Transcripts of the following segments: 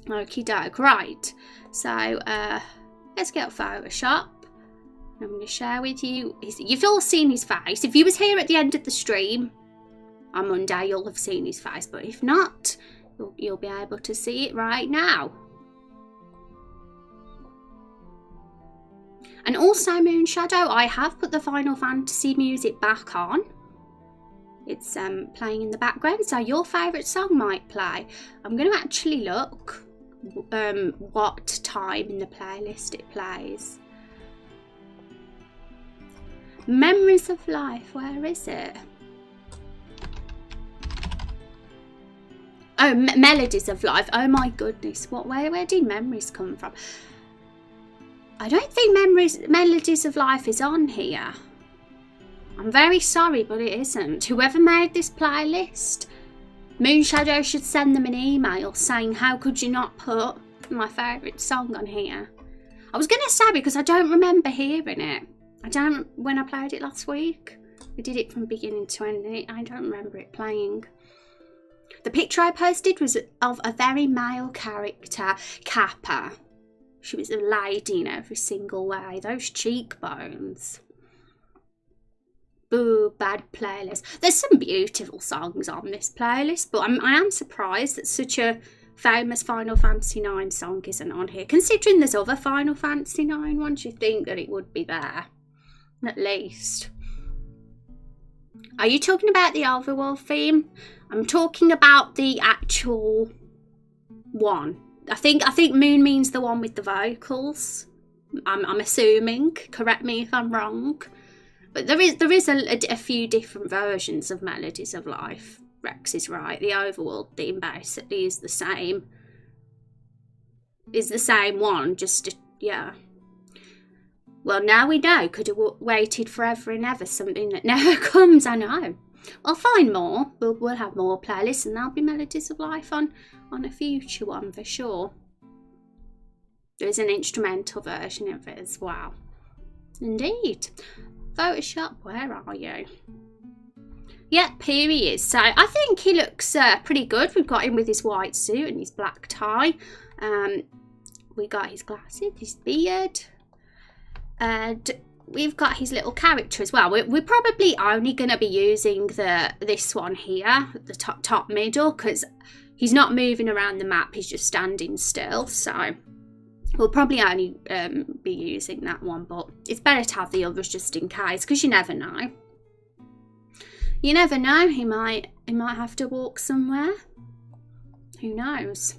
Okie doke. Right. So let's get Photoshop. I'm going to share with you. You've all seen his face. If you was here at the end of the stream on Monday, you'll have seen his face. But if not, you'll be able to see it right now. And also, Moonshadow, I have put the Final Fantasy music back on. It's playing in the background, so your favourite song might play. I'm going to actually look what time in the playlist it plays. Memories of Life, where is it? Oh, Melodies of Life. Oh my goodness, where did Memories come from? I don't think Melodies of Life is on here. I'm very sorry, but it isn't. Whoever made this playlist, Moonshadow should send them an email saying, how could you not put my favourite song on here? I was going to say because I don't remember hearing it. When I played it last week, we did it from beginning to end, and I don't remember it playing. The picture I posted was of a very male character, Kappa. She was a lady in every single way. Those cheekbones. Boo, bad playlist. There's some beautiful songs on this playlist, but I am surprised that such a famous Final Fantasy IX song isn't on here. Considering there's other Final Fantasy IX ones, you think that it would be there. At least. Are you talking about the overworld theme? I'm talking about the actual one. I think Moon means the one with the vocals. I'm assuming. Correct me if I'm wrong. But there is a few different versions of Melodies of Life. Rex is right. The overworld theme basically is the same. Is the same one. Yeah. Well, now we know. Could have waited forever and ever. Something that never comes, I know. I'll find more. We'll have more playlists, and there'll be Melodies of Life on a future one for sure. There's an instrumental version of it as well. Indeed. Photoshop, where are you? Yep, here he is. So I think he looks pretty good. We've got him with his white suit and his black tie. We got his glasses, his beard. And we've got his little character as well. We're probably only going to be using this one here, the top middle, because he's not moving around the map. He's just standing still. So we'll probably only be using that one, but it's better to have the others just in case, because you never know. You never know. He might have to walk somewhere. Who knows?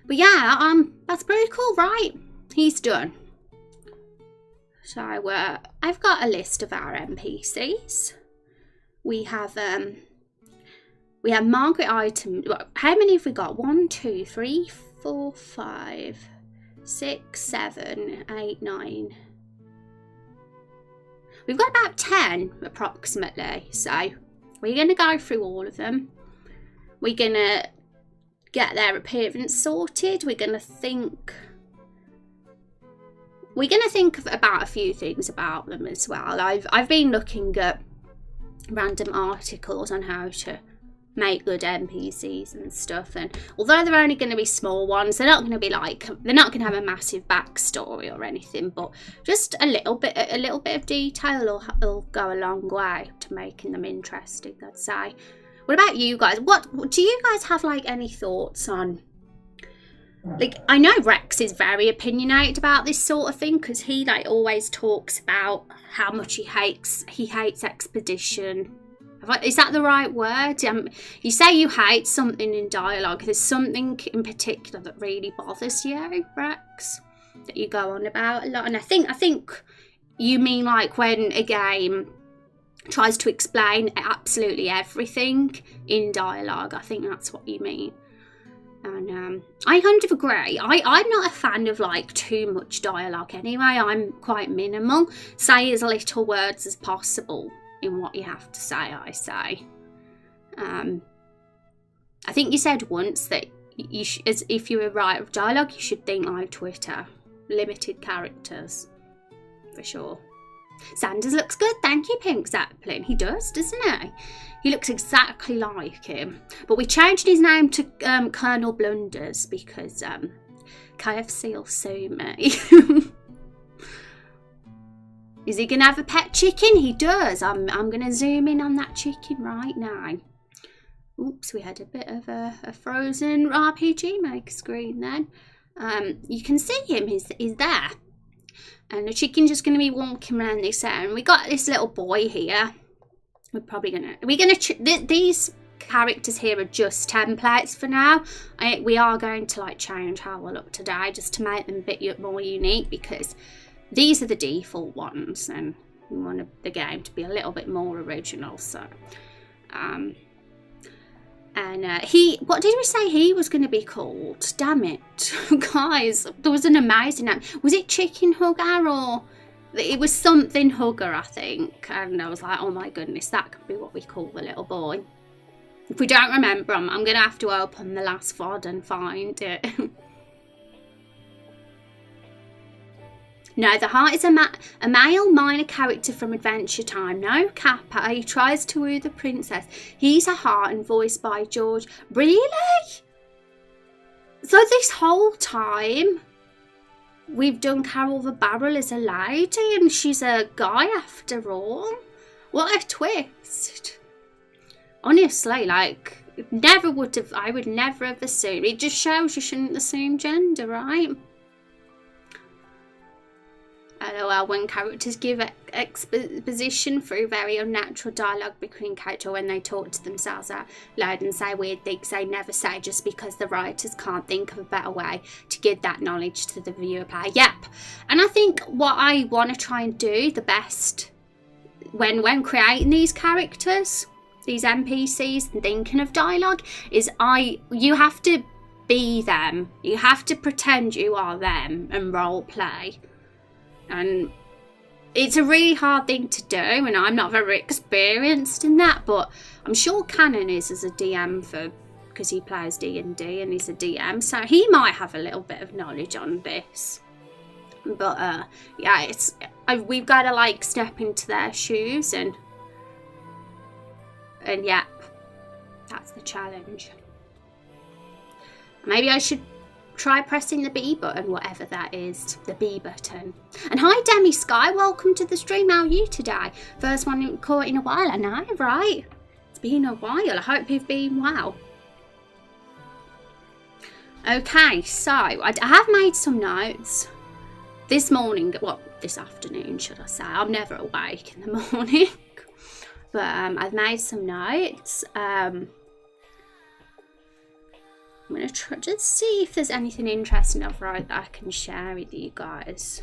But yeah, that's pretty cool, right? He's done. So I've got a list of our NPCs. We have Margaret item. How many have we got? 1, 2, 3, 4, 5, 6, 7, 8, 9. We've got about 10 approximately. So we're going to go through all of them. We're going to get their appearance sorted. We're going to think about a few things about them as well. I've been looking at random articles on how to make good NPCs and stuff, and although they're only going to be small ones, they're not going to have a massive backstory or anything, but just a little bit of detail will go a long way to making them interesting, I'd say. What about you guys? What do you guys have any thoughts on? I know Rex is very opinionated about this sort of thing, because he always talks about how much he hates expedition. Is that the right word? You say you hate something in dialogue. There's something in particular that really bothers you, Rex, that you go on about a lot. And I think you mean when a game tries to explain absolutely everything in dialogue. I think that's what you mean. And I kind of agree. I'm not a fan of too much dialogue anyway. I'm quite minimal. Say as little words as possible in what you have to say, I say. I think you said once that if you're a writer of dialogue, you should think like Twitter. Limited characters. For sure. Sanders looks good, thank you, Pink Zeppelin. He does, doesn't he? He looks exactly like him. But we changed his name to Colonel Blunders because KFC will sue me. Is he going to have a pet chicken? He does. I'm going to zoom in on that chicken right now. Oops, we had a bit of a frozen RPG Maker screen then. You can see him, he's there. And the chicken's just going to be walking around this area. And we got this little boy here. These characters here are just templates for now. We are going to like change how we look today just to make them a bit more unique, because these are the default ones and we want the game to be a little bit more original. So what did we say he was going to be called? Damn it. Guys, there was an amazing name. Was it Chicken Hugger, or it was something Hugger, I think. And I was like, oh my goodness, that could be what we call the little boy. If we don't remember, I'm going to have to open the last VOD and find it. No, the Heart is a male minor character from Adventure Time. No, Kappa. He tries to woo the princess. He's a Heart and voiced by George. Really? So this whole time we've done Carol the Barrel as a lady and she's a guy after all? What a twist. Honestly, like, I would never have assumed. It just shows you shouldn't assume gender, right? LOL, when characters give exposition through very unnatural dialogue between characters, when they talk to themselves out loud and say weird things they never say just because the writers can't think of a better way to give that knowledge to the viewer player. Yep. And I think what I want to try and do the best when creating these characters, these NPCs, and thinking of dialogue, is you have to be them. You have to pretend you are them and role play. And it's a really hard thing to do, and I'm not very experienced in that, but I'm sure Cannon is as a DM because he plays D&D and he's a DM, so he might have a little bit of knowledge on this. But yeah, we've got to like step into their shoes and yeah, that's the challenge. Maybe I should try pressing the B button, whatever that is, the B button. And hi Demi Sky, welcome to the stream. How are you today? First one caught in a while, I know, right? It's been a while. I hope you've been well. Okay, so I have made some notes this morning, well, this afternoon should I say. I'm never awake in the morning. But I've made some notes. I'm going to try to see if there's anything interesting I've wrote that I can share with you guys.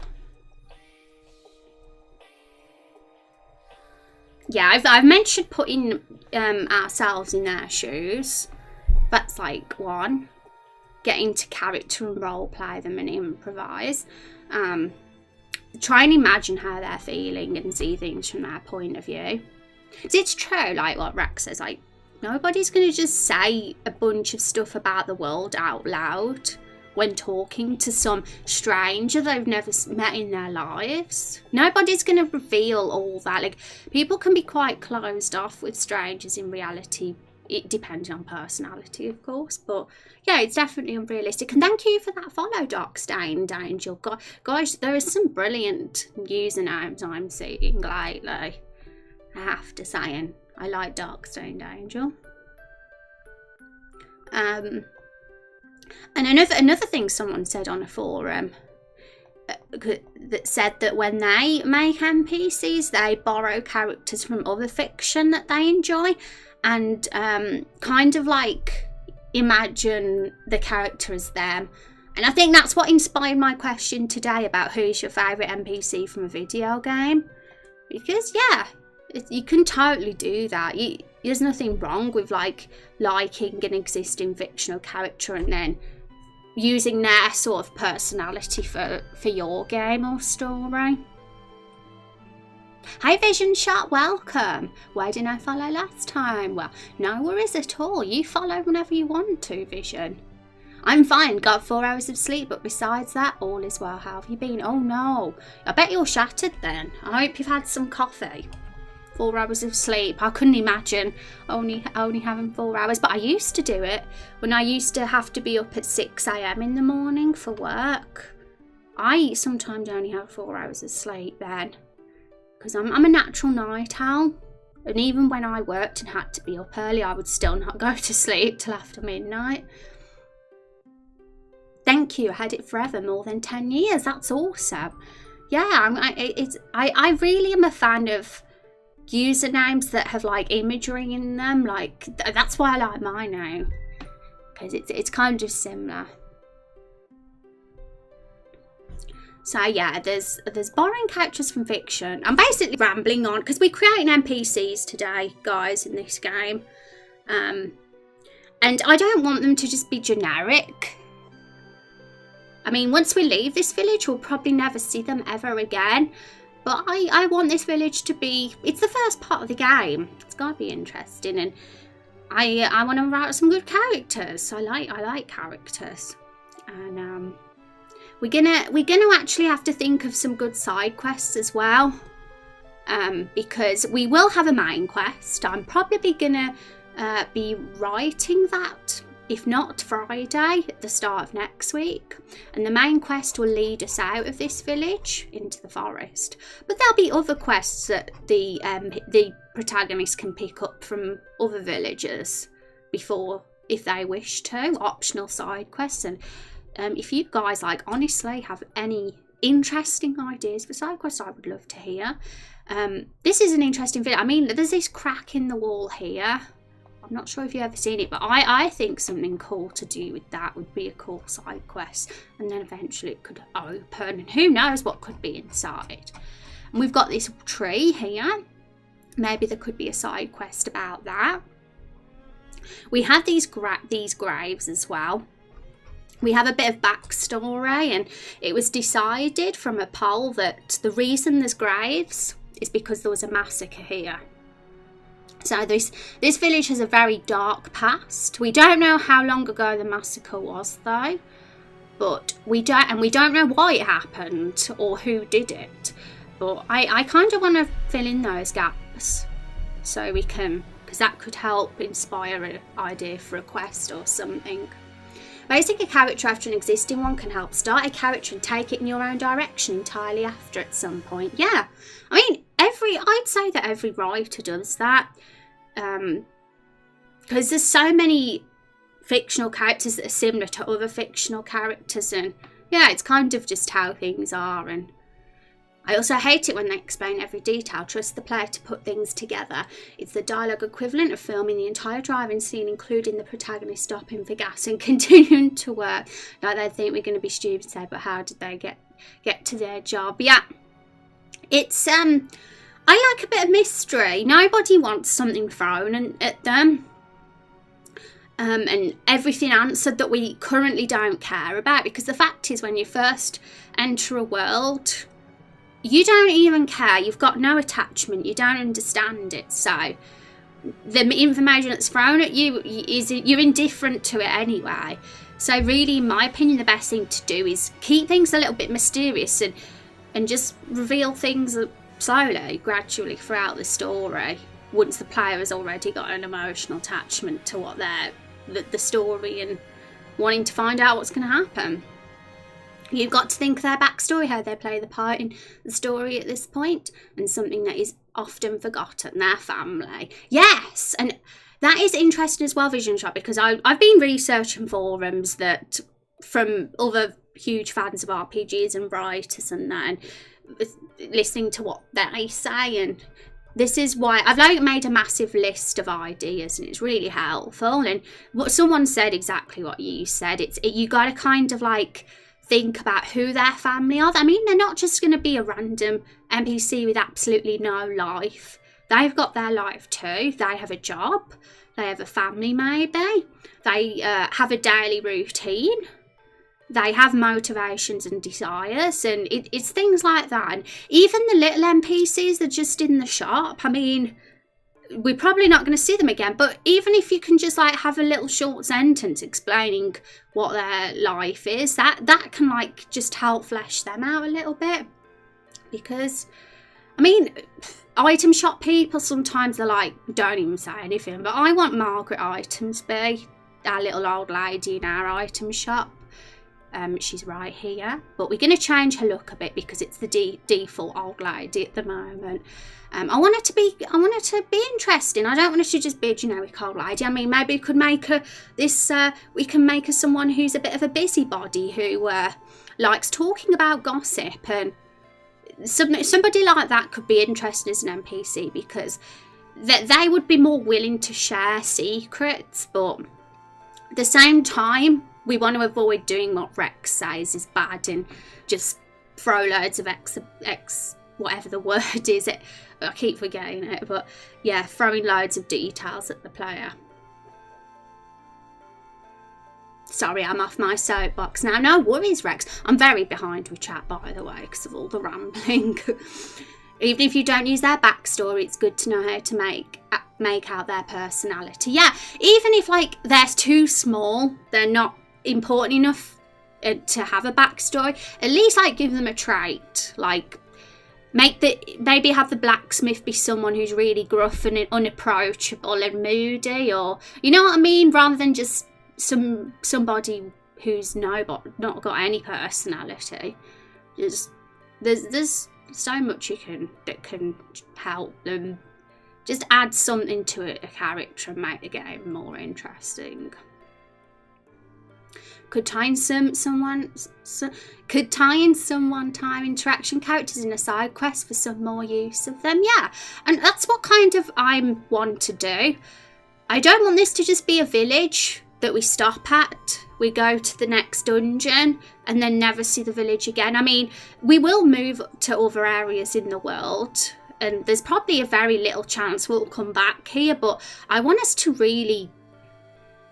Yeah, I've mentioned putting ourselves in their shoes. That's like one. Get into character and role play them and improvise. Try and imagine how they're feeling and see things from their point of view. It's true, like what Rex says, like, nobody's going to just say a bunch of stuff about the world out loud when talking to some stranger they've never met in their lives. Nobody's going to reveal all that. Like, people can be quite closed off with strangers in reality. It depends on personality, of course. But yeah, it's definitely unrealistic. And thank you for that follow, Darkstained Angel. Guys, there is some brilliant usernames I'm seeing lately, I have to say, and I like Darkstained Angel. And another thing someone said on a forum that said that when they make NPCs, they borrow characters from other fiction that they enjoy and kind of like imagine the character as them. And I think that's what inspired my question today about who's your favourite NPC from a video game. Because yeah, you can totally do that. There's nothing wrong with like liking an existing fictional character and then using their sort of personality for your game or story. Hi Vision Shot, welcome. Why didn't I follow last time? Well, no worries at all. You follow whenever you want to, Vision. I'm fine, got 4 hours of sleep, but besides that, all is well. How have you been? Oh no, I bet you're shattered then. I hope you've had some coffee. 4 hours of sleep. I couldn't imagine only having 4 hours, but I used to do it when I used to have to be up at 6 a.m. in the morning for work. I sometimes only have 4 hours of sleep then, because I'm a natural night owl. And even when I worked and had to be up early, I would still not go to sleep till after midnight. Thank you. I had it forever, more than 10 years. That's awesome. Yeah, I really am a fan of usernames that have like imagery in them. Like that's why I like mine now, because it's kind of similar. So yeah, there's borrowing characters from fiction. I'm basically rambling on because we're creating NPCs today, guys, in this game. And I don't want them to just be generic. I mean, once we leave this village, we'll probably never see them ever again. But I want this village to be, it's the first part of the game. It's got to be interesting. And I want to write some good characters. I like characters. And we're gonna actually have to think of some good side quests as well, because we will have a main quest. I'm probably gonna be writing that, if not Friday, at the start of next week, and the main quest will lead us out of this village into the forest. But there'll be other quests that the protagonist can pick up from other villagers before, if they wish to, optional side quests. And if you guys honestly have any interesting ideas for side quests, I would love to hear. This is an interesting video. I mean, there's this crack in the wall here. I'm not sure if you've ever seen it, but I think something cool to do with that would be a cool side quest. And then eventually it could open, and who knows what could be inside. And we've got this tree here. Maybe there could be a side quest about that. We have these graves as well. We have a bit of backstory, and it was decided from a poll that the reason there's graves is because there was a massacre here. So this village has a very dark past. We don't know how long ago the massacre was though, but we don't know why it happened or who did it. But I kind of want to fill in those gaps so we can, because that could help inspire an idea for a quest or something. Basing a character after an existing one can help start a character and take it in your own direction entirely after at some point. Yeah, I mean, I'd say that every writer does that, because there's so many fictional characters that are similar to other fictional characters, and yeah, it's kind of just how things are. And I also hate it when they explain every detail. Trust the player to put things together. It's the dialogue equivalent of filming the entire driving scene, including the protagonist stopping for gas and continuing to work. Like they think we're going to be stupid, say, but how did they get to their job? Yeah, it's I like a bit of mystery. Nobody wants something thrown at them, and everything answered that we currently don't care about. Because the fact is, when you first enter a world, you don't even care. You've got no attachment. You don't understand it. So the information that's thrown at you you're indifferent to it anyway. So really, in my opinion, the best thing to do is keep things a little bit mysterious and just reveal things slowly, gradually throughout the story. Once the player has already got an emotional attachment to what the story and wanting to find out what's going to happen. You've got to think of their backstory, how they play the part in the story at this point, and something that is often forgotten, their family. Yes, and that is interesting as well, Vision Shot, because I've been researching forums that from other huge fans of RPGs and writers and that, and listening to what they say, and this is why I've made a massive list of ideas, and it's really helpful. And what someone said exactly what you said. You got to kind of think about who their family are. I mean, they're not just going to be a random NPC with absolutely no life. They've got their life too. They have a job. They have a family maybe. They have a daily routine. They have motivations and desires, and it's things like that. And even the little NPCs that are just in the shop, I mean, we're probably not going to see them again. But even if you can just like have a little short sentence explaining what their life is, that can like just help flesh them out a little bit. Because I mean, item shop people sometimes they're like, don't even say anything, but I want Margaret Items be our little old lady in our item shop. She's right here, but we're going to change her look a bit because it's the default old lady at the moment. I want her to be interesting. I don't want her to just be a generic old lady. I mean, maybe we could make her we can make her someone who's a bit of a busybody who likes talking about gossip, and somebody like that could be interesting as an NPC because they would be more willing to share secrets, but at the same time, we want to avoid doing what Rex says is bad and just throw loads of whatever the word is. I keep forgetting it, but yeah, throwing loads of details at the player. Sorry, I'm off my soapbox now. No worries, Rex. I'm very behind with chat, by the way, because of all the rambling. Even if you don't use their backstory, it's good to know how to make out their personality. Yeah, even if like they're too small, they're not important enough to have a backstory, at least like give them a trait. Like maybe have the blacksmith be someone who's really gruff and unapproachable and moody, or you know what I mean, rather than just somebody who's not got any personality. There's so much that can help them just add something to a character and make the game more interesting. Could tie in someone time interaction characters in a side quest for some more use of them. Yeah, and that's what kind of I want to do. I don't want this to just be a village that we stop at, we go to the next dungeon and then never see the village again. I mean, we will move to other areas in the world and there's probably a very little chance we'll come back here, but I want us to really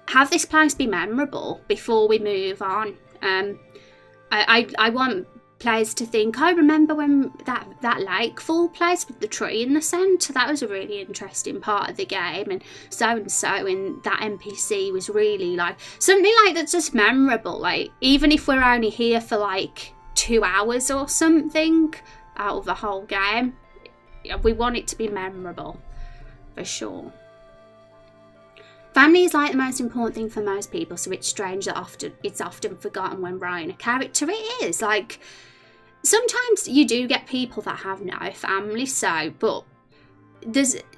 have this place be memorable before we move on. I want players to think, I remember when that lakefall place with the tree in the centre, that was a really interesting part of the game, and so in that NPC was really like something like that's just memorable. Like even if we're only here for like 2 hours or something out of the whole game, we want it to be memorable for sure. Family is like the most important thing for most people, so it's strange that it's often forgotten when writing a character. It is like sometimes you do get people that have no family, but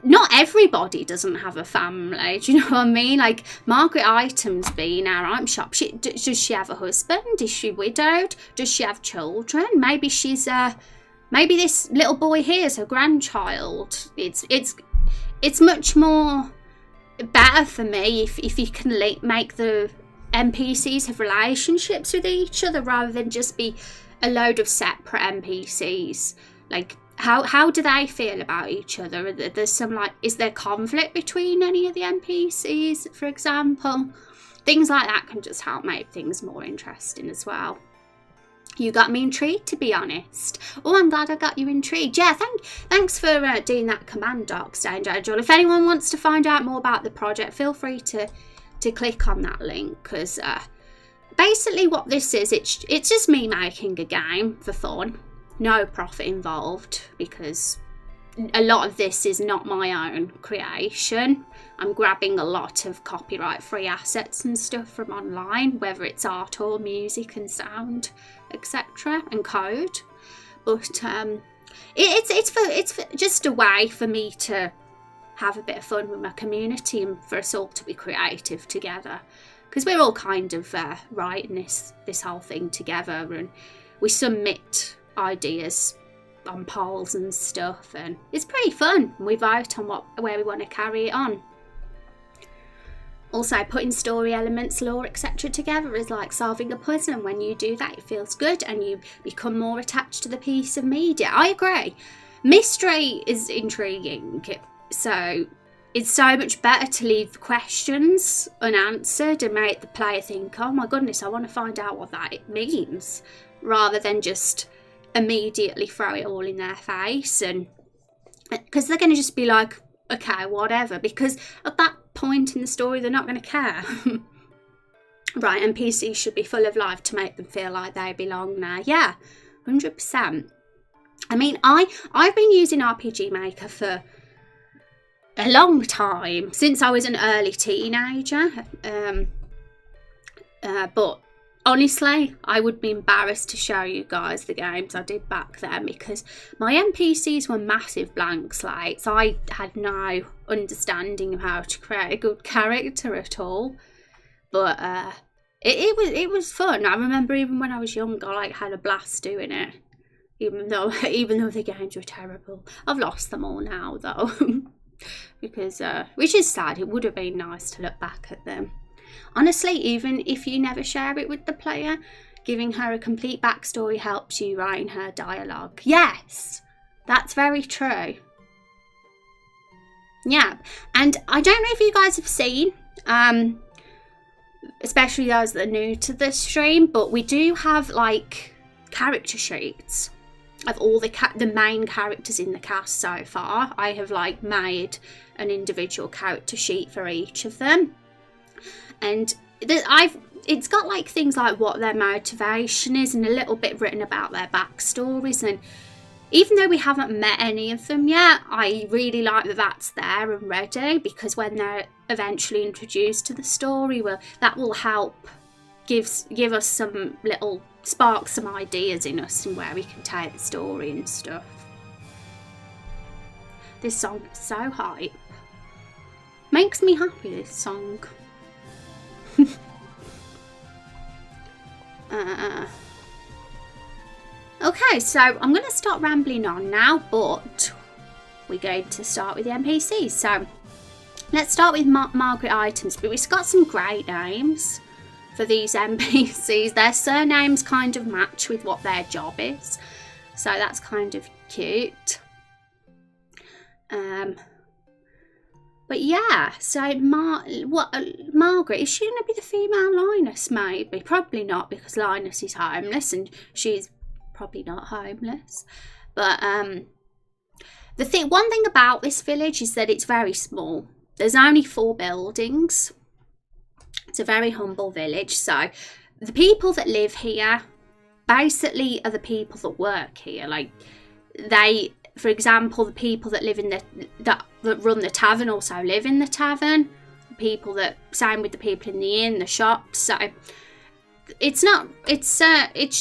not everybody doesn't have a family. Do you know what I mean? Like Margaret Items being our item shop, does she have a husband? Is she widowed? Does she have children? Maybe maybe this little boy here is her grandchild. It's much more better for me if you can make the NPCs have relationships with each other rather than just be a load of separate NPCs. Like how do they feel about each other? There's some is there conflict between any of the NPCs, for example? Things like that can just help make things more interesting as well. You got me intrigued, to be honest. Oh, I'm glad I got you intrigued. Yeah, thanks for doing that command doc, Joel. If anyone wants to find out more about the project, feel free to click on that link, because basically what this is, it's just me making a game for fun. No profit involved, because a lot of this is not my own creation. I'm grabbing a lot of copyright-free assets and stuff from online, whether it's art or music and sound, etc., and code. But it's just a way for me to have a bit of fun with my community and for us all to be creative together, because we're all kind of writing this whole thing together, and we submit ideas on polls and stuff, and it's pretty fun. We vote on where we want to carry it on. Also, putting story elements, lore, etc. together is like solving a puzzle, and when you do that, it feels good and you become more attached to the piece of media. I agree. Mystery is intriguing, so it's so much better to leave questions unanswered and make the player think, oh my goodness, I want to find out what that means, rather than just immediately throw it all in their face, and because they're going to just be like, okay, whatever, because at that point in the story they're not going to care. Right, NPCs should be full of life to make them feel like they belong there. Yeah, 100%. I mean, I've been using RPG Maker for a long time, since I was an early teenager. But honestly, I would be embarrassed to show you guys the games I did back then, because my NPCs were massive blank slates. I had no understanding of how to create a good character at all. But it was fun. I remember even when I was young, I had a blast doing it. Even though the games were terrible. I've lost them all now though. Because which is sad. It would have been nice to look back at them. Honestly, even if you never share it with the player, giving her a complete backstory helps you writing her dialogue. Yes, that's very true. Yeah, and I don't know if you guys have seen, especially those that are new to the stream, but we do have like character sheets of all the main characters in the cast so far. I have like made an individual character sheet for each of them. And it's got like things like what their motivation is and a little bit written about their backstories. And even though we haven't met any of them yet, I really like that that's there and ready, because when they're eventually introduced to the story, well, that will help give us some little spark, some ideas in us and where we can take the story and stuff. This song is so hype. Makes me happy, this song. Okay, so I'm going to stop rambling on now, but we're going to start with the NPCs. So let's start with Margaret items, but we've got some great names for these NPCs. Their surnames kind of match with what their job is, so that's kind of cute. But yeah, so Margaret, is she going to be the female Linus? Maybe, probably not, because Linus is homeless and she's probably not homeless. But one thing about this village is that it's very small. There's only 4 buildings. It's a very humble village, so the people that live here basically are the people that work here. Like for example, the people that live in that run the tavern also live in the tavern. Same with the people in the inn, the shops. So it's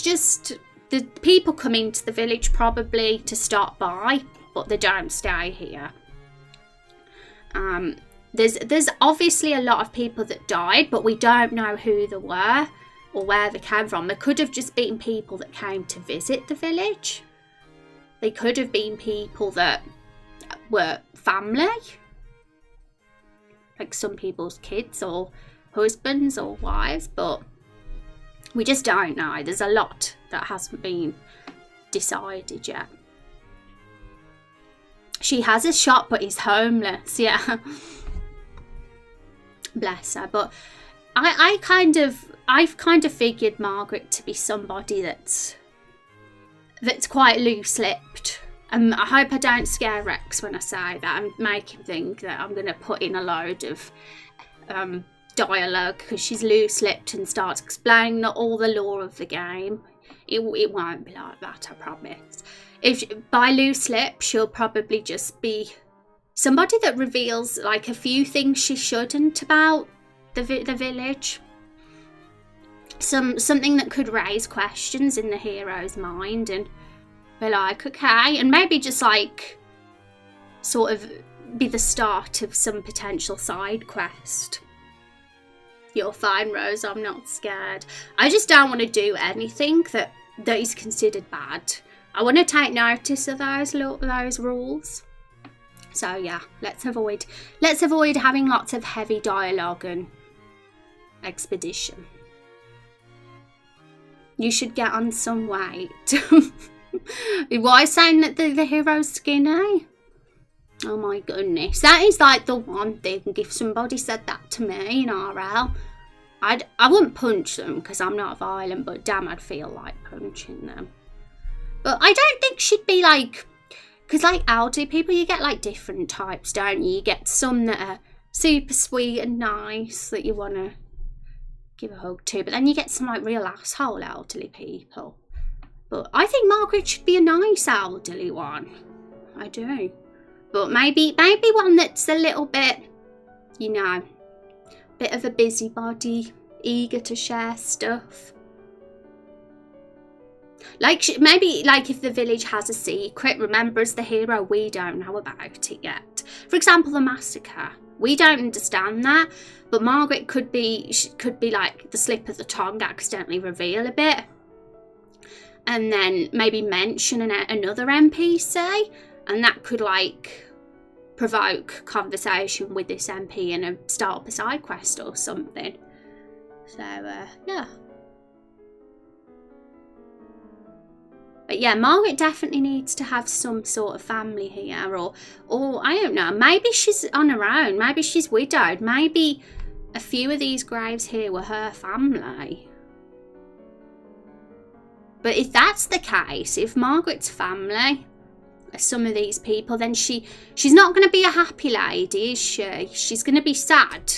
just the people come into the village probably to stop by, but they don't stay here. There's obviously a lot of people that died, but we don't know who they were or where they came from. There could have just been people that came to visit the village. They could have been people that were family, like some people's kids or husbands or wives, but we just don't know. There's a lot that hasn't been decided yet. She has a shop but is homeless, yeah. Bless her. But I've kind of figured Margaret to be somebody that's quite loose-lipped. I hope I don't scare Rex when I say that. I'm making him think that I'm going to put in a load of dialogue because she's loose-lipped and starts explaining all the lore of the game. It won't be like that, I promise. By loose-lipped, she'll probably just be somebody that reveals like a few things she shouldn't about the village. Something that could raise questions in the hero's mind and be like, okay, and maybe just like sort of be the start of some potential side quest. You're fine, Rose, I'm not scared. I just don't want to do anything that is considered bad. I want to take notice of those rules. So yeah, let's avoid having lots of heavy dialogue and expedition. You should get on some weight. Why saying that the hero's skinny? Oh my goodness. That is like the one thing, if somebody said that to me in RL, I wouldn't punch them because I'm not violent, but damn, I'd feel like punching them. But I don't think she'd be like Because like elderly people, you get like different types, don't you? You get some that are super sweet and nice that you want to give a hug to, but then you get some like real asshole elderly people. But I think Margaret should be a nice elderly one. I do. But maybe one that's a little bit, you know, bit of a busybody, eager to share stuff. Like, maybe, like, if the village has a secret, remember, as the hero, we don't know about it yet. For example, the massacre. We don't understand that, but Margaret could be like the slip of the tongue, accidentally reveal a bit. And then maybe mention another NPC, and that could, like, provoke conversation with this MP and start up a side quest or something. So, yeah. But yeah, Margaret definitely needs to have some sort of family here, or I don't know, maybe she's on her own, maybe she's widowed, maybe a few of these graves here were her family. But if that's the case, if Margaret's family are some of these people, then she's not going to be a happy lady, is she? She's going to be sad.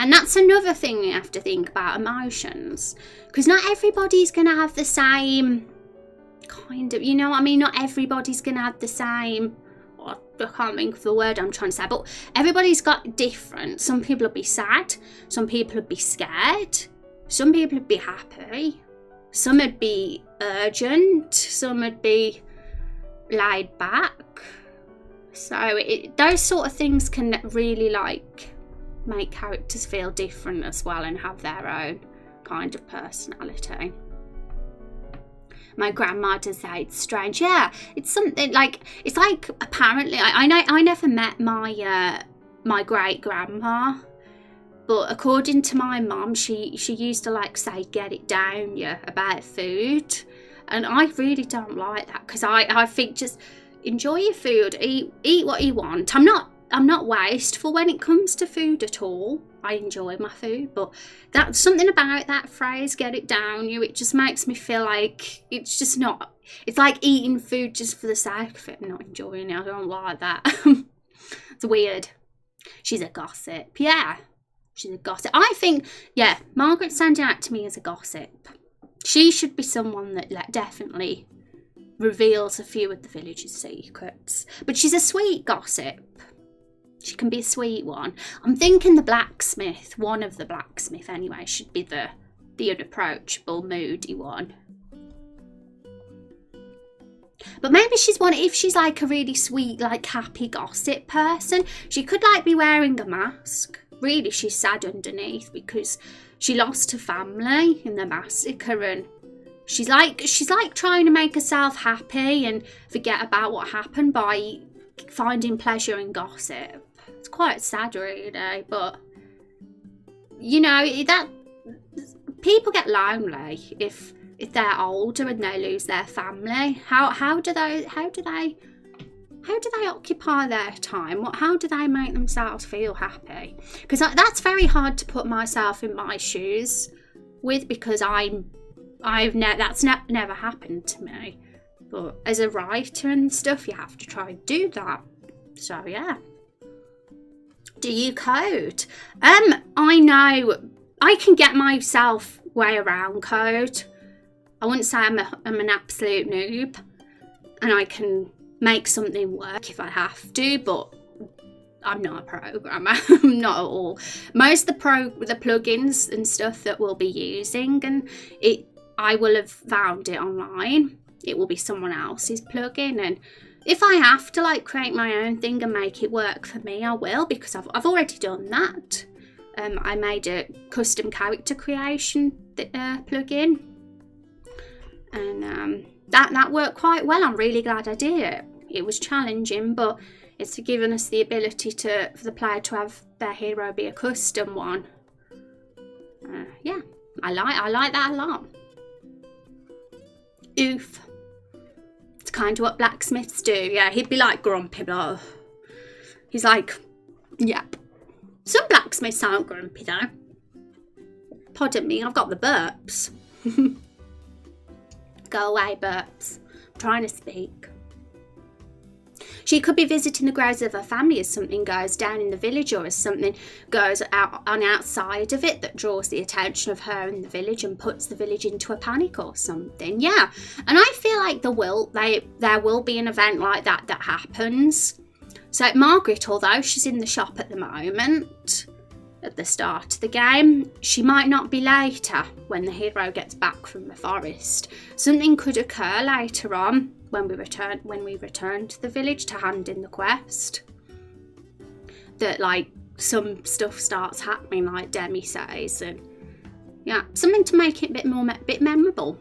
And that's another thing you have to think about, emotions. Because not everybody's going to have the same kind of, you know what I mean? Not everybody's going to have the same, I can't think of the word I'm trying to say, but everybody's got different. Some people will be sad. Some people will be scared. Some people would be happy. Some would be urgent. Some would be laid back. So those sort of things can really, like, make characters feel different as well and have their own kind of personality. My grandma does say it's strange. Yeah, it's something like, it's like, apparently, I never met my my great grandma, but according to my mum, she used to, like, say get it down yeah about food, and I really don't like that, because I think just enjoy your food, eat what you want. I'm not wasteful when it comes to food at all. I enjoy my food, but that's something about that phrase, get it down you, it just makes me feel like it's just not, it's like eating food just for the sake of it and not enjoying it. I don't like that. It's weird. She's a gossip. Yeah, she's a gossip. I think, yeah, Margaret's standing out to me as a gossip. She should be someone that definitely reveals a few of the village's secrets. But she's a sweet gossip. She can be a sweet one. I'm thinking the blacksmith, one of the blacksmith anyway, should be the unapproachable, moody one. But maybe she's one, if she's like a really sweet, like happy gossip person, she could like be wearing a mask. Really, she's sad underneath because she lost her family in the massacre, and she's like trying to make herself happy and forget about what happened by finding pleasure in gossip. It's quite sad, really, but you know that people get lonely if they're older and they lose their family. How do they occupy their time? How do they make themselves feel happy? Because that's very hard to put myself in my shoes with, because that's never happened to me. But as a writer and stuff, you have to try and do that. So yeah. Do you code? I know I can get myself way around code. I wouldn't say I'm an absolute noob, and I can make something work if I have to, but I'm not a programmer. I'm not at all. Most of the plugins and stuff that we'll be using, and I will have found it online. It will be someone else's plugin, and if I have to like create my own thing and make it work for me, I will, because I've already done that. I made a custom character creation plugin, and that worked quite well. I'm really glad I did it. It was challenging, but it's given us the ability for the player to have their hero be a custom one. Yeah, I like that a lot. Oof. It's kind of what blacksmiths do. Yeah, he'd be like grumpy, but he's like, yep. Some blacksmiths aren't grumpy though. Pardon me, I've got the burps. Go away, burps. trying to speak. She could be visiting the graves of her family as something goes down in the village, or as something goes out on outside of it that draws the attention of her in the village and puts the village into a panic or something. Yeah, and I feel like there will be an event like that happens. So Margaret, although she's in the shop at the moment, at the start of the game, she might not be later when the hero gets back from the forest. Something could occur later on when we return to the village to hand in the quest, that like some stuff starts happening, like Demi says, and yeah, something to make it a bit memorable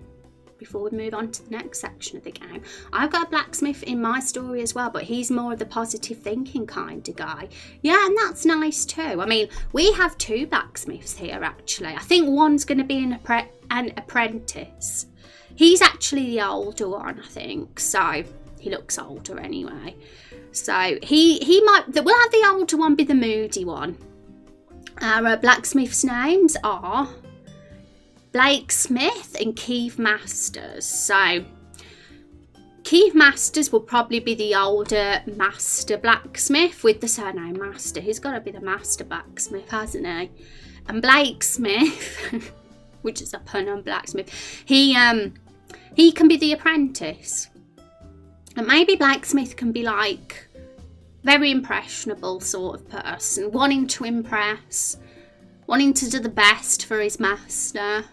before we move on to the next section of the game. I've got a blacksmith in my story as well, but he's more of the positive thinking kind of guy. Yeah, and that's nice too. I mean, we have 2 blacksmiths here actually. I think one's going to be an apprentice. He's actually the older one, I think, so he looks older anyway. So he might, we'll have the older one be the moody one. Our blacksmiths' names are Blake Smith and Keith Masters. So Keith Masters will probably be the older master blacksmith with the surname Master. He's got to be the master blacksmith, hasn't he? And Blake Smith, which is a pun on blacksmith, he can be the apprentice. And maybe Blacksmith can be like very impressionable sort of person, wanting to impress, wanting to do the best for his master.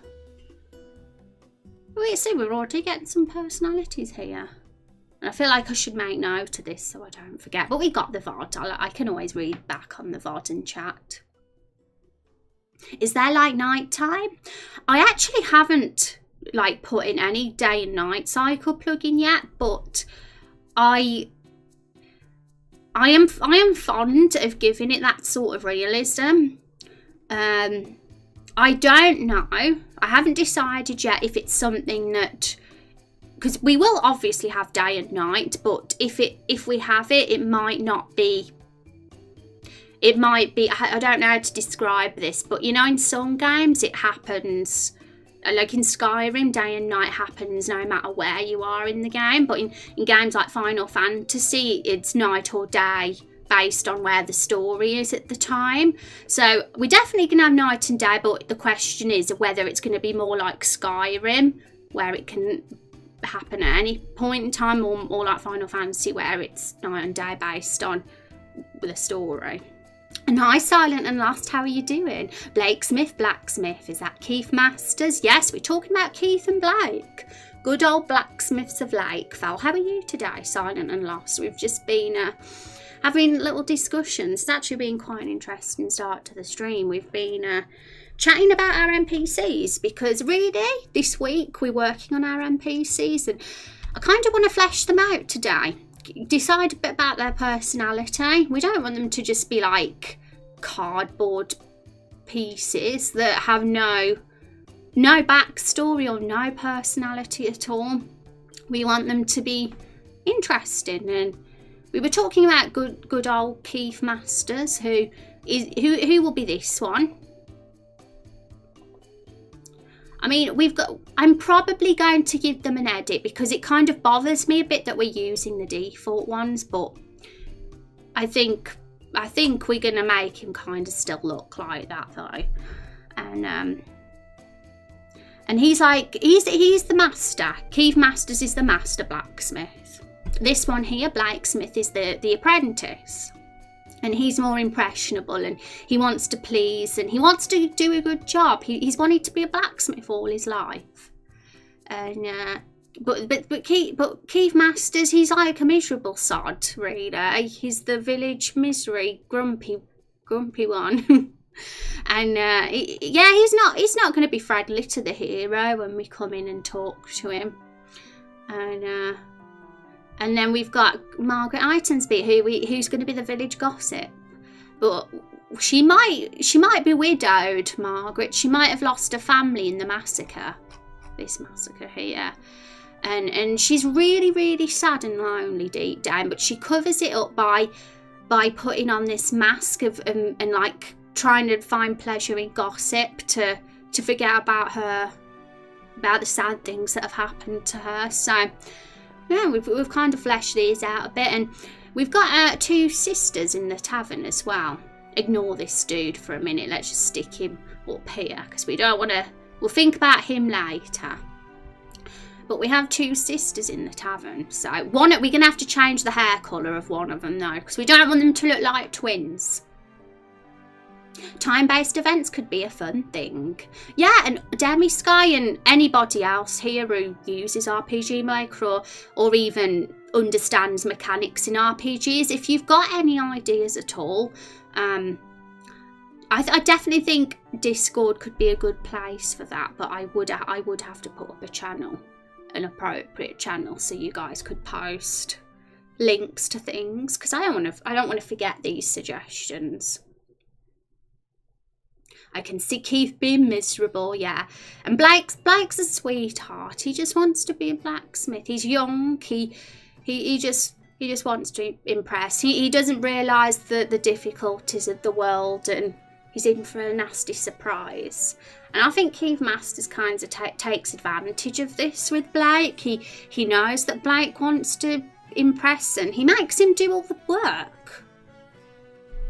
Wait, see, we're already getting some personalities here. And I feel like I should make note of this so I don't forget. But we got the VOD. I can always read back on the VOD and chat. Is there like night time? I actually haven't like put in any day and night cycle plugin yet, but I am fond of giving it that sort of realism. I don't know. I haven't decided yet if it's something that, because we will obviously have day and night, but if we have it, it might not be. It might be. I don't know how to describe this, but you know, in some games it happens. Like in Skyrim, day and night happens no matter where you are in the game. But in games like Final Fantasy, it's night or day based on where the story is at the time. So we're definitely going to have night and day, but the question is whether it's going to be more like Skyrim, where it can happen at any point in time, or more like Final Fantasy, where it's night and day based on the story. And hi, Silent and Lost, how are you doing? Blake Smith, Blacksmith, is that Keith Masters? Yes, we're talking about Keith and Blake. Good old Blacksmiths of Lakeville. How are you today, Silent and Lost? We've just been having little discussions. It's actually been quite an interesting start to the stream. We've been chatting about our NPCs, because really, this week we're working on our NPCs, and I kind of want to flesh them out today. Decide a bit about their personality. We don't want them to just be like cardboard pieces that have no backstory or no personality at all. We want them to be interesting. And we were talking about good old Keith Masters, who will be this one. I mean, I'm probably going to give them an edit, because it kind of bothers me a bit that we're using the default ones, but I think we're going to make him kind of still look like that though. And he's the master. Keith Masters is the master blacksmith. This one here, Blake Smith, is the apprentice. And he's more impressionable, and he wants to please, and he wants to do a good job. He's wanted to be a blacksmith all his life. And but Keith Masters, he's like a miserable sod, really. He's the village misery, grumpy one. And he's not going to be friendly to the hero when we come in and talk to him. And then we've got Margaret Itonsby, who's going to be the village gossip. But she might be widowed, Margaret. She might have lost her family in the massacre. This massacre here. And she's really, really sad and lonely deep down. But she covers it up by putting on this mask of and like trying to find pleasure in gossip to forget about the sad things that have happened to her. So yeah, we've kind of fleshed these out a bit, and we've got 2 sisters in the tavern as well. Ignore this dude for a minute. Let's just stick him up here because we don't want to. We'll think about him later. But we have 2 sisters in the tavern, so we're gonna have to change the hair colour of one of them though, because we don't want them to look like twins. Time-based events could be a fun thing. Yeah, and Demi Sky and anybody else here who uses RPG Maker or even understands mechanics in RPGs, if you've got any ideas at all, I definitely think Discord could be a good place for that, but I would have to put up a channel, an appropriate channel, so you guys could post links to things, because I don't want to forget these suggestions. I can see Keith being miserable, yeah. And Blake's a sweetheart. He just wants to be a blacksmith. He's young. He just wants to impress. He doesn't realise the difficulties of the world, and he's in for a nasty surprise. And I think Keith Masters kind of takes advantage of this with Blake. He knows that Blake wants to impress, and he makes him do all the work.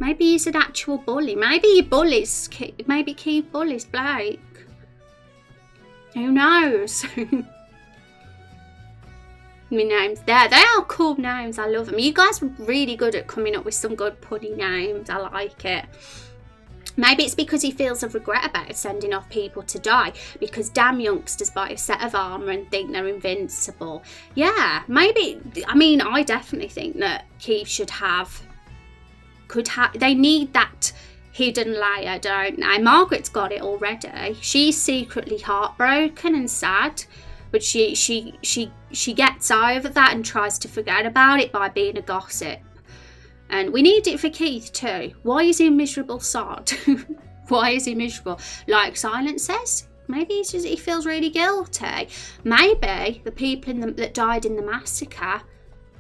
Maybe he's an actual bully. Maybe he bullies. Maybe Keith bullies Blake. Who knows? My names there. They are cool names. I love them. You guys were really good at coming up with some good punny names. I like it. Maybe it's because he feels a regret about sending off people to die, because damn youngsters buy a set of armour and think they're invincible. Yeah, maybe. I mean, I definitely think that Keith they need that hidden layer, don't they? Margaret's got it already. She's secretly heartbroken and sad, but she gets over that and tries to forget about it by being a gossip. And we need it for Keith too. Why is he a miserable sod? Why is he miserable? Like Silence says, maybe he feels really guilty. Maybe the people that died in the massacre,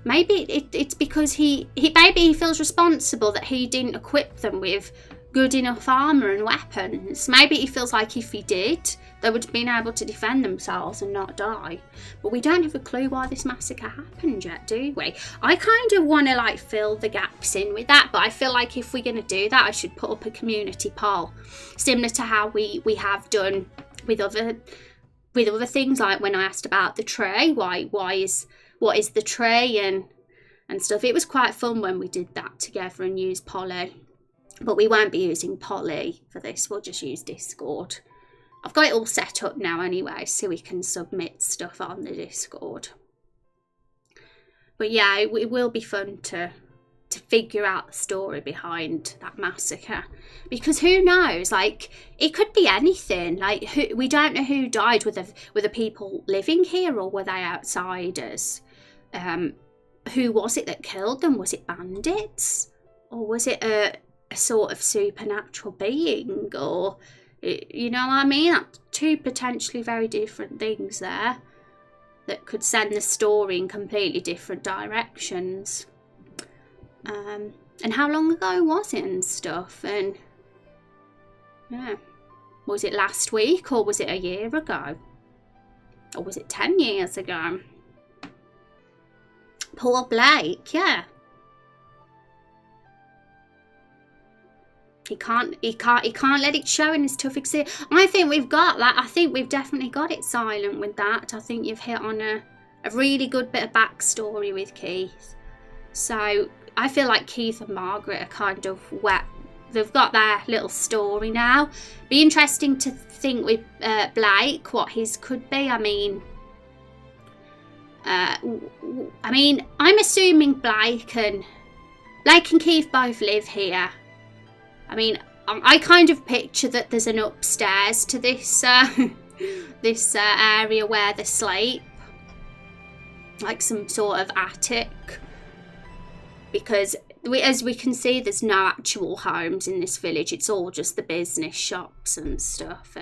maybe it's because maybe he feels responsible that he didn't equip them with good enough armour and weapons. Maybe he feels like if he did, they would have been able to defend themselves and not die. But we don't have a clue why this massacre happened yet, do we? I kind of want to like fill the gaps in with that, but I feel like if we're going to do that, I should put up a community poll, similar to how we have done with other things, like when I asked about the tree, what is the tree and stuff. It was quite fun when we did that together and used Polly. But we won't be using Polly for this, we'll just use Discord. I've got it all set up now anyway, so we can submit stuff on the Discord. But yeah, it will be fun to figure out the story behind that massacre. Because who knows, like, it could be anything. Like, we don't know who died. Were the people living here or were they outsiders? Who was it that killed them? Was it bandits? Or was it a sort of supernatural being? Or, you know what I mean? That's 2 potentially very different things there that could send the story in completely different directions. And how long ago was it and stuff? And yeah, was it last week or was it a year ago? Or was it 10 years ago? Poor Blake, yeah. He can't let it show in his tough experience. I think we've got that. I think we've definitely got it silent with that. I think you've hit on a really good bit of backstory with Keith. So I feel like Keith and Margaret are kind of wet. They've got their little story now. Be interesting to think with Blake what his could be. I mean, I'm assuming Blake and Keith both live here. I mean, I kind of picture that there's an upstairs to this this area where they sleep, like some sort of attic. Because as we can see, there's no actual homes in this village. It's all just the business shops and stuff.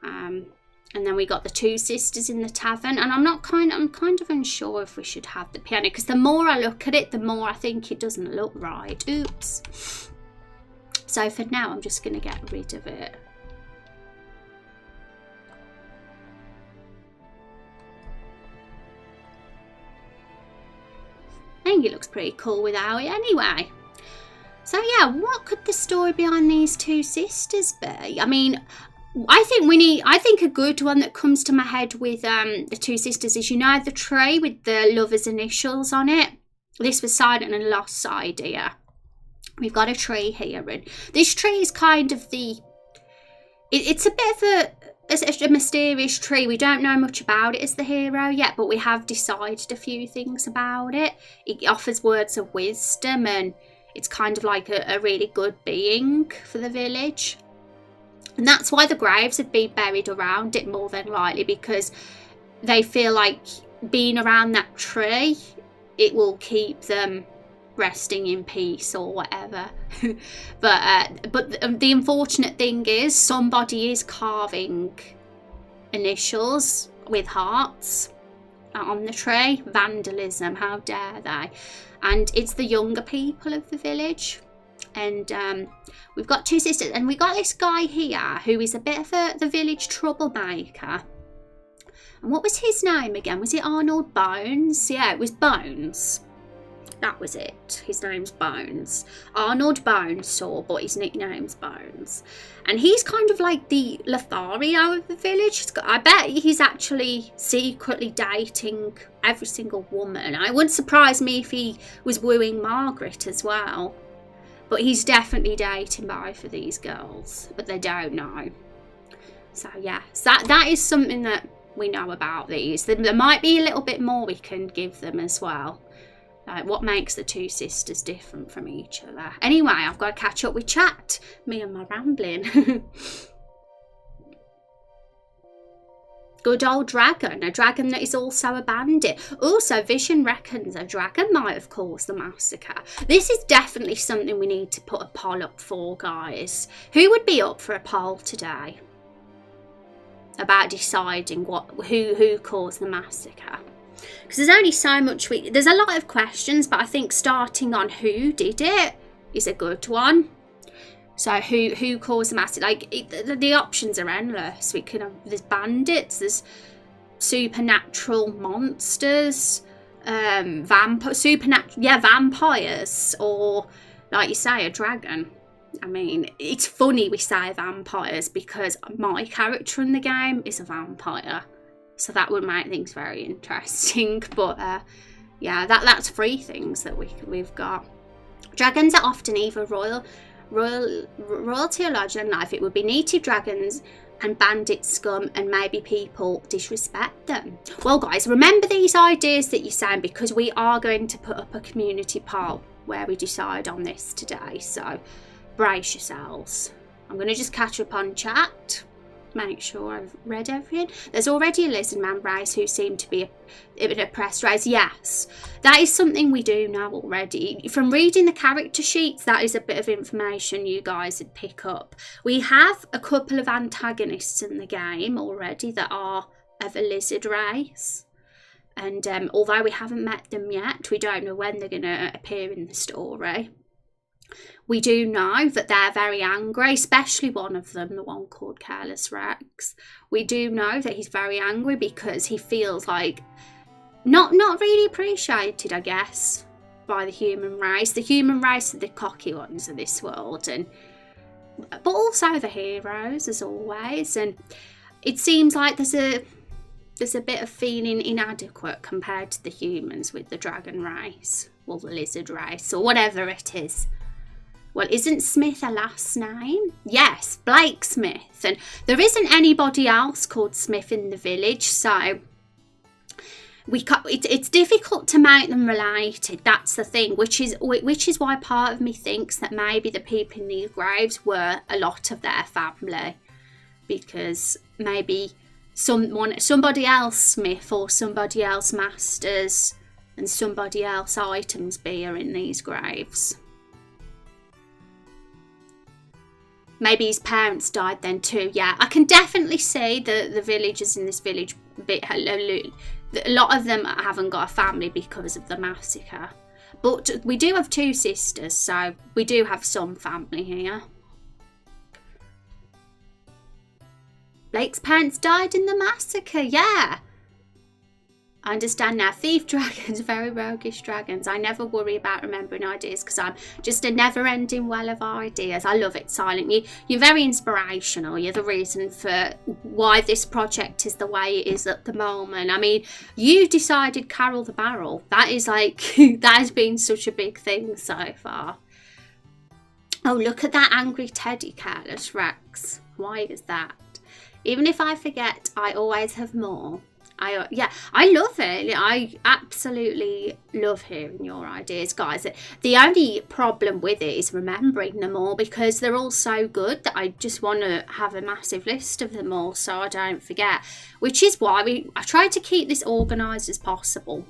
And then we got the 2 sisters in the tavern. And I'm kind of unsure if we should have the piano, because the more I look at it, the more I think it doesn't look right. Oops. So for now, I'm just going to get rid of it. think it looks pretty cool without it anyway. So yeah, what could the story behind these two sisters be? I mean, I think a good one that comes to my head with the two sisters is, you know, the tree with the lovers' initials on it. This was Silent and Lost's idea. We've got a tree here, and this tree is kind of it's a bit of a mysterious tree. We don't know much about it as the hero yet, but we have decided a few things about it. It offers words of wisdom, and it's kind of like a really good being for the village. And that's why the graves have been buried around it, more than likely, because they feel like being around that tree, it will keep them resting in peace or whatever. but the unfortunate thing is, somebody is carving initials with hearts on the tree. Vandalism, how dare they? And it's the younger people of the village. And we've got two sisters, and we got this guy here who is a bit of the village troublemaker. And what was his name again? Was it Arnold Bones? Yeah, it was Bones. That was it. His name's Bones. Arnold Bonesaw, but his nickname's Bones. And he's kind of like the Lothario of the village. I bet he's actually secretly dating every single woman. It wouldn't surprise me if he was wooing Margaret as well. But he's definitely dating both of these girls, but they don't know. So yeah, that is something that we know about these. There might be a little bit more we can give them as well. Like what makes the two sisters different from each other. Anyway, I've got to catch up with chat. Me and my rambling. Good old dragon. A dragon that is also a bandit. Also, Vision reckons a dragon might have caused the massacre. This is definitely something we need to put a poll up for, guys. Who would be up for a poll today about deciding who caused the massacre? Because there's only so much there's a lot of questions, but I think starting on who did it is a good one. So who caused the massacre? Like the options are endless. We can have, there's bandits, there's supernatural monsters, vampires, or like you say, a dragon. I mean, it's funny we say vampires because my character in the game is a vampire. So that would make things very interesting. But yeah, that's three things that we've got. Dragons are often either royalty or larger than life. It would be native dragons and bandit scum, and maybe people disrespect them. Well, guys, remember these ideas that you're saying, because we are going to put up a community poll where we decide on this today. So brace yourselves. I'm going to just catch up on chat. Make sure I've read everything. There's already a lizard man race who seem to be an oppressed race. Yes, that is something we do know already. From reading the character sheets, that is a bit of information you guys would pick up. We have a couple of antagonists in the game already that are of a lizard race. And although we haven't met them yet, we don't know when they're going to appear in the story. We do know that they're very angry, especially one of them, the one called Careless Rex. We do know that he's very angry because he feels like not really appreciated, I guess, by the human race. The human race are the cocky ones of this world, but also the heroes, as always. And it seems like there's a bit of feeling inadequate compared to the humans with the dragon race, or the lizard race, or whatever it is. Well, isn't Smith a last name? Yes, Blake Smith. And there isn't anybody else called Smith in the village, so it's difficult to make them related. That's the thing, which is why part of me thinks that maybe the people in these graves were a lot of their family, because maybe somebody else Smith or somebody else Masters and somebody else Items are in these graves. Maybe his parents died then too. Yeah, I can definitely see the villagers in this village, a lot of them haven't got a family because of the massacre. But we do have two sisters, so we do have some family here. Blake's parents died in the massacre, yeah. I understand now. Thief dragons, very roguish dragons. I never worry about remembering ideas because I'm just a never-ending well of ideas. I love it, Silent. You're very inspirational. You're the reason for why this project is the way it is at the moment. I mean, you decided Carol the Barrel. That is like, that has been such a big thing so far. Oh, look at that angry teddy, careless Rex. Why is that? Even if I forget, I always have more. Yeah, I love it. I absolutely love hearing your ideas, guys. The only problem with it is remembering them all because they're all so good that I just want to have a massive list of them all so I don't forget. Which is why I try to keep this organised as possible.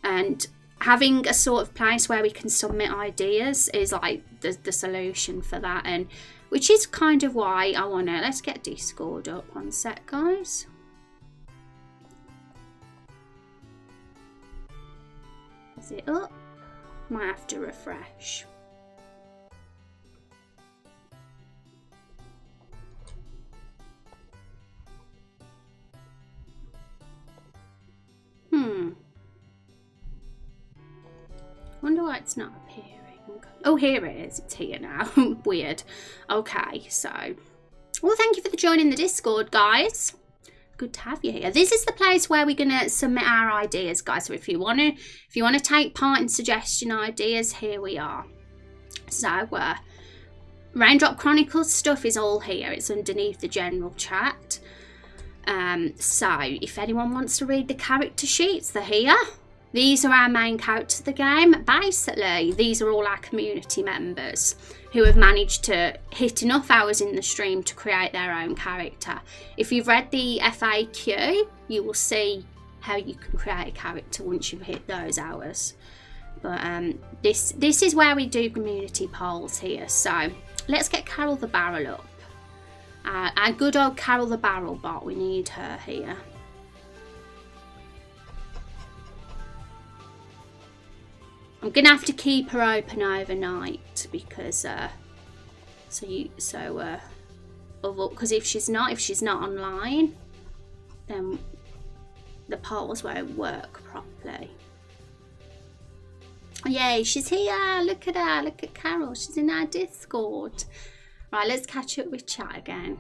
And having a sort of place where we can submit ideas is like the solution for that. And which is kind of why I want to... Let's get Discord up on set, guys. Is it up? Might have to refresh. Wonder why it's not appearing. Oh, here it is. It's here now. Weird. Okay, so... Well, thank you for joining the Discord, guys. Good to have you here. This is the place where we're gonna submit our ideas, guys. So if you wanna take part in suggestion ideas, here we are. So Raindrop Chronicles stuff is all here. It's underneath the general chat. So if anyone wants to read the character sheets, they're here. These are our main characters of the game. Basically, these are all our community members who have managed to hit enough hours in the stream to create their own character. If you've read the FAQ, you will see how you can create a character once you've hit those hours. But this is where we do community polls here. So let's get Carol the Barrel up. Our good old Carol the Barrel bot, we need her here. I'm gonna have to keep her open overnight because because if she's not online, then the polls won't work properly. Yay, she's here! Look at her! Look at Carol! She's in our Discord. Right, let's catch up with chat again.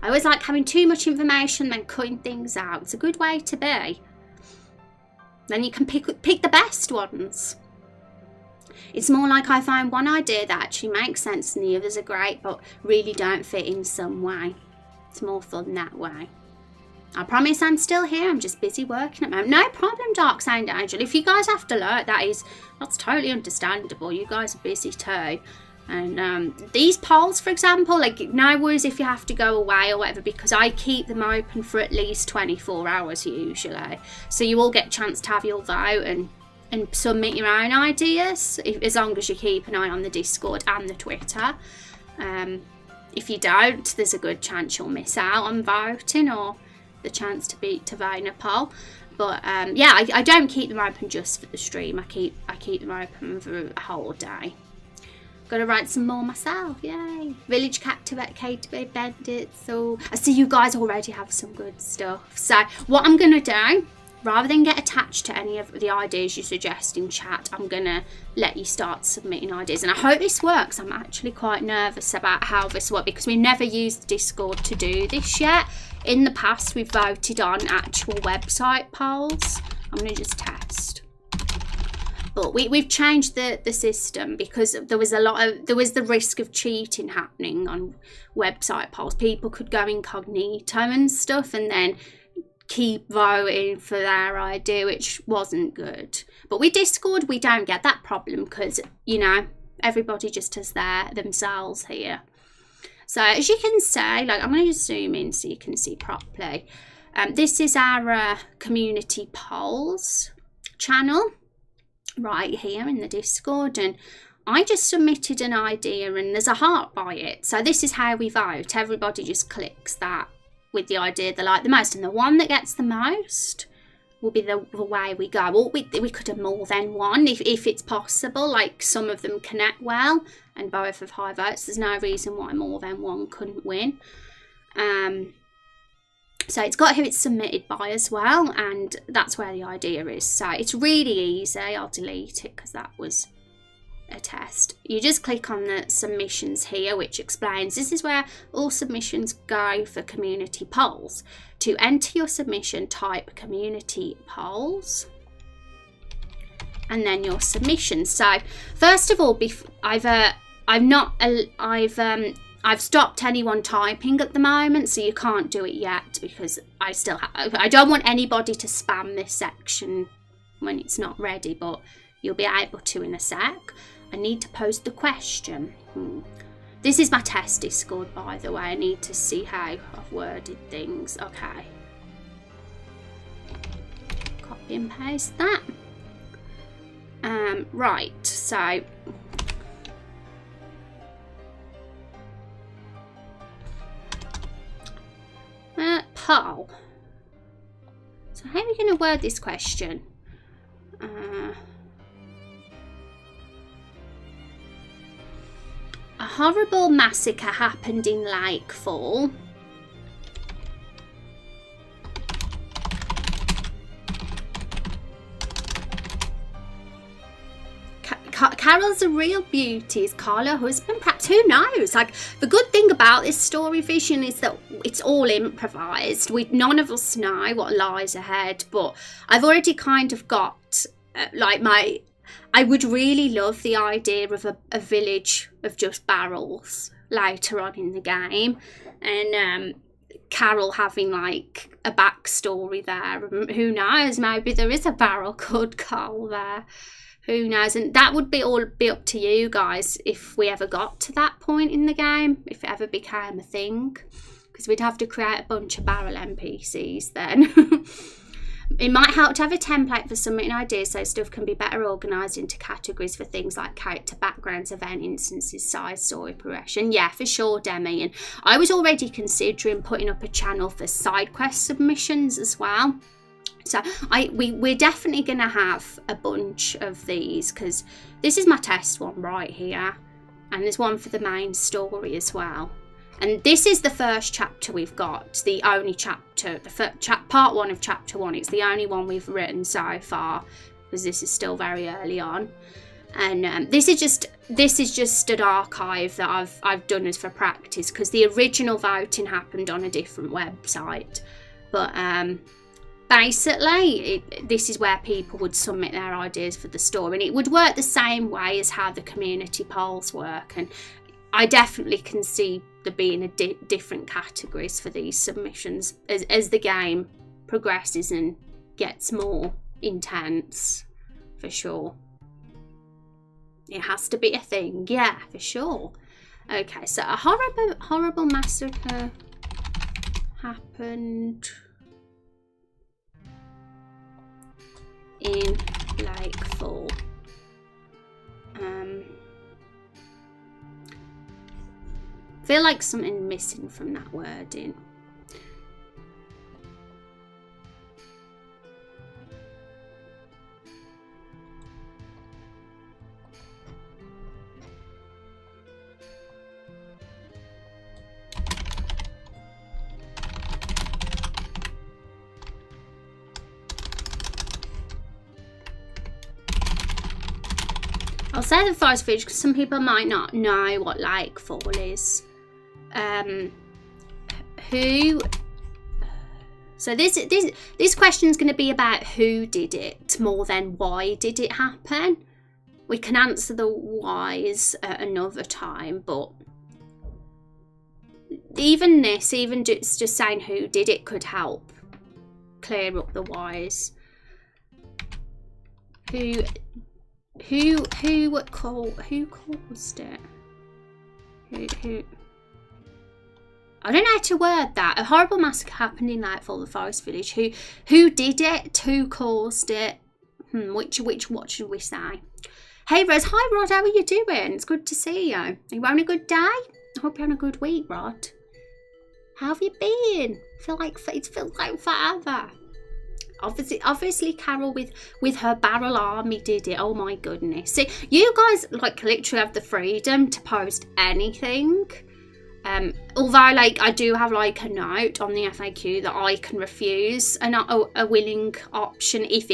I always like having too much information and then cutting things out. It's a good way to be. Then you can pick the best ones. It's more like I find one idea that actually makes sense and the others are great but really don't fit in some way. It's more fun that way. I promise I'm still here. I'm just busy working at the moment. No problem, Dark Sound Angel. If you guys have to learn, that's totally understandable. You guys are busy too. And these polls, for example, like no worries if you have to go away or whatever, because I keep them open for at least 24 hours usually. So you all get a chance to have your vote and submit your own ideas, as long as you keep an eye on the Discord and the Twitter. If you don't, there's a good chance you'll miss out on voting or the chance to vote in a poll. But yeah, I don't keep them open just for the stream. I keep them open for a whole day. Gotta write some more myself, yay. Village captivate bandits. So I see you guys already have some good stuff. So what I'm gonna do, rather than get attached to any of the ideas you suggest in chat, I'm gonna let you start submitting ideas. And I hope this works. I'm actually quite nervous about how this works because we never used Discord to do this yet. In the past, we've voted on actual website polls. I'm gonna just test. But we've changed the system because there was the risk of cheating happening on website polls. People could go incognito and stuff and then keep voting for their idea, which wasn't good. But with Discord, we don't get that problem because, you know, everybody just has themselves here. So as you can see, like I'm going to just zoom in so you can see properly. This is our community polls channel right here in the Discord, and I just submitted an idea and there's a heart by it. So this is how we vote. Everybody just clicks that with the idea they like the most, and the one that gets the most will be the way we go. Or we could have more than one if it's possible, like some of them connect well and both have high votes. There's no reason why more than one couldn't win. So it's got who it's submitted by as well, and that's where the idea is. So it's really easy. I'll delete it because that was a test. You just click on the submissions here, which explains this is where all submissions go for community polls. To enter your submission, type community polls and then your submission. So first of all, I've stopped anyone typing at the moment, so you can't do it yet because I don't want anybody to spam this section when it's not ready, but you'll be able to in a sec. I need to pose the question. This is my test Discord, by the way. I need to see how I've worded things. Okay. Copy and paste that. Right, so poll. So how are we going to word this question? A horrible massacre happened in Lakefall. Carol's a real beauty. Is Carl her husband? Perhaps, who knows? Like, the good thing about this story vision is that it's all improvised. None of us know what lies ahead, but I've already kind of got I would really love the idea of a village of just barrels later on in the game, and Carol having like a backstory there. Who knows? Maybe there is a barrel called Carl there. Who knows? And that would be up to you guys if we ever got to that point in the game, if it ever became a thing, because we'd have to create a bunch of barrel NPCs then. It might help to have a template for submitting ideas so stuff can be better organised into categories for things like character backgrounds, event instances, size, story progression. Yeah, for sure, Demi. And I was already considering putting up a channel for side quest submissions as well. So we're definitely going to have a bunch of these, because this is my test one right here. And there's one for the main story as well. And this is the first chapter we've got, the only chapter, part one of chapter one. It's the only one we've written so far, because this is still very early on. And this is just an archive that I've done as for practice, because the original voting happened on a different website. But basically, this is where people would submit their ideas for the story, and it would work the same way as how the community polls work. And I definitely can see there being different categories for these submissions as the game progresses and gets more intense, for sure. It has to be a thing, yeah, for sure. Okay, so a horrible massacre happened in Lakefall. Feel like something missing from that wording. I'll say the forest village because some people might not know what Lakefall is. So this question is going to be about who did it more than why did it happen. We can answer the whys at another time, but even just saying who did it could help clear up the whys. Who caused it? Who I don't know how to word that. A horrible massacre happened in Lakefall, the forest village. Who did it? Who caused it? What should we say? Hey Rose, hi Rod, how are you doing? It's good to see you. Are you having a good day? I hope you're having a good week, Rod. How have you been? It's felt like forever. Obviously Carol with her barrel army did it. Oh my goodness. See, you guys like literally have the freedom to post anything. Although, like, I do have like a note on the FAQ that I can refuse a willing option if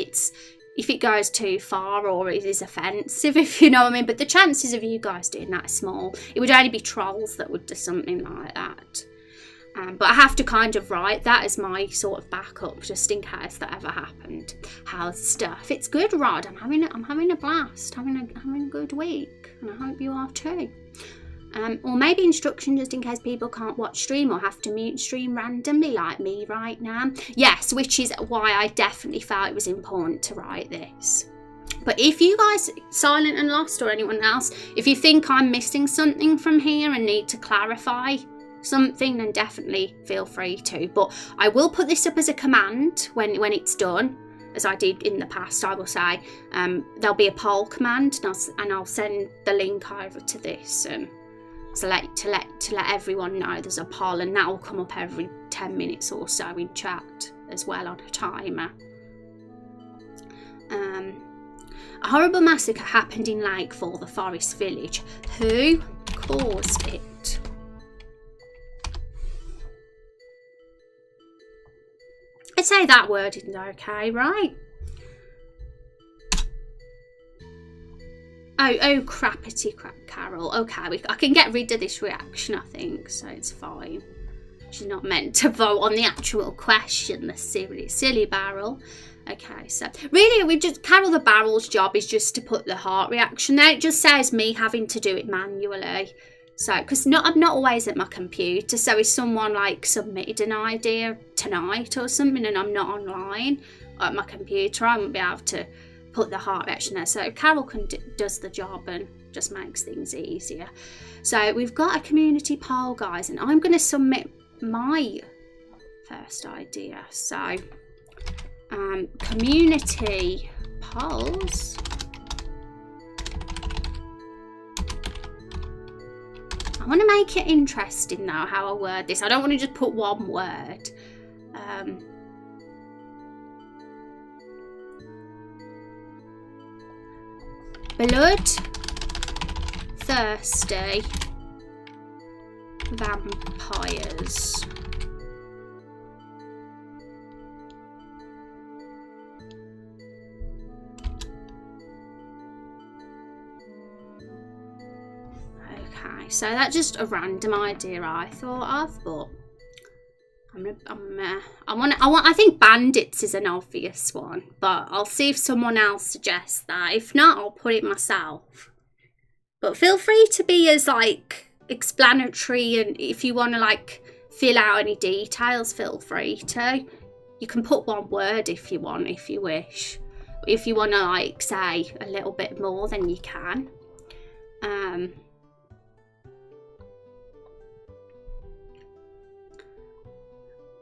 it goes too far or it is offensive, if you know what I mean. But the chances of you guys doing that are small. It would only be trolls that would do something like that. But I have to kind of write that as my sort of backup, just in case that ever happened. How's stuff? It's good, Rod. I'm having a blast, having a good week, and I hope you are too. Or maybe instruction just in case people can't watch stream or have to mute stream randomly like me right now. Yes, which is why I definitely felt it was important to write this. But if you guys, Silent and Lost or anyone else, if you think I'm missing something from here and need to clarify something, then definitely feel free to. But I will put this up as a command when it's done, as I did in the past. I will say there'll be a poll command, and I'll send the link over to this. To let everyone know there's a poll, and that will come up every 10 minutes or so in chat as well on a timer. A horrible massacre happened in Lakefall, the forest village. Who caused it? I'd say that word isn't okay, right? Oh, crappity crap, Carol. Okay, I can get rid of this reaction, I think, so it's fine. She's not meant to vote on the actual question, the silly barrel. Okay, so really, Carol the Barrel's job is just to put the heart reaction there. It just says me having to do it manually. So, because I'm not always at my computer, so if someone like submitted an idea tonight or something and I'm not online at my computer, I won't be able to put the heart reaction there. So Carol does the job and just makes things easier. So we've got a community poll, guys, and I'm going to submit my first idea. So community polls. I want to make it interesting now how I word this. I don't want to just put one word. Blood-thirsty vampires. Okay, so that's just a random idea I thought of, but I think bandits is an obvious one, but I'll see if someone else suggests that. If not, I'll put it myself. But feel free to be as like explanatory, and if you want to like fill out any details, feel free to. You can put one word if you want, if you wish. If you want to like say a little bit more, then you can.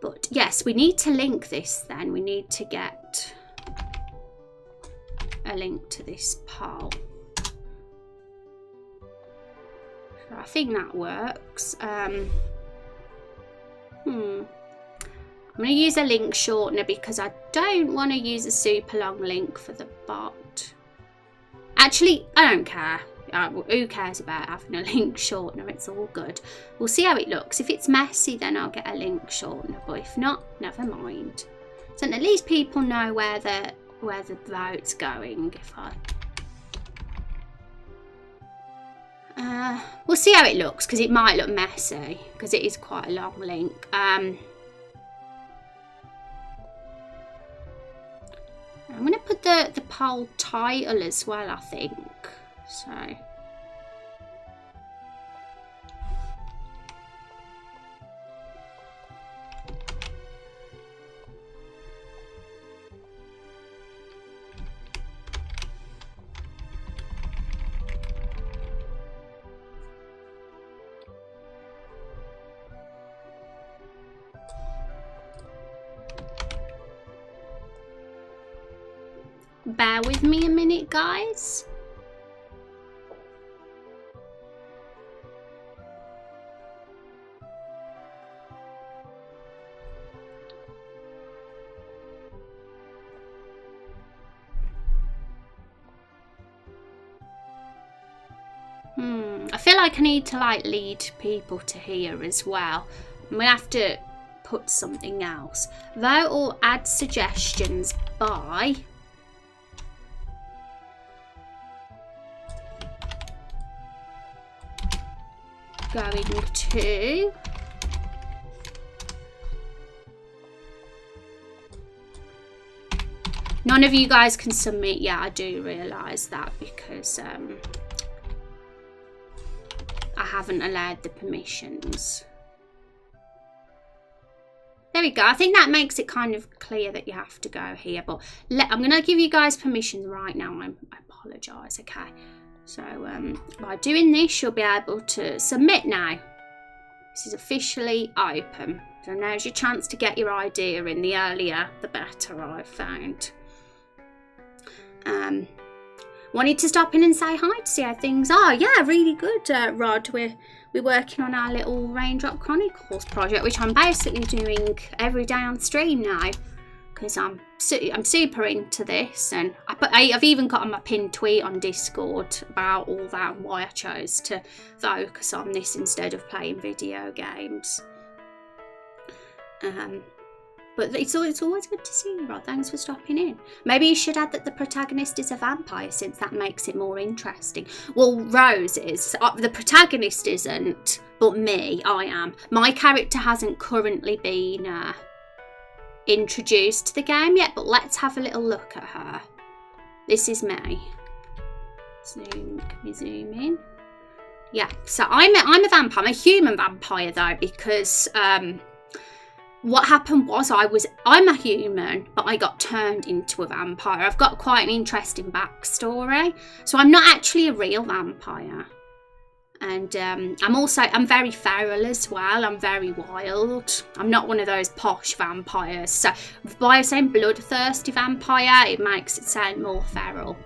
But yes, we need to link this then. We need to get a link to this poll. So I think that works. I'm going to use a link shortener because I don't want to use a super long link for the bot. Actually, I don't care. Who cares about having a link shortener? It's all good. We'll see how it looks. If it's messy, then I'll get a link shortener. But if not, never mind. So at least people know where the vote's going. We'll see how it looks because it might look messy because it is quite a long link. I'm going to put the poll title as well, I think. So bear with me a minute, guys. I feel like I need to like lead people to here as well. I'm gonna have to put something else. Vote or add suggestions by going to none of you guys can submit yet. I do realise that because I haven't allowed the permissions. There we go. I think that makes it kind of clear that you have to go here. But I'm going to give you guys permissions right now. I apologise, okay? So by doing this, you'll be able to submit now. This is officially open. So now's your chance to get your idea in. The earlier, the better, I've found. Wanted to stop in and say hi to see how things are. Yeah, really good, Rod. We're working on our little Raindrop Chronicles project, which I'm basically doing every day on stream now because I'm super into this, and I've even got on my pinned tweet on Discord about all that and why I chose to focus on this instead of playing video games. But it's always good to see you, Rod. Thanks for stopping in. Maybe you should add that the protagonist is a vampire, since that makes it more interesting. Well, Rose is. The protagonist isn't, but me, I am. My character hasn't currently been introduced to the game yet, but let's have a little look at her. This is me. Can we zoom in? Yeah, so I'm a vampire. I'm a human vampire, though, because... what happened was I'm a human, but I got turned into a vampire. I've got quite an interesting backstory. So I'm not actually a real vampire. And I'm very feral as well. I'm very wild. I'm not one of those posh vampires. So by saying bloodthirsty vampire, it makes it sound more feral.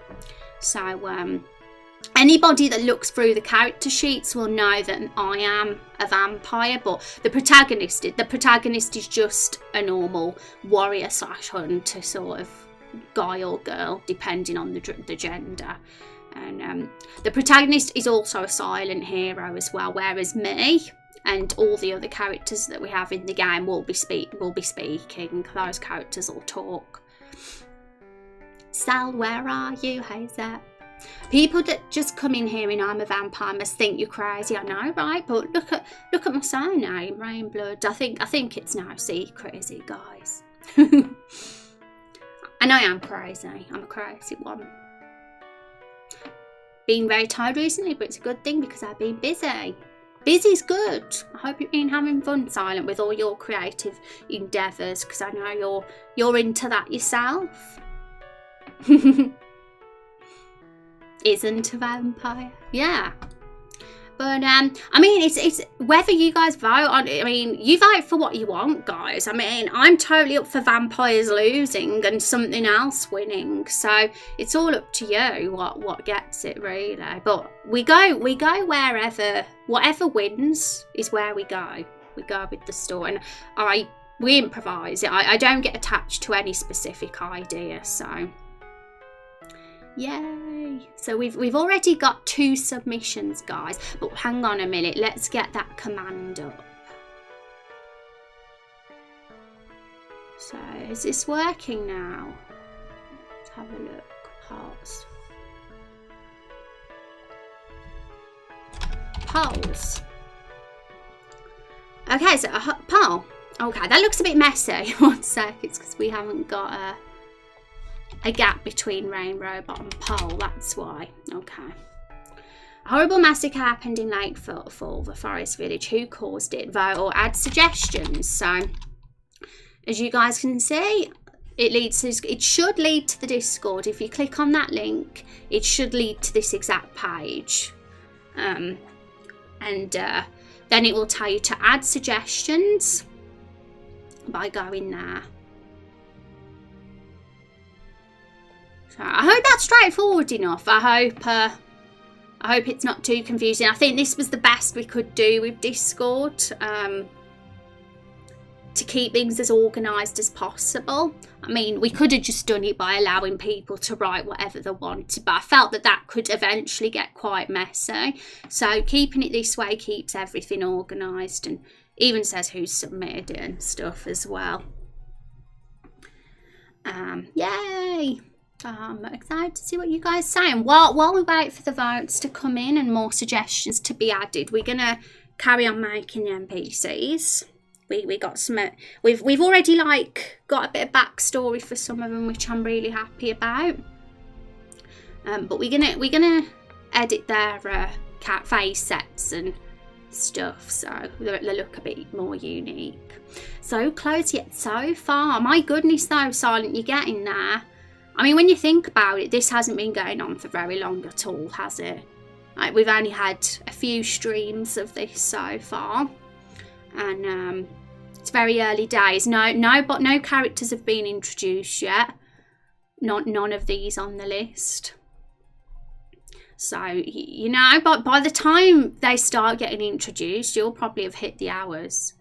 So anybody that looks through the character sheets will know that I am a vampire, but the protagonist is just a normal warrior / hunter sort of guy or girl, depending on the gender. And the protagonist is also a silent hero as well, whereas me and all the other characters that we have in the game will be speaking. Those characters will talk. Sal, where are you? How's that? People that just come in here and I'm a vampire must think you're crazy. I know, right? But look at my surname, Rainblood. I think it's no secret, is it, guys? And I am crazy. I'm a crazy one. Been very tired recently, but it's a good thing because I've been busy. Busy's good. I hope you've been having fun, Silent, with all your creative endeavours, because I know you're into that yourself. Isn't a vampire, yeah. But I mean, it's whether you guys vote on. I mean, you vote for what you want, guys. I mean, I'm totally up for vampires losing and something else winning. So it's all up to you what gets it, really. But we go wherever, whatever wins is where we go. We go with the story, and we improvise. I don't get attached to any specific idea. So. Yay! So we've already got 2 submissions, guys, but hang on a minute, let's get that command up. So is this working now? Let's have a look. Pause. Polls. Okay, so a poll. Okay, that looks a bit messy. One sec, it's because we haven't got a gap between Rain Robot and Pole, that's why. Okay. A horrible massacre happened in Lake Footfall, the forest village. Who caused it? Vote or add suggestions. So, as you guys can see, it should lead to the Discord. If you click on that link, it should lead to this exact page. Then it will tell you to add suggestions by going there. So I hope that's straightforward enough. I hope it's not too confusing. I think this was the best we could do with Discord. to keep things as organised as possible. I mean, we could have just done it by allowing people to write whatever they wanted, but I felt that that could eventually get quite messy. So keeping it this way keeps everything organised, and even says who's submitted it and stuff as well. Yay! I'm excited to see what you guys say. And while we wait for the votes to come in and more suggestions to be added, we're gonna carry on making the NPCs. We got some. We've already like got a bit of backstory for some of them, which I'm really happy about. But we're gonna edit their cat face sets and stuff, so they look a bit more unique. So close yet so far. My goodness though, Silent, you're getting there. I mean, when you think about it, this hasn't been going on for very long at all, has it? Like, we've only had a few streams of this so far, and it's very early days. No characters have been introduced yet. None of these on the list. So, you know, but by the time they start getting introduced, you'll probably have hit the hours.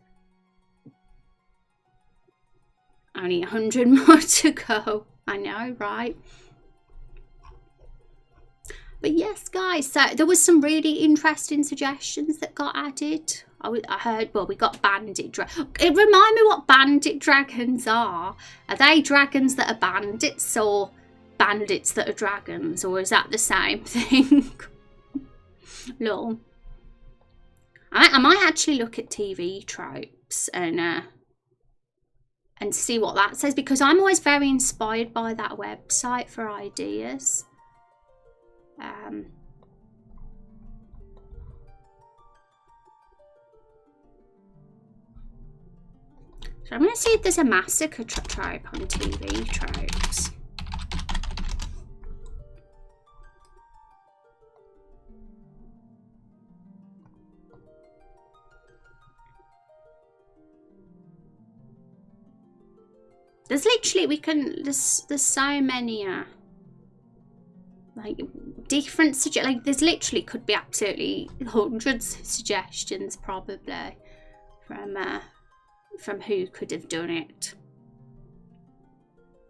Only 100 more to go. I know, right? But yes, guys, so there was some really interesting suggestions that got added. I heard, well, we got bandit dragons. It remind me what bandit dragons are. Are they dragons that are bandits, or bandits that are dragons, or is that the same thing? Lol. I might actually look at TV tropes and see what that says, because I'm always very inspired by that website for ideas. So I'm going to see if there's a massacre trope on TV tropes. There's literally, there's so many like different like there's literally could be absolutely hundreds of suggestions probably from who could have done it.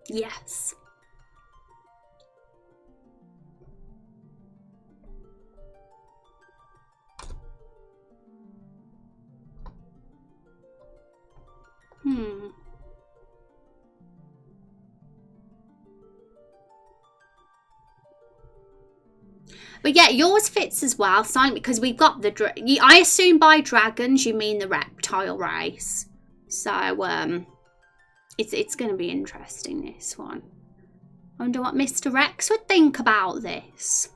Yes. But yeah, yours fits as well, Silent, because we've got the... I assume by dragons you mean the reptile race. So, it's going to be interesting, this one. I wonder what Mr. Rex would think about this.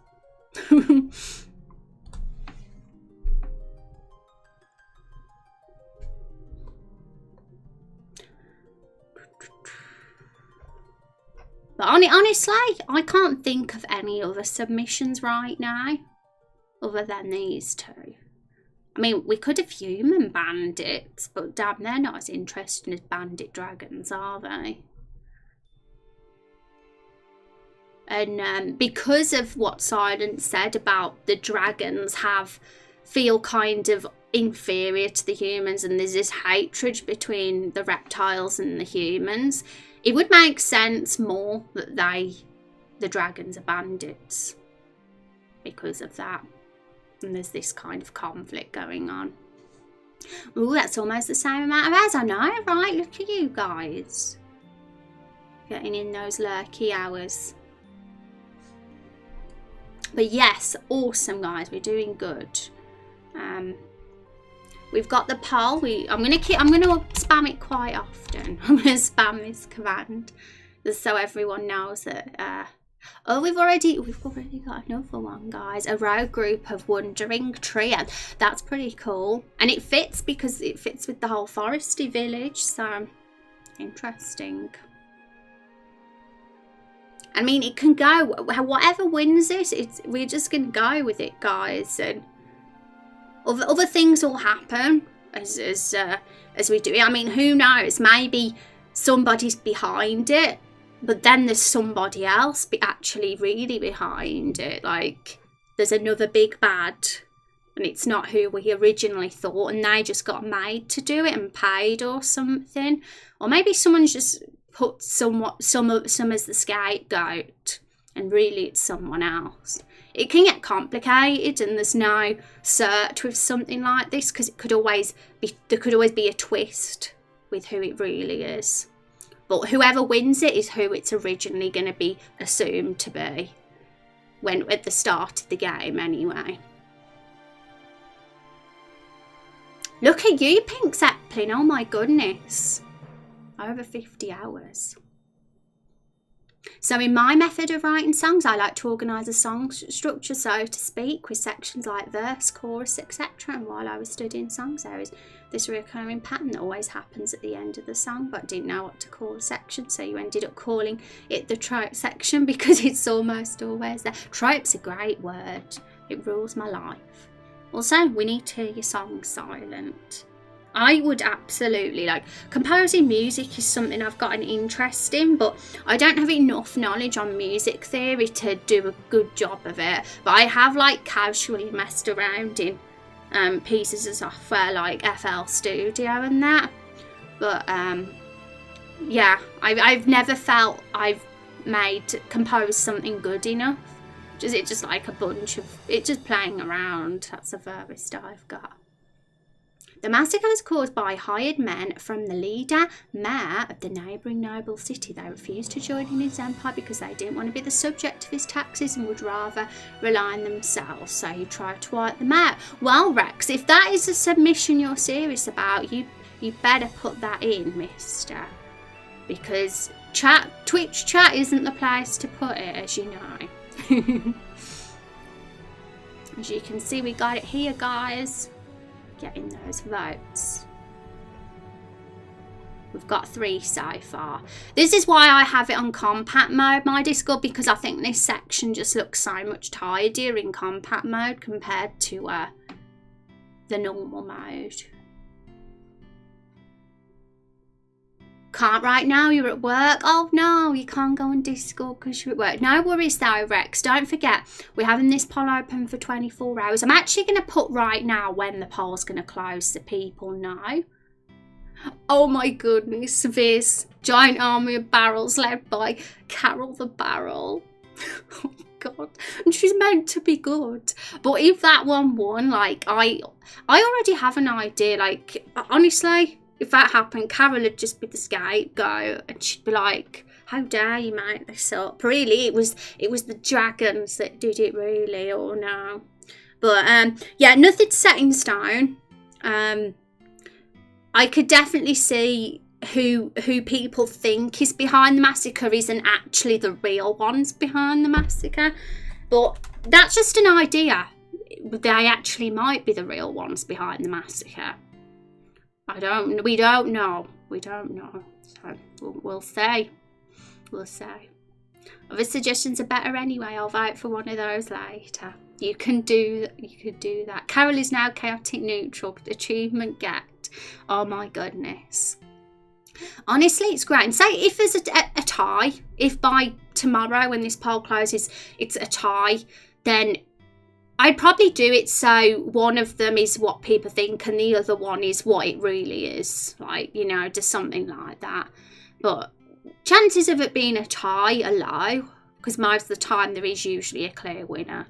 But honestly, I can't think of any other submissions right now other than these two. I mean, we could have human bandits, but damn, they're not as interesting as bandit dragons, are they? And because of what Silent said about the dragons feel kind of inferior to the humans, and there's this hatred between the reptiles and the humans, it would make sense more that the dragons are bandits because of that. And there's this kind of conflict going on. Ooh, that's almost the same amount of hours. I know, right? Look at you guys. Getting in those lurky hours. But yes, awesome, guys. We're doing good. We've got the poll. I'm gonna spam it quite often. I'm gonna spam this command just so everyone knows that. Oh, we've already got another one, guys. A rogue group of wandering trio. That's pretty cool, and it fits because it fits with the whole foresty village. So interesting. I mean, it can go whatever wins it. We're just gonna go with it, guys, and other things will happen as we do it. I mean, who knows? Maybe somebody's behind it, but then there's somebody else actually really behind it. Like, there's another big bad and it's not who we originally thought, and they just got made to do it and paid or something. Or maybe someone's just put some as the scapegoat, and really it's someone else. It can get complicated, and there's no search with something like this, because there could always be a twist with who it really is. But whoever wins it is who it's originally going to be assumed to be, when at the start of the game anyway. Look at you, Pink Zeppelin. Oh my goodness. Over 50 hours. So in my method of writing songs, I like to organise a song structure, so to speak, with sections like verse, chorus, etc. And while I was studying songs, there is this recurring pattern that always happens at the end of the song, but I didn't know what to call the section, so you ended up calling it the trope section because it's almost always there. Trope's a great word. It rules my life. Also, we need to hear your song silent. I would absolutely, like, composing music is something I've got an interest in, but I don't have enough knowledge on music theory to do a good job of it. But I have, like, casually messed around in pieces of software like FL Studio and that. But yeah, I've never felt I've composed something good enough. It's just like a bunch of it just playing around. That's the furthest I've got. The massacre was caused by hired men from the mayor of the neighbouring noble city. They refused to join in his empire because they didn't want to be the subject of his taxes and would rather rely on themselves. So he tried to wipe them out. Well, Rex, if that is a submission you're serious about, you better put that in, mister. Because Twitch chat isn't the place to put it, as you know. As you can see, we got it here, guys. Getting those votes. We've got 3 so far. This is why I have it on compact mode, my Discord, because I think this section just looks so much tidier in compact mode compared to the normal mode. Can't right now, you're at work. Oh no, you can't go on Discord because you're at work. No worries though, Rex. Don't forget, we're having this poll open for 24 hours. I'm actually going to put right now when the poll's going to close so people know. Oh my goodness, this giant army of barrels led by Carol the Barrel. Oh god, and she's meant to be good. But if that one won, like, I already have an idea. Like, honestly, if that happened, Carol would just be the scapegoat, and she'd be like, "How dare you make this up?" Really, it was the dragons that did it, really, or no? But yeah, nothing's set in stone. I could definitely see who people think is behind the massacre isn't actually the real ones behind the massacre, but that's just an idea. They actually might be the real ones behind the massacre. We don't know. So we'll see. We'll see. Other suggestions are better anyway. I'll vote for one of those later. You can do that. Carol is now chaotic neutral. Achievement get. Oh my goodness. Honestly, it's great. And say if there's a tie, if by tomorrow when this poll closes it's a tie, then I'd probably do it so one of them is what people think and the other one is what it really is. Like, you know, just something like that. But chances of it being a tie are low, because most of the time there is usually a clear winner.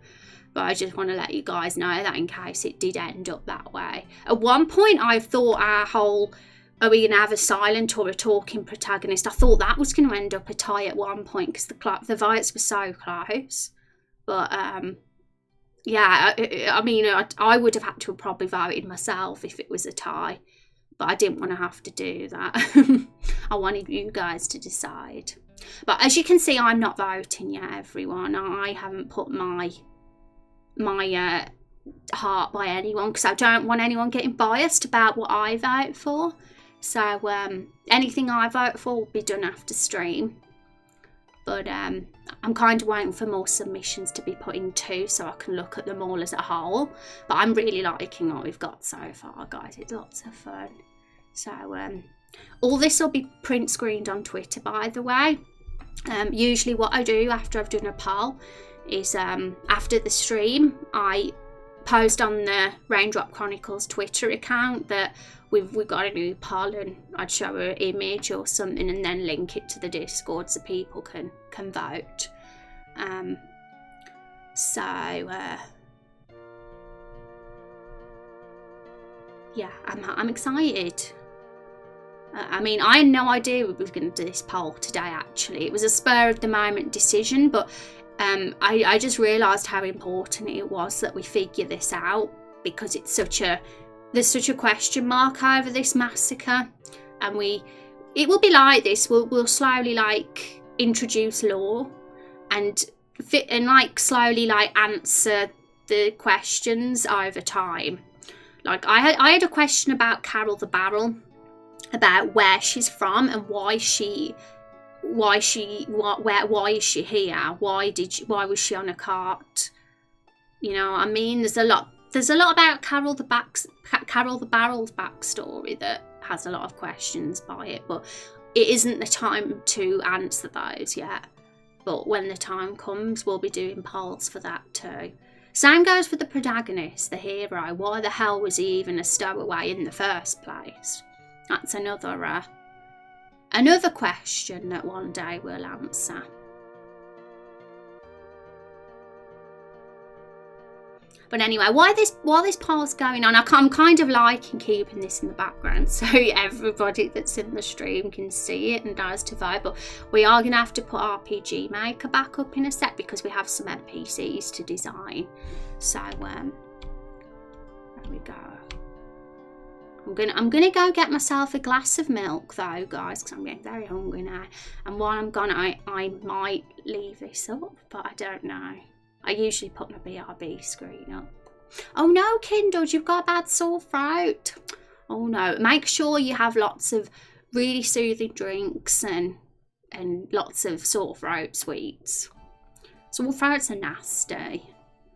But I just want to let you guys know that in case it did end up that way. At one point I thought our whole, are we going to have a silent or a talking protagonist? I thought that was going to end up a tie at one point because the votes were so close. But yeah, I mean, I would have had to have probably voted myself if it was a tie. But I didn't want to have to do that. I wanted you guys to decide. But as you can see, I'm not voting yet, everyone. I haven't put my heart by anyone because I don't want anyone getting biased about what I vote for. So anything I vote for will be done after stream. But I'm kind of waiting for more submissions to be put in too, so I can look at them all as a whole. But I'm really liking what we've got so far, guys. It's lots of fun. So all this will be print screened on Twitter, by the way. Usually what I do after I've done a poll is after the stream, I post on the Raindrop Chronicles Twitter account that we've got a new poll, and I'd show an image or something and then link it to the Discord so people can vote. Yeah, I'm excited. I mean, I had no idea we were going to do this poll today, actually. It was a spur of the moment decision, but I just realised how important it was that we figure this out, because there's such a question mark over this massacre, and it will be like this. We'll slowly like introduce law and like slowly like answer the questions over time. Like I had a question about Carol the Barrel, about where she's from and why is she here? Why was she on a cart? You know, I mean, there's a lot about Carol the Barrel's backstory that has a lot of questions by it, but it isn't the time to answer those yet. But when the time comes, we'll be doing polls for that too. Same goes for the protagonist, the hero. Why the hell was he even a stowaway in the first place? That's another question that one day we'll answer. But anyway, while this poll's going on, I'm kind of liking keeping this in the background so everybody that's in the stream can see it and knows to vote. But we are going to have to put RPG Maker back up in a sec because we have some NPCs to design. So there we go. I'm gonna go get myself a glass of milk though, guys, because I'm getting very hungry now. And while I'm gone, I might leave this up, but I don't know. I usually put my BRB screen up. Oh no, Kindles, you've got a bad sore throat. Oh no, make sure you have lots of really soothing drinks and lots of sore throat sweets. Sore throats are nasty.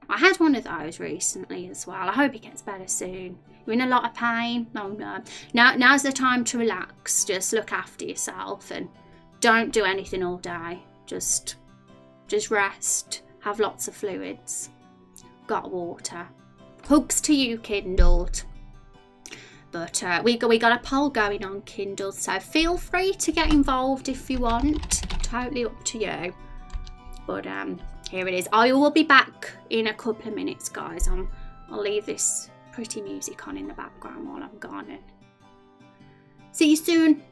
I had one of those recently as well. I hope it gets better soon. You're in a lot of pain? Oh no. Now's the time to relax. Just look after yourself and don't do anything all day. Just rest. Have lots of fluids. Got water. Hugs to you, Kindled. But we got a poll going on, Kindled, so feel free to get involved if you want. Totally up to you. But here it is. I will be back in a couple of minutes, guys. I'll leave this pretty music on in the background while I'm gone, and see you soon.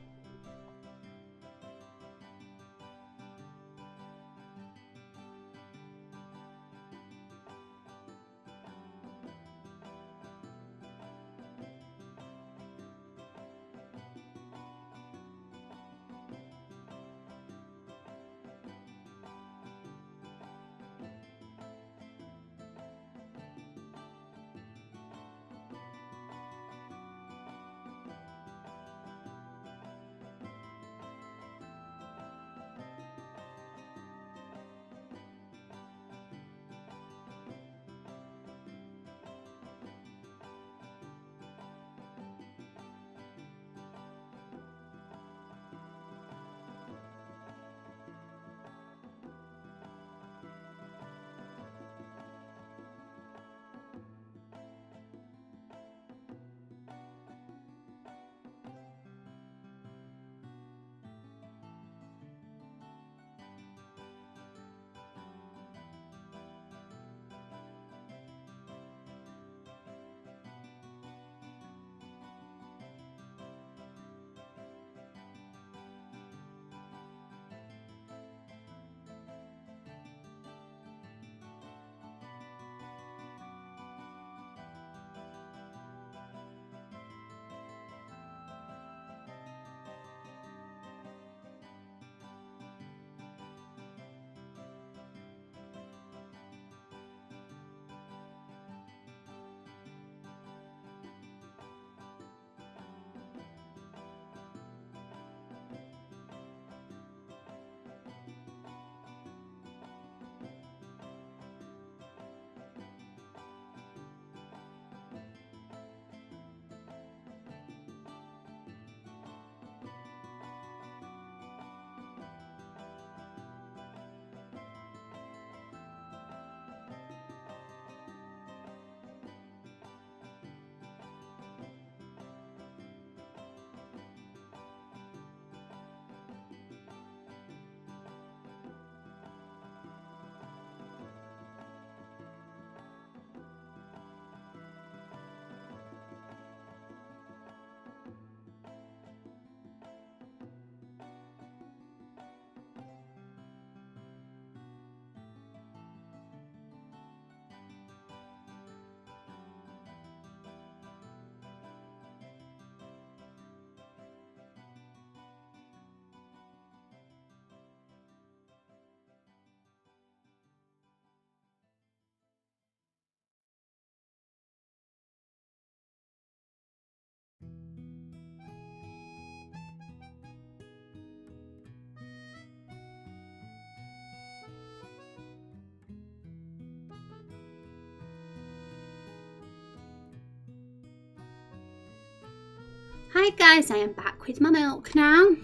Hi guys, I am back with my milk now.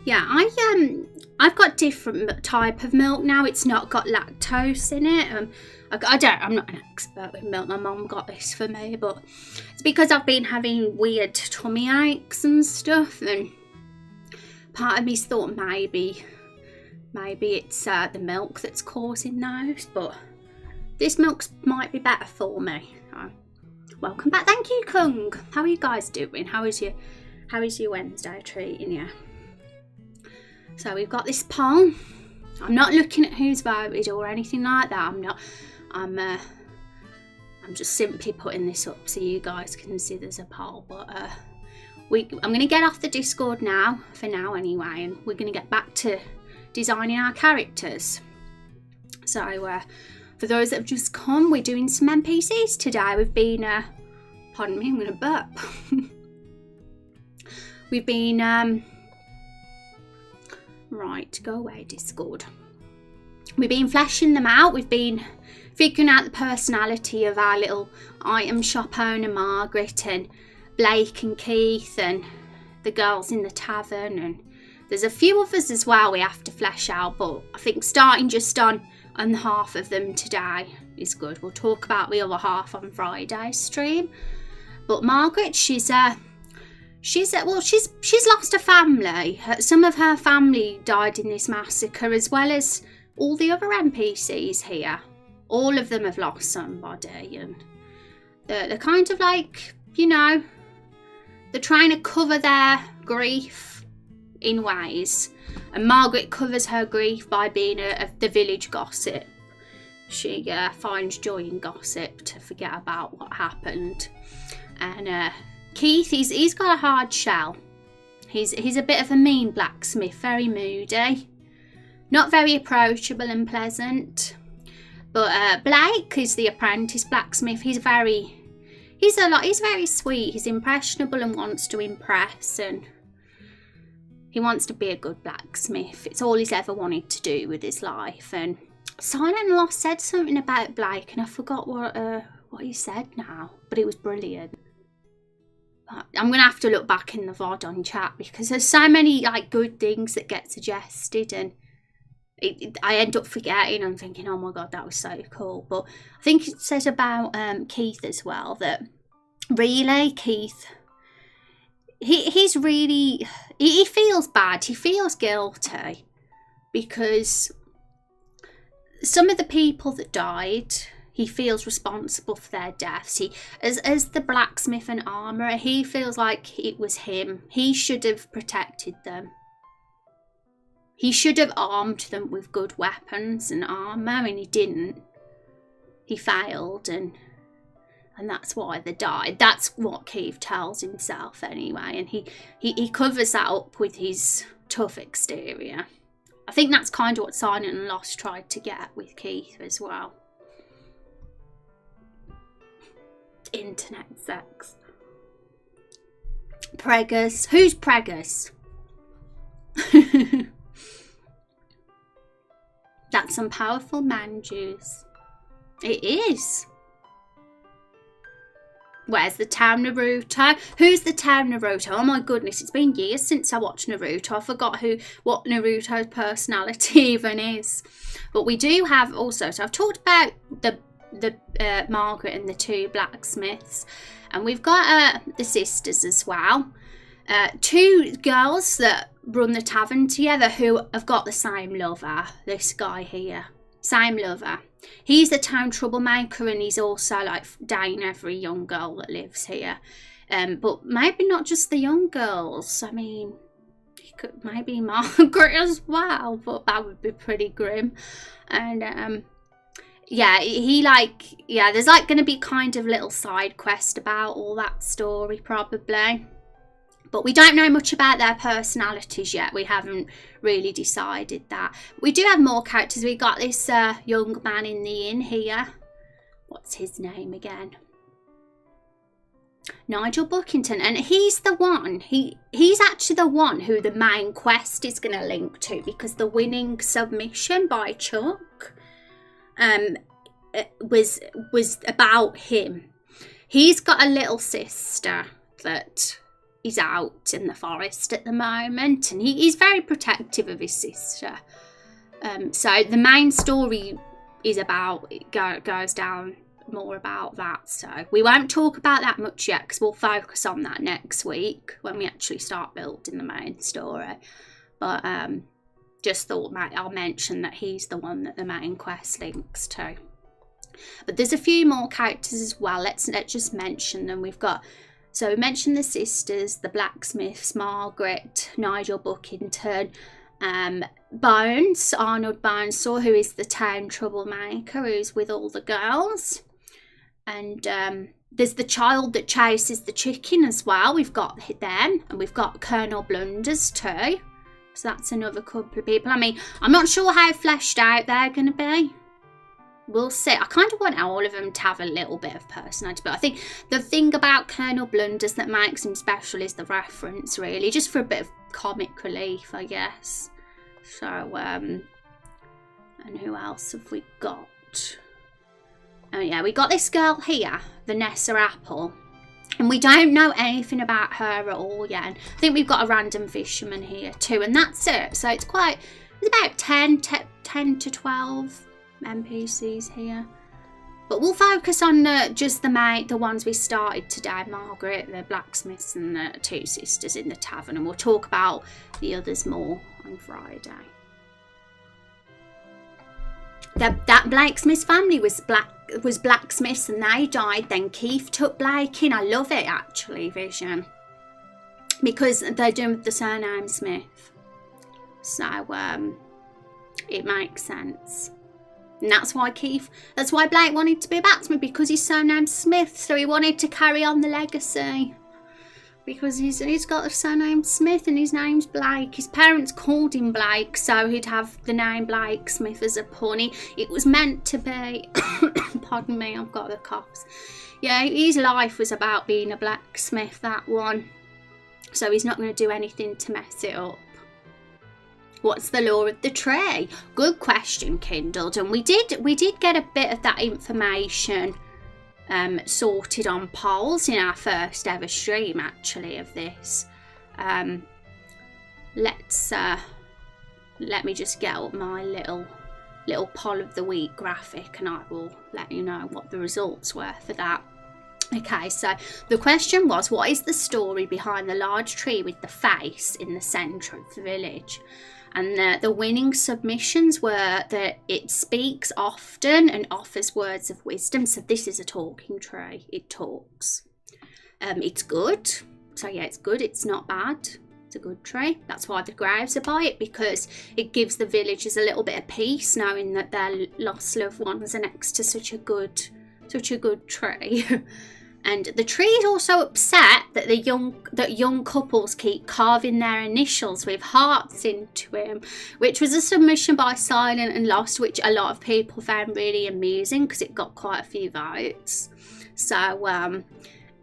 Yeah, I've got different type of milk now. It's not got lactose in it. I'm not an expert with milk. My mum got this for me, but it's because I've been having weird tummy aches and stuff, and part of me's thought maybe it's the milk that's causing those, but this milk might be better for me. So, welcome back. Thank you, Kung. How are you guys doing? How is your Wednesday treating you? So we've got this poll. I'm not looking at who's voted or anything like that. I'm just simply putting this up so you guys can see there's a poll. But I'm going to get off the Discord now, for now anyway, and we're going to get back to designing our characters. So for those that have just come, we're doing some NPCs today. We've been, pardon me, I'm going to burp. We've been, right, go away Discord. We've been fleshing them out. We've been figuring out the personality of our little item shop owner, Margaret, and Blake and Keith, and the girls in the tavern, and there's a few others as well we have to flesh out, but I think starting just on half of them today is good. We'll talk about the other half on Friday's stream. But Margaret, she's lost a family. Some of her family died in this massacre, as well as all the other NPCs here. All of them have lost somebody, and they're kind of like, you know, they're trying to cover their grief in ways, and Margaret covers her grief by being the village gossip. She finds joy in gossip to forget about what happened. And Keith, he's got a hard shell. He's a bit of a mean blacksmith, very moody, not very approachable and pleasant. But Blake is the apprentice blacksmith. He's very sweet. He's impressionable and wants to impress, and he wants to be a good blacksmith. It's all he's ever wanted to do with his life. And Silent Lost said something about Blake, and I forgot what he said now, but it was brilliant. But I'm gonna have to look back in the VOD on chat, because there's so many like good things that get suggested, and I end up forgetting and thinking, oh my god, that was so cool. But I think it says about Keith as well, that really Keith, he feels bad, he feels guilty, because some of the people that died, he feels responsible for their deaths. As the blacksmith and armourer, he feels like it was him. He should have protected them. He should have armed them with good weapons and armour, and he didn't. He failed, and that's why they died. That's what Keith tells himself anyway, and he covers that up with his tough exterior. I think that's kind of what Silent and Lost tried to get with Keith as well. Internet sex. Preggers. Who's Preggers? That's some powerful man juice. It is. Where's the town Naruto? Who's the town Naruto? Oh my goodness, it's been years since I watched Naruto. I forgot what Naruto's personality even is. But we do have also, so I've talked about the Margaret and the two blacksmiths, and we've got the sisters as well. Two girls that run the tavern together who have got the same lover. This guy here, same lover. He's the town troublemaker, and he's also like dating every young girl that lives here. But maybe not just the young girls. I mean, he could maybe Margaret as well, but that would be pretty grim. And yeah, there's like going to be kind of little side quest about all that story probably. But we don't know much about their personalities yet. We haven't really decided that. We do have more characters. We got this young man in the inn here. What's his name again? Nigel Buckington. And he's the one. He's actually the one who the main quest is going to link to, because the winning submission by Chuck was about him. He's got a little sister that is out in the forest at the moment, and he's very protective of his sister. So the main story is about, it goes down more about that, so we won't talk about that much yet because we'll focus on that next week when we actually start building the main story. But just thought I'll mention that he's the one that the main quest links to. But there's a few more characters as well. Let's just mention them. We mentioned the sisters, the blacksmiths, Margaret, Nigel Buckington, Bones, Arnold Bonesaw, who is the town troublemaker, who's with all the girls. And there's the child that chases the chicken as well. We've got them, and we've got Colonel Blunders too. So that's another couple of people. I mean, I'm not sure how fleshed out they're going to be. We'll see. I kind of want all of them to have a little bit of personality, but I think the thing about Colonel Blunders that makes him special is the reference, really, just for a bit of comic relief, I guess. So, and who else have we got? Oh yeah, we got this girl here, Vanessa Apple, and we don't know anything about her at all yet. And I think we've got a random fisherman here too, and that's it. So it's about 10 to 12 NPCs here. But we'll focus on just the ones we started today, Margaret, the blacksmiths, and the two sisters in the tavern, and we'll talk about the others more on Friday. That blacksmith's family was blacksmiths, and they died. Then Keith took Blake in. I love it, actually, Vision, because they're doing with the surname Smith. So it makes sense. And that's why Blake wanted to be a blacksmith, because his surname's Smith, so he wanted to carry on the legacy. Because he's got the surname Smith and his name's Blake. His parents called him Blake, so he'd have the name Blake Smith as a pun. It was meant to be. Pardon me, I've got the coughs. Yeah, his life was about being a blacksmith, that one. So he's not going to do anything to mess it up. What's the law of the tree? Good question, Kindled. And we did get a bit of that information sorted on polls in our first ever stream, actually, of this. Let me just get up my little poll of the week graphic, and I will let you know what the results were for that. Okay, so the question was, what is the story behind the large tree with the face in the centre of the village? And the winning submissions were that it speaks often and offers words of wisdom. So this is a talking tree. It talks. It's good. So yeah, it's good. It's not bad. It's a good tree. That's why the graves are by it, because it gives the villagers a little bit of peace knowing that their lost loved ones are next to such a good tree. And the tree is also upset that young couples keep carving their initials with hearts into him, which was a submission by Silent and Lost, which a lot of people found really amusing because it got quite a few votes. So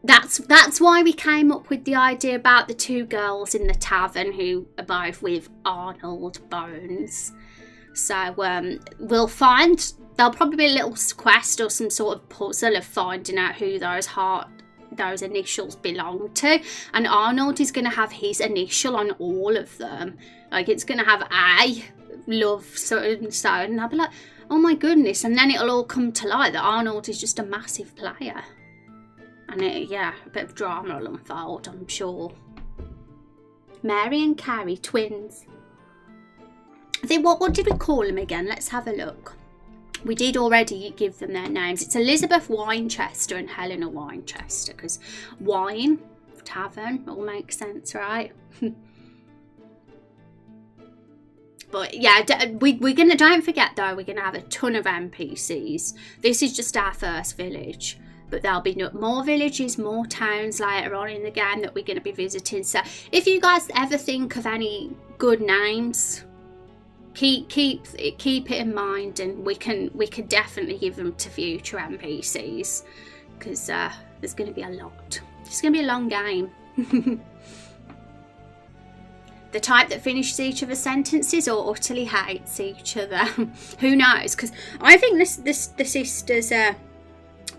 that's why we came up with the idea about the two girls in the tavern who are both with Arnold Bones. So we'll find. There'll probably be a little quest or some sort of puzzle of finding out who those initials belong to. And Arnold is going to have his initial on all of them. Like, it's going to have A, love, so and so. And I'll be like, oh my goodness. And then it'll all come to light that Arnold is just a massive player. And a bit of drama will unfold, I'm sure. Mary and Carrie, twins. I think, what did we call them again? Let's have a look. We did already give them their names. It's Elizabeth Winechester and Helena Winechester, because wine, tavern, all makes sense, right? But yeah, we're gonna, don't forget though, we're gonna have a ton of NPCs. This is just our first village, but there'll be more villages, more towns later on in the game that we're gonna be visiting. So if you guys ever think of any good names, keep it in mind, and we can definitely give them to future NPCs, because there's going to be a lot. It's going to be a long game. The type that finishes each other's sentences or utterly hates each other. Who knows? Because I think the sisters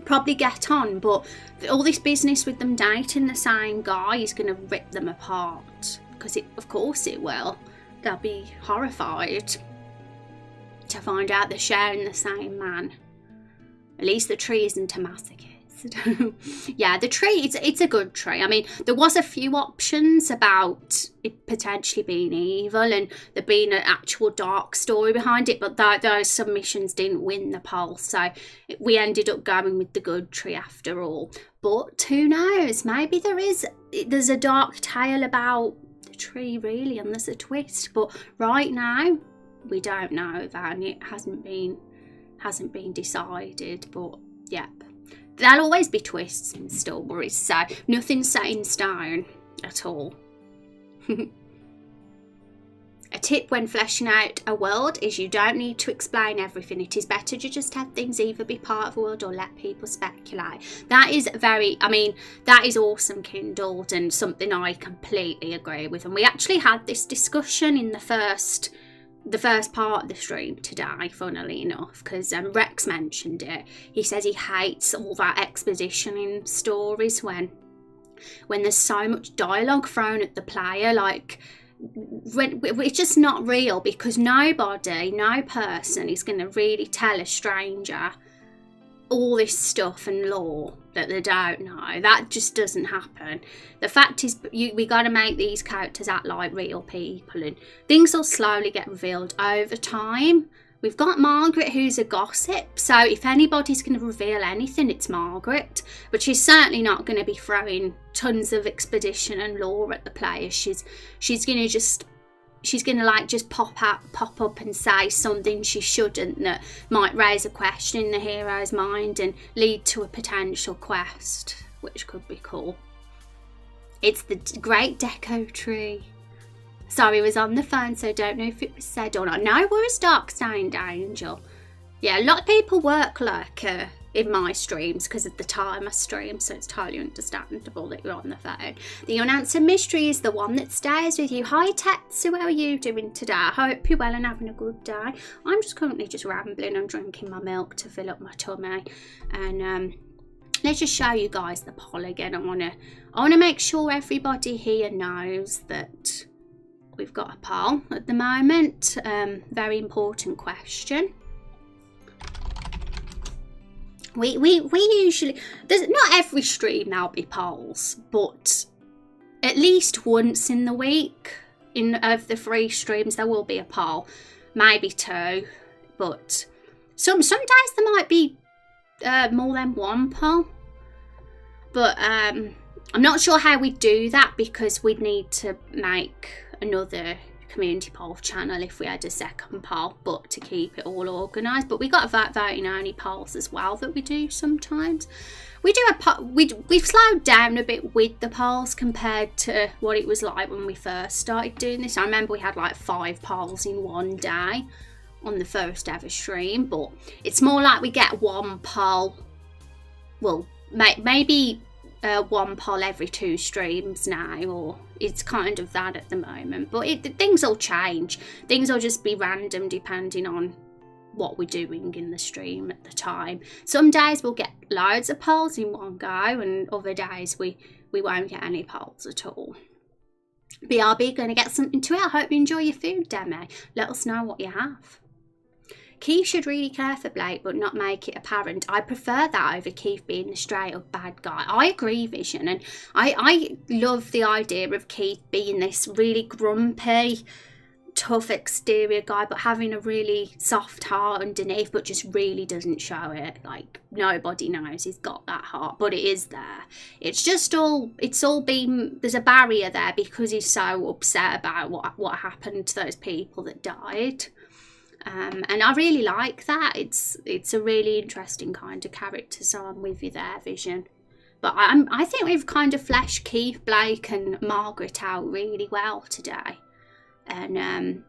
probably get on, but all this business with them dating the same guy is going to rip them apart, because of course it will. They'll be horrified to find out they're sharing the same man. At least the tree isn't a masochist. Yeah, the tree, it's a good tree. I mean, there was a few options about it potentially being evil and there being an actual dark story behind it, but those submissions didn't win the poll, so we ended up going with the good tree after all. But who knows, maybe there's a dark tale about the tree really, and there's a twist, but right now we don't know that, and it hasn't been decided. But yep, there'll always be twists in stories, so nothing's set in stone at all. A tip when fleshing out a world is you don't need to explain everything. It is better to just have things either be part of the world or let people speculate. That is that is awesome kindled, and something I completely agree with. And we actually had this discussion in the first part of the stream today, funnily enough, because Rex mentioned it. He says he hates all that exposition in stories when there's so much dialogue thrown at the player, like it's just not real, because no person is going to really tell a stranger all this stuff and lore that they don't know. That just doesn't happen. The fact is, we got to make these characters act like real people, and things will slowly get revealed over time. We've got Margaret, who's a gossip, so if anybody's going to reveal anything, it's Margaret. But she's certainly not going to be throwing tons of exposition and lore at the players. She's going to like just pop up and say something she shouldn't, that might raise a question in the hero's mind and lead to a potential quest, which could be cool. It's the Great Deco Tree. Sorry, I was on the phone, so I don't know if it was said or not. No worries, Dark-Stained Angel. Yeah, a lot of people work lurker in my streams because of the time I stream, so it's totally understandable that you're on the phone. The unanswered mystery is the one that stays with you. Hi Tetsu, how are you doing today? I hope you're well and having a good day. I'm just currently just rambling and drinking my milk to fill up my tummy. And let's just show you guys the poll again. I wanna make sure everybody here knows that we've got a poll at the moment. Very important question. We usually, there's not every stream there'll be polls, but at least once in the week of the 3 streams there will be a poll, maybe 2, but some days there might be more than 1 poll. But I'm not sure how we do that, because we'd need to make another community poll channel if we had a second poll, but to keep it all organised. But we got voting only polls as well that we do sometimes. We do we've slowed down a bit with the polls compared to what it was like when we first started doing this. I remember we had like 5 polls in one day on the first ever stream, but it's more like we get 1 poll, well maybe 1 poll every 2 streams now, or it's kind of that at the moment. But things will change. Things will just be random depending on what we're doing in the stream at the time. Some days we'll get loads of polls in one go, and other days we won't get any polls at all. BRB, going to get something to it. I hope you enjoy your food, Demi. Let us know what you have. Keith should really care for Blake but not make it apparent. I prefer that over Keith being the straight up bad guy. I agree, Vision, and I love the idea of Keith being this really grumpy, tough exterior guy but having a really soft heart underneath, but just really doesn't show it. Like, nobody knows he's got that heart, but it is there. It's all been, there's a barrier there because he's so upset about what happened to those people that died. And I really like that. It's a really interesting kind of character, so I'm with you there, Vision. But I think we've kind of fleshed Keith, Blake and Margaret out really well today. And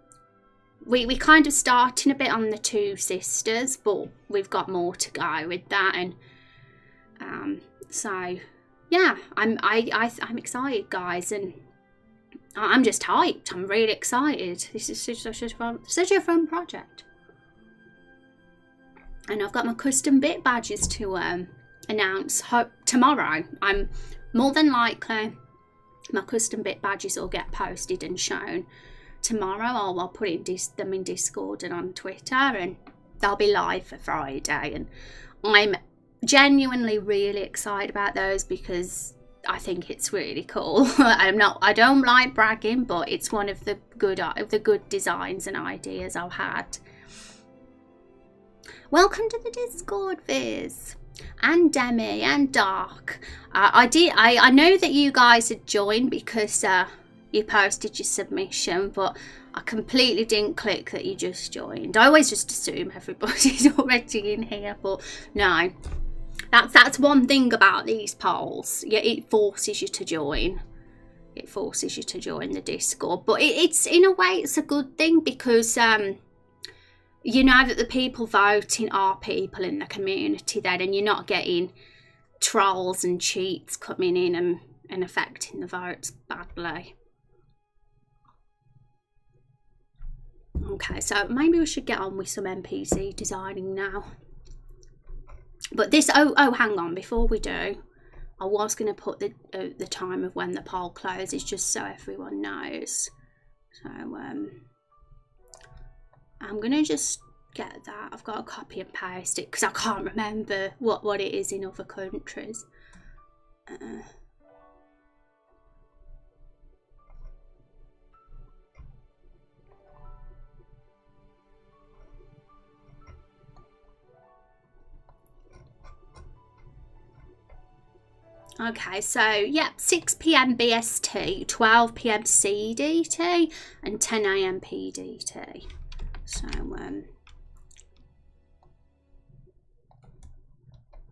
we kind of starting a bit on the 2 sisters, but we've got more to go with that. And so yeah, I'm excited, guys, and I'm just hyped. I'm really excited. This is such a fun project. And I've got my custom bit badges to announce tomorrow. I'm more than likely, my custom bit badges will get posted and shown tomorrow. I'll put them in Discord and on Twitter, and they'll be live for Friday. And I'm genuinely really excited about those because I think it's really cool. I don't like bragging, but it's one of the good designs and ideas I've had. Welcome to the Discord, Viz, and Demi, and Dark. I know that you guys had joined because you posted your submission, but I completely didn't click that you just joined. I always just assume everybody's already in here, but no. That's one thing about these polls. Yeah, it forces you to join. It forces you to join the Discord, but it's in a way it's a good thing because you know that the people voting are people in the community then, and you're not getting trolls and cheats coming in and affecting the votes badly. Okay, so maybe we should get on with some NPC designing now. But this, oh, hang on, before we do, I was going to put the time of when the poll closes just so everyone knows. So, I'm going to just get that. I've got to copy and paste it because I can't remember what it is in other countries. Okay, so yeah, 6 PM BST, 12 PM CDT, and 10 AM PDT. So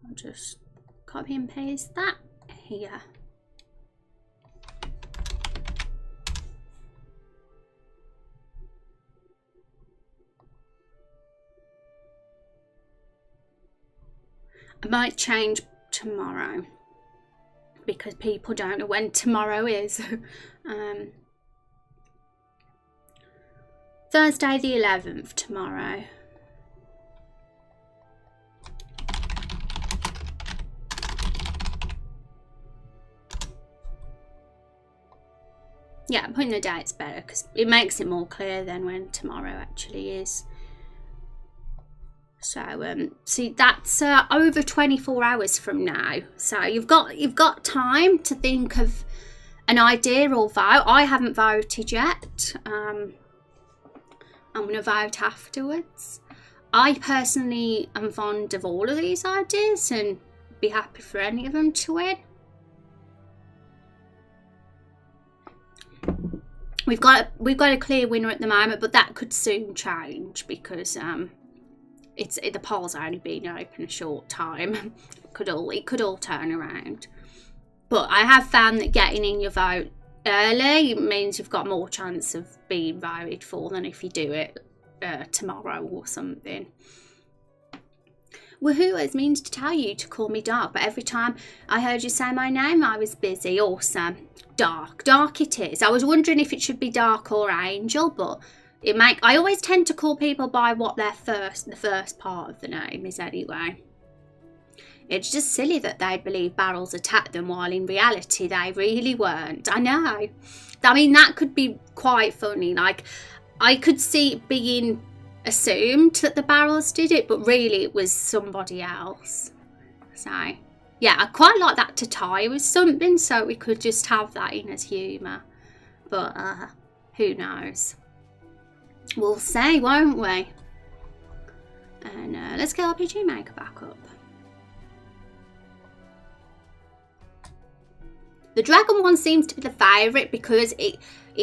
I'll just copy and paste that here. I might change tomorrow because people don't know when tomorrow is. Thursday the 11th tomorrow. Yeah, putting the dates better because it makes it more clear than when tomorrow actually is. So see, that's over 24 hours from now. So you've got time to think of an idea or vote. I haven't voted yet. I'm going to vote afterwards. I personally am fond of all of these ideas and be happy for any of them to win. We've got a clear winner at the moment, but that could soon change because the poll's only been open a short time. It could all turn around. But I have found that getting in your vote early means you've got more chance of being voted for than if you do it tomorrow or something. Woohoo, it means to tell you to call me Dark, but every time I heard you say my name I was busy. Awesome. Dark it is. I was wondering if it should be Dark or Angel, but I always tend to call people by what the first part of the name is anyway. It's just silly that they believe barrels attacked them while in reality they really weren't. I know. I mean, that could be quite funny. Like, I could see it being assumed that the barrels did it, but really it was somebody else. So, yeah, I quite like that to tie with something so we could just have that in as humour. But, who knows? We'll see, won't we? And let's get RPG Maker back up. The dragon one seems to be the favourite because it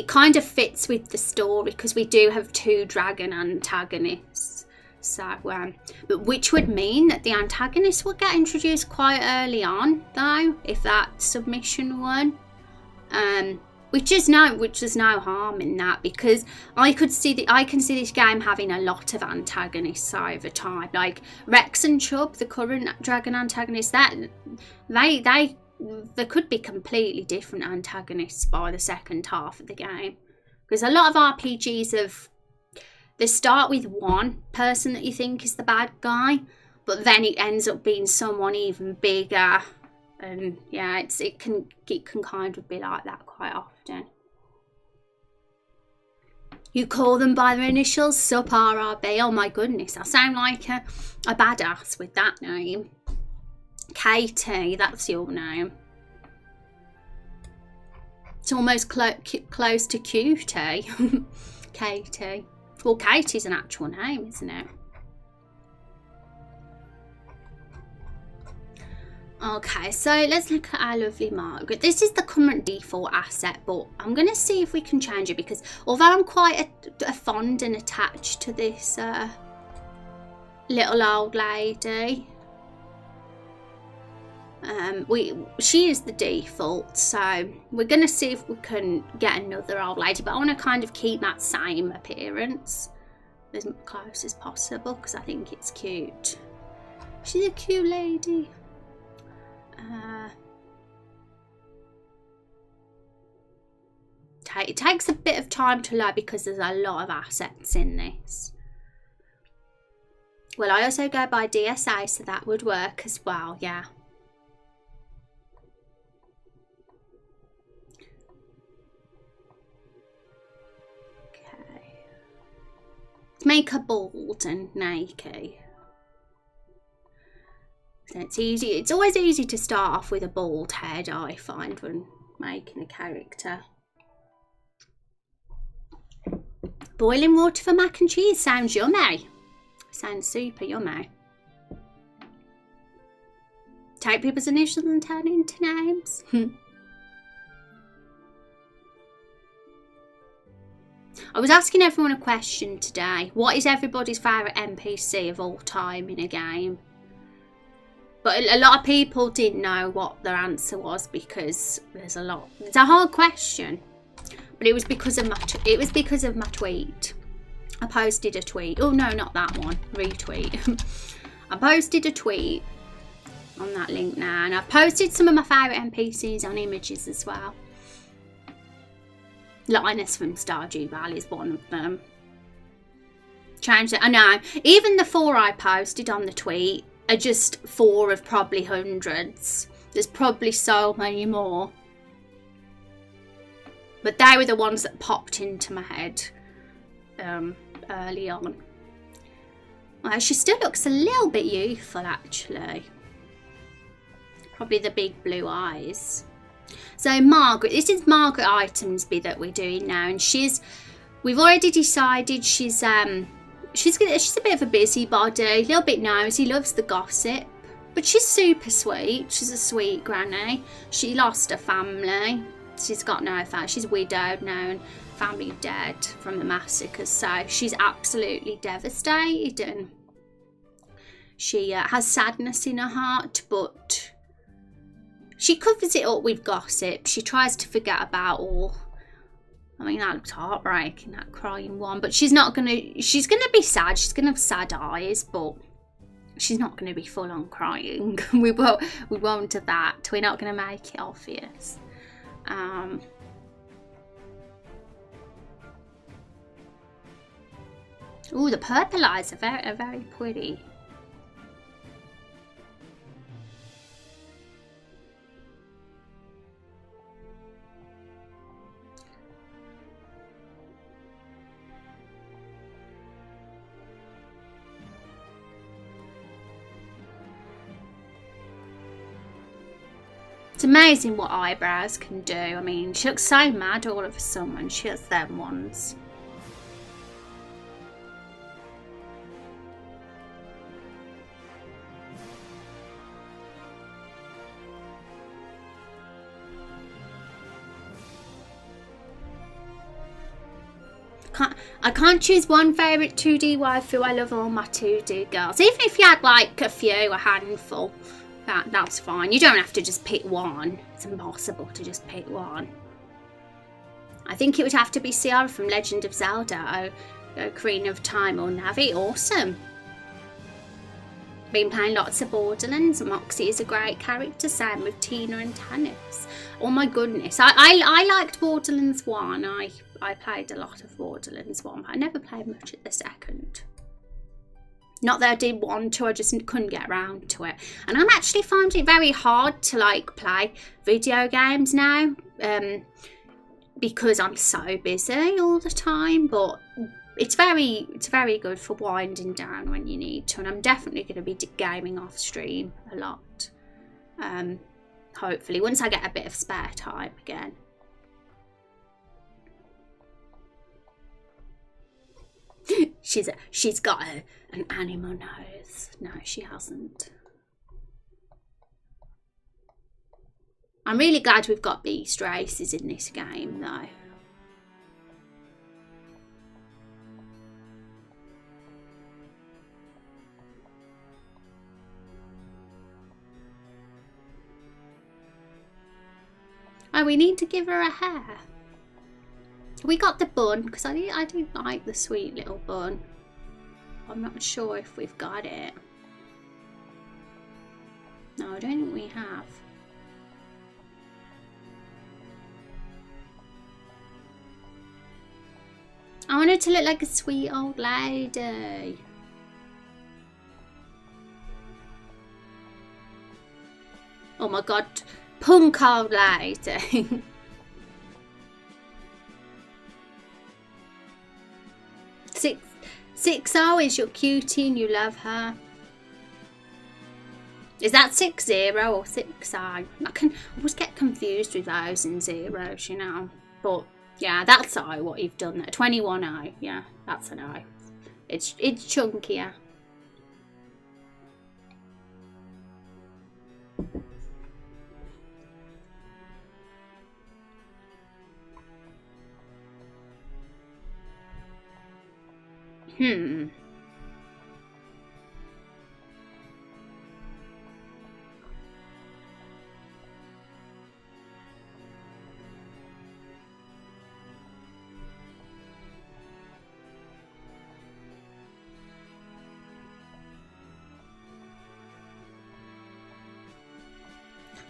kind of fits with the story because we do have two dragon antagonists. So, but which would mean that the antagonists will get introduced quite early on, though, if that submission won. Which is no harm in that because I can see this game having a lot of antagonists over time. Like Rex and Chubb, the current dragon antagonists, that there could be completely different antagonists by the second half of the game. Because a lot of RPGs they start with one person that you think is the bad guy, but then it ends up being someone even bigger. And yeah, it can kind of be like that quite often. You call them by their initials, SUP RRB. Oh my goodness, I sound like a badass with that name. Katie, that's your name. It's almost close to cutie. Katie. Well, Katie's an actual name, isn't it? Okay, so let's look at our lovely Margaret. This is the current default asset, but I'm going to see if we can change it, because although I'm quite fond and attached to this little old lady, she is the default, so we're going to see if we can get another old lady, but I want to kind of keep that same appearance as close as possible, because I think it's cute. She's a cute lady. It takes a bit of time to load because there's a lot of assets in this. Well, I also go by DSA, so that would work as well, yeah. Okay. Let's make her bald and naked. So it's easy. It's always easy to start off with a bald head, I find, when making a character. Boiling water for mac and cheese sounds yummy. Sounds super yummy. Take people's initials and turn into names. I was asking everyone a question today. What is everybody's favourite NPC of all time in a game? But a lot of people didn't know what their answer was, because there's a lot. It's a hard question, but it was because of my tweet. I posted a tweet. Oh no, not that one. Retweet. I posted a tweet on that link now, and I've posted some of my favourite NPCs on images as well. Linus from Stardew Valley is one of them. Changed it. I know. Even the 4 I posted on the tweet are just 4 of probably hundreds. There's probably so many more, but they were the ones that popped into my head early on. Well, she still looks a little bit youthful, actually. Probably the big blue eyes. So Margaret, this is Margaret Itemsby that we're doing now, and we've already decided she's a bit of a busybody, a little bit nosy, loves the gossip, but she's super sweet. She's a sweet granny. She lost her family. She's got no family. She's widowed now and family dead from the massacres, so she's absolutely devastated, and she has sadness in her heart, but she covers it up with gossip. She tries to forget about all. I mean, that looked heartbreaking, that crying one. But she's gonna be sad. She's gonna have sad eyes, but she's not gonna be full on crying. we won't have that. We're not gonna make it obvious. Oh, the purple eyes are very pretty. It's amazing what eyebrows can do. I mean, she looks so mad all of a sudden when she has them ones. I can't choose one favourite 2D waifu. I love all my 2D girls. Even if you had like a handful. That's fine. You don't have to just pick one. It's impossible to just pick one. I think it would have to be Ciara from Legend of Zelda, Ocarina of Time, or Navi. Awesome. Been playing lots of Borderlands. Moxie is a great character. Same with Tina and Tannis. Oh my goodness. I liked Borderlands 1. I played a lot of Borderlands 1, but I never played much at the second. Not that I did want to, I just couldn't get around to it. And I'm actually finding it very hard to like play video games now, because I'm so busy all the time. But it's very good for winding down when you need to. And I'm definitely going to be gaming off stream a lot. Hopefully, once I get a bit of spare time again. She's got an animal nose. No, she hasn't. I'm really glad we've got beast races in this game, though. Oh, we need to give her a hair. We got the bun, because I didn't like the sweet little bun. I'm not sure if we've got it. No, I don't think we have. I want her to look like a sweet old lady. Oh my god, punk old lady. Six is your cutie and you love her. Is that 60 or 6? I always get confused with those and zeros, you know. But yeah, that's what you've done there. 21 yeah, that's an O. It's chunkier.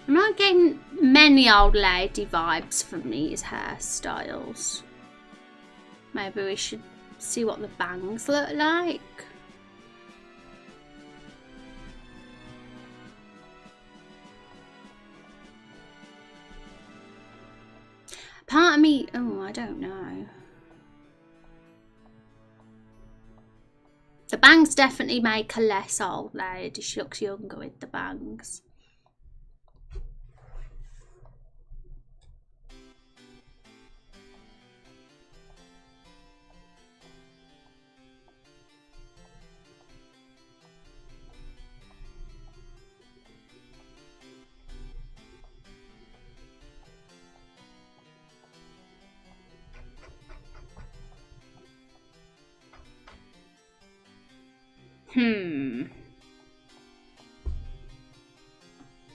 I'm not getting many old lady vibes from these hairstyles. Maybe we should see what the bangs look like. Part of me, I don't know. The bangs definitely make her less old lady. She looks younger with the bangs.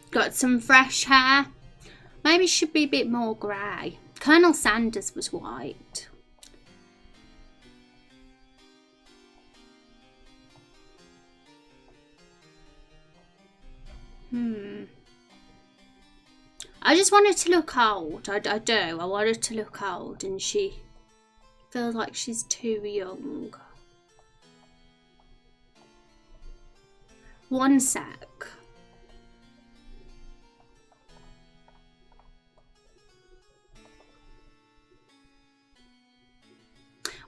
Got some fresh hair. Maybe it should be a bit more grey. Colonel Sanders was white. I just want her to look old. I do. I want her to look old, and she feels like she's too young. One sec.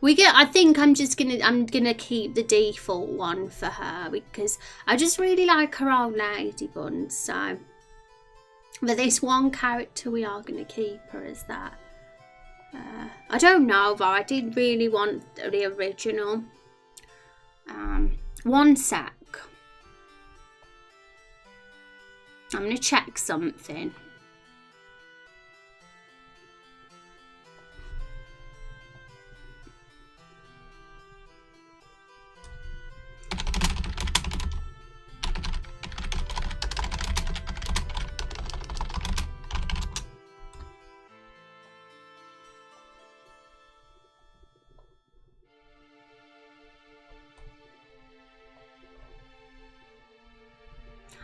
I think I'm gonna keep the default one for her because I just really like her old lady bun. So for this one character, we are gonna keep her as that. I don't know, but I did really want the original. One sec. I'm gonna check something.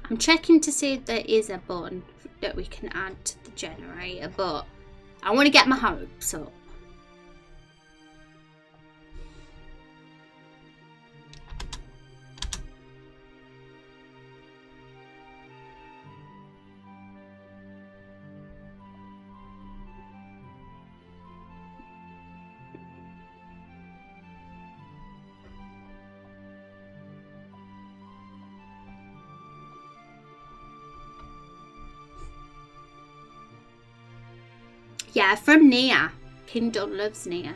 I'm checking to see if there is a button that we can add to the generator, but I want to get my hopes up. Yeah, from Nia. Kindle loves Nia.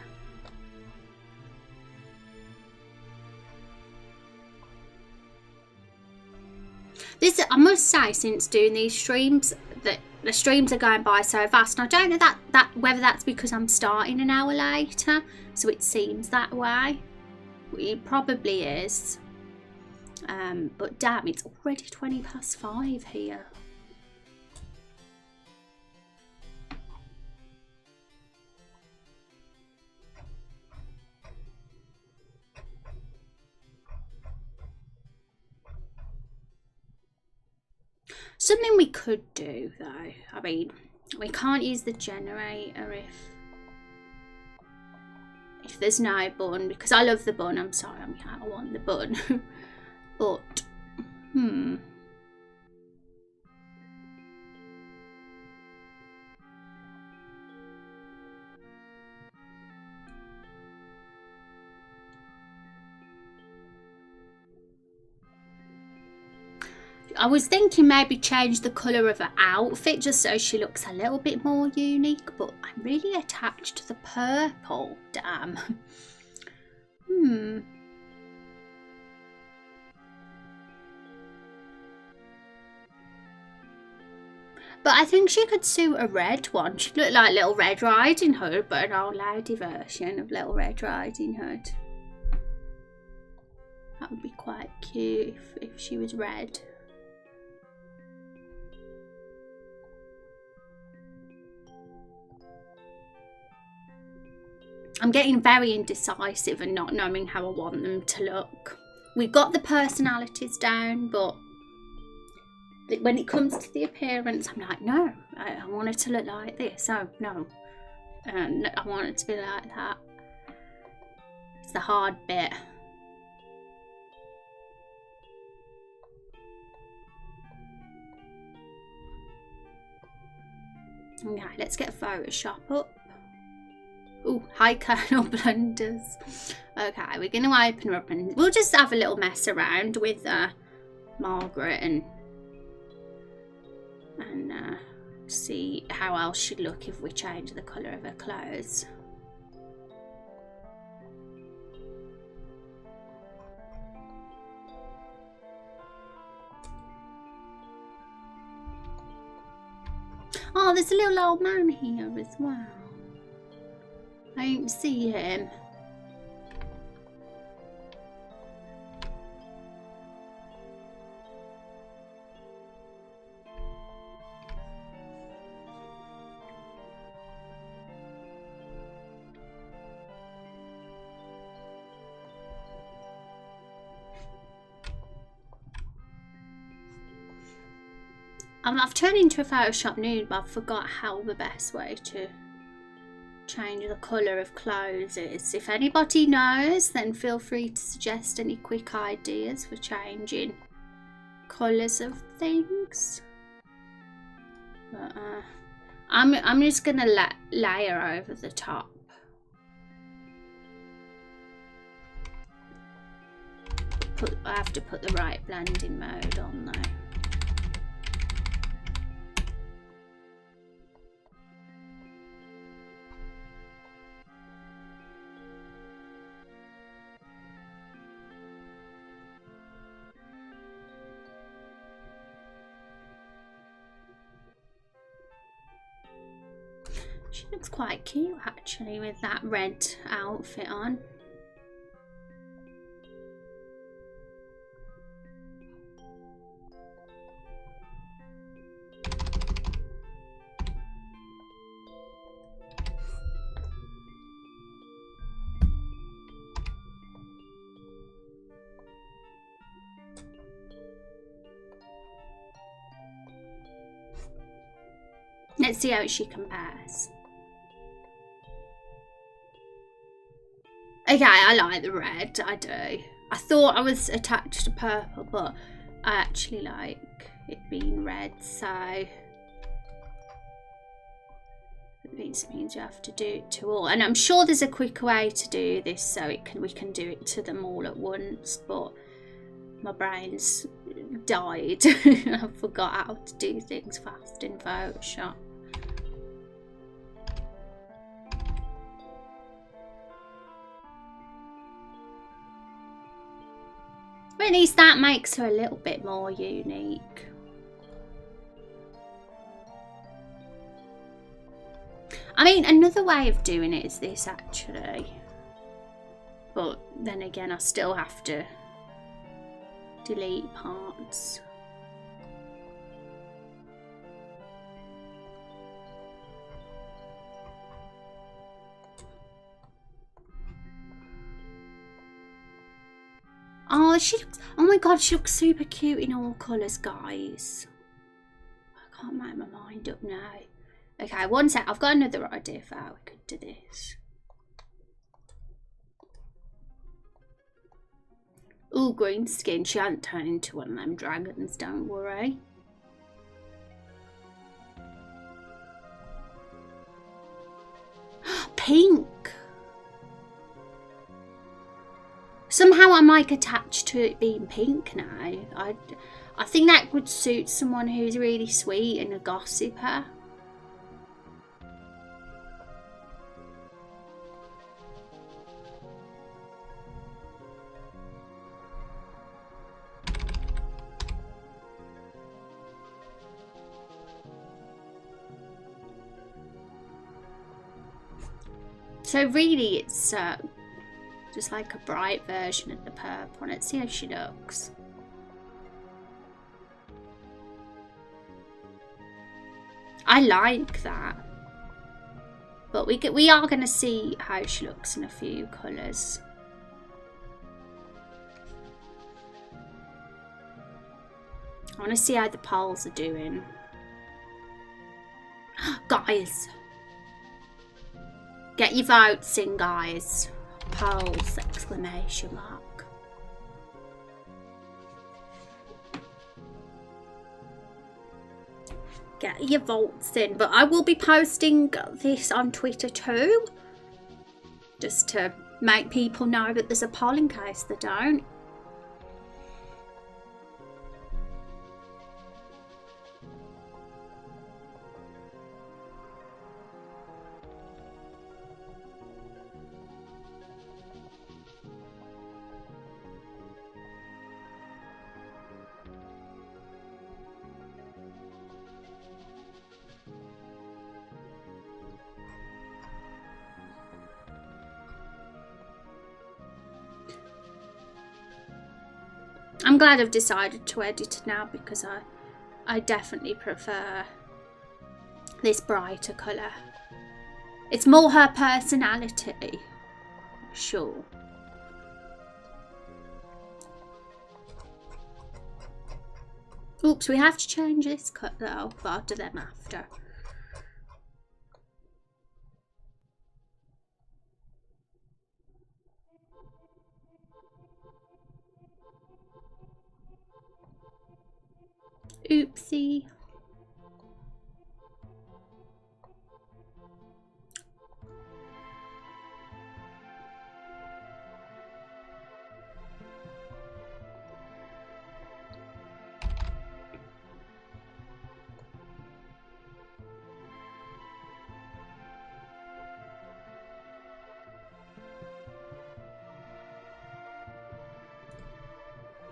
This, I must say, since doing these streams, that the streams are going by so fast, and I don't know whether that's because I'm starting an hour later, so it seems that way. It probably is. But damn, it's already 5:20 here. Something we could do though, I mean, we can't use the generator if there's no bun, because I love the bun. I'm sorry, I want the bun. But I was thinking maybe change the colour of her outfit just so she looks a little bit more unique, but I'm really attached to the purple, damn. But I think she could suit a red one. She'd look like Little Red Riding Hood, but an old lady version of Little Red Riding Hood. That would be quite cute if she was red. I'm getting very indecisive and not knowing how I want them to look. We got the personalities down, but when it comes to the appearance, I'm like, no, I want it to look like this. Oh, no. I want it to be like that. It's the hard bit. Okay, let's get Photoshop up. Oh, hi Colonel Blunders. Okay, we're going to open her up and we'll just have a little mess around with Margaret and see how else she'd look if we change the colour of her clothes. Oh, there's a little old man here as well. I didn't see him. I've turned into a Photoshop nude, but I forgot how the best way to change the colour of clothes is. If anybody knows, then feel free to suggest any quick ideas for changing colours of things. But I'm just gonna layer over the top. I have to put the right blending mode on though. She looks quite cute actually with that red outfit on. Let's see how she compares. Okay, I like the red, I do. I thought I was attached to purple, but I actually like it being red, so this means you have to do it to all. And I'm sure there's a quicker way to do this, so we can do it to them all at once, but my brain's died. I forgot how to do things fast in Photoshop. But at least that makes her a little bit more unique. I mean, another way of doing it is this, actually. But then again, I still have to delete parts. Oh, she looks, oh my god, she looks super cute in all colours, guys. I can't make my mind up now. Okay, one sec, I've got another idea for how we could do this. Ooh, green skin. She hasn't turned into one of them dragons, don't worry. Pink. Somehow I'm like attached to it being pink now. I think that would suit someone who's really sweet and a gossiper. So really it's just like a bright version of the purple. Let's see how she looks. I like that. But we are going to see how she looks in a few colours. I want to see how the poles are doing. Guys! Get your votes in, guys. Polls, exclamation mark. Get your votes in. But I will be posting this on Twitter too. Just to make people know that there's a poll in case they don't. I'm glad I've decided to edit it now because I definitely prefer this brighter colour. It's more her personality, sure. Oops, we have to change this cut though, but I'll do them after. Oopsie.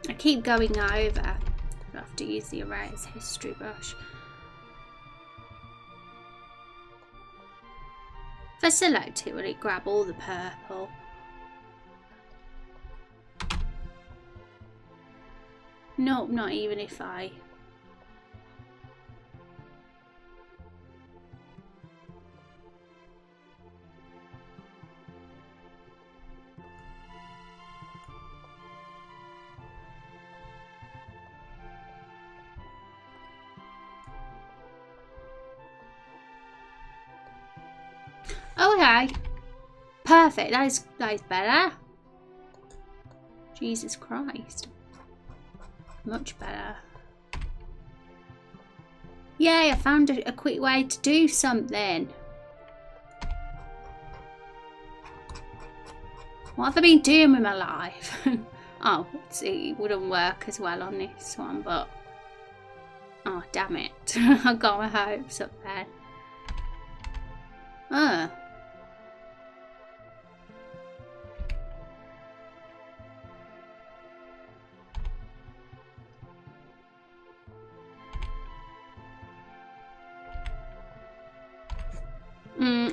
I keep going over. I have to use the erase history brush. If I select it, will it grab all the purple? Nope, not even if I... Okay, perfect. That is better. Jesus Christ, much better. Yay! I found a quick way to do something. What have I been doing with my life? Oh, see, it wouldn't work as well on this one, but oh damn it! I got my hopes up there.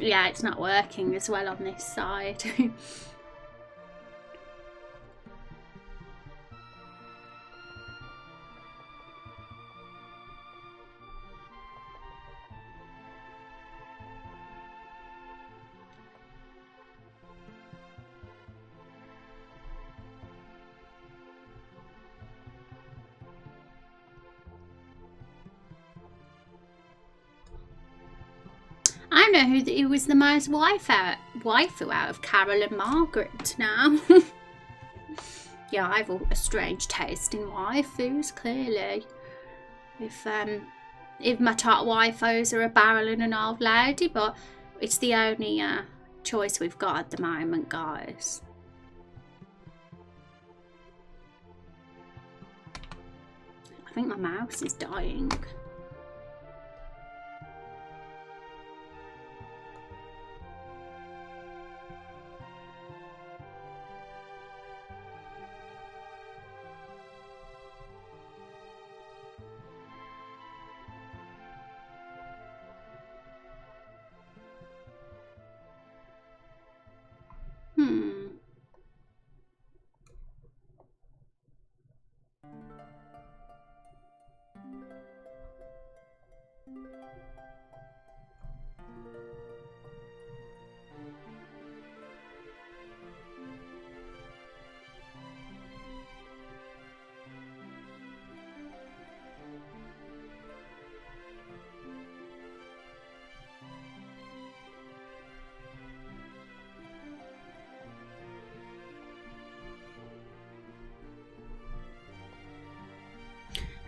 yeah, it's not working as well on this side. I don't know who was the most waifu out of Carol and Margaret now. Yeah, I've a strange taste in waifus, clearly. If my top waifus are a barrel and an old lady, but it's the only choice we've got at the moment, guys. I think my mouse is dying.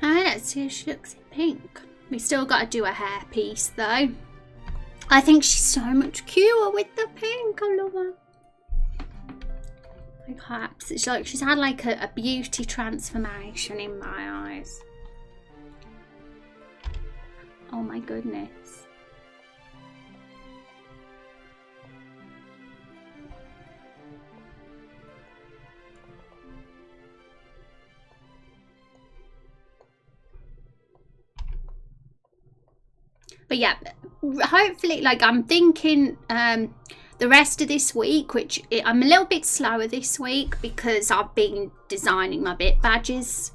Let's see how she looks in pink. We still got to do a hair piece though. I think she's so much cuter with the pink. I love her. Perhaps it's like she's had like a beauty transformation in my eyes. Oh my goodness. But yeah, hopefully, like I'm thinking the rest of this week, which I'm a little bit slower this week because I've been designing my bit badges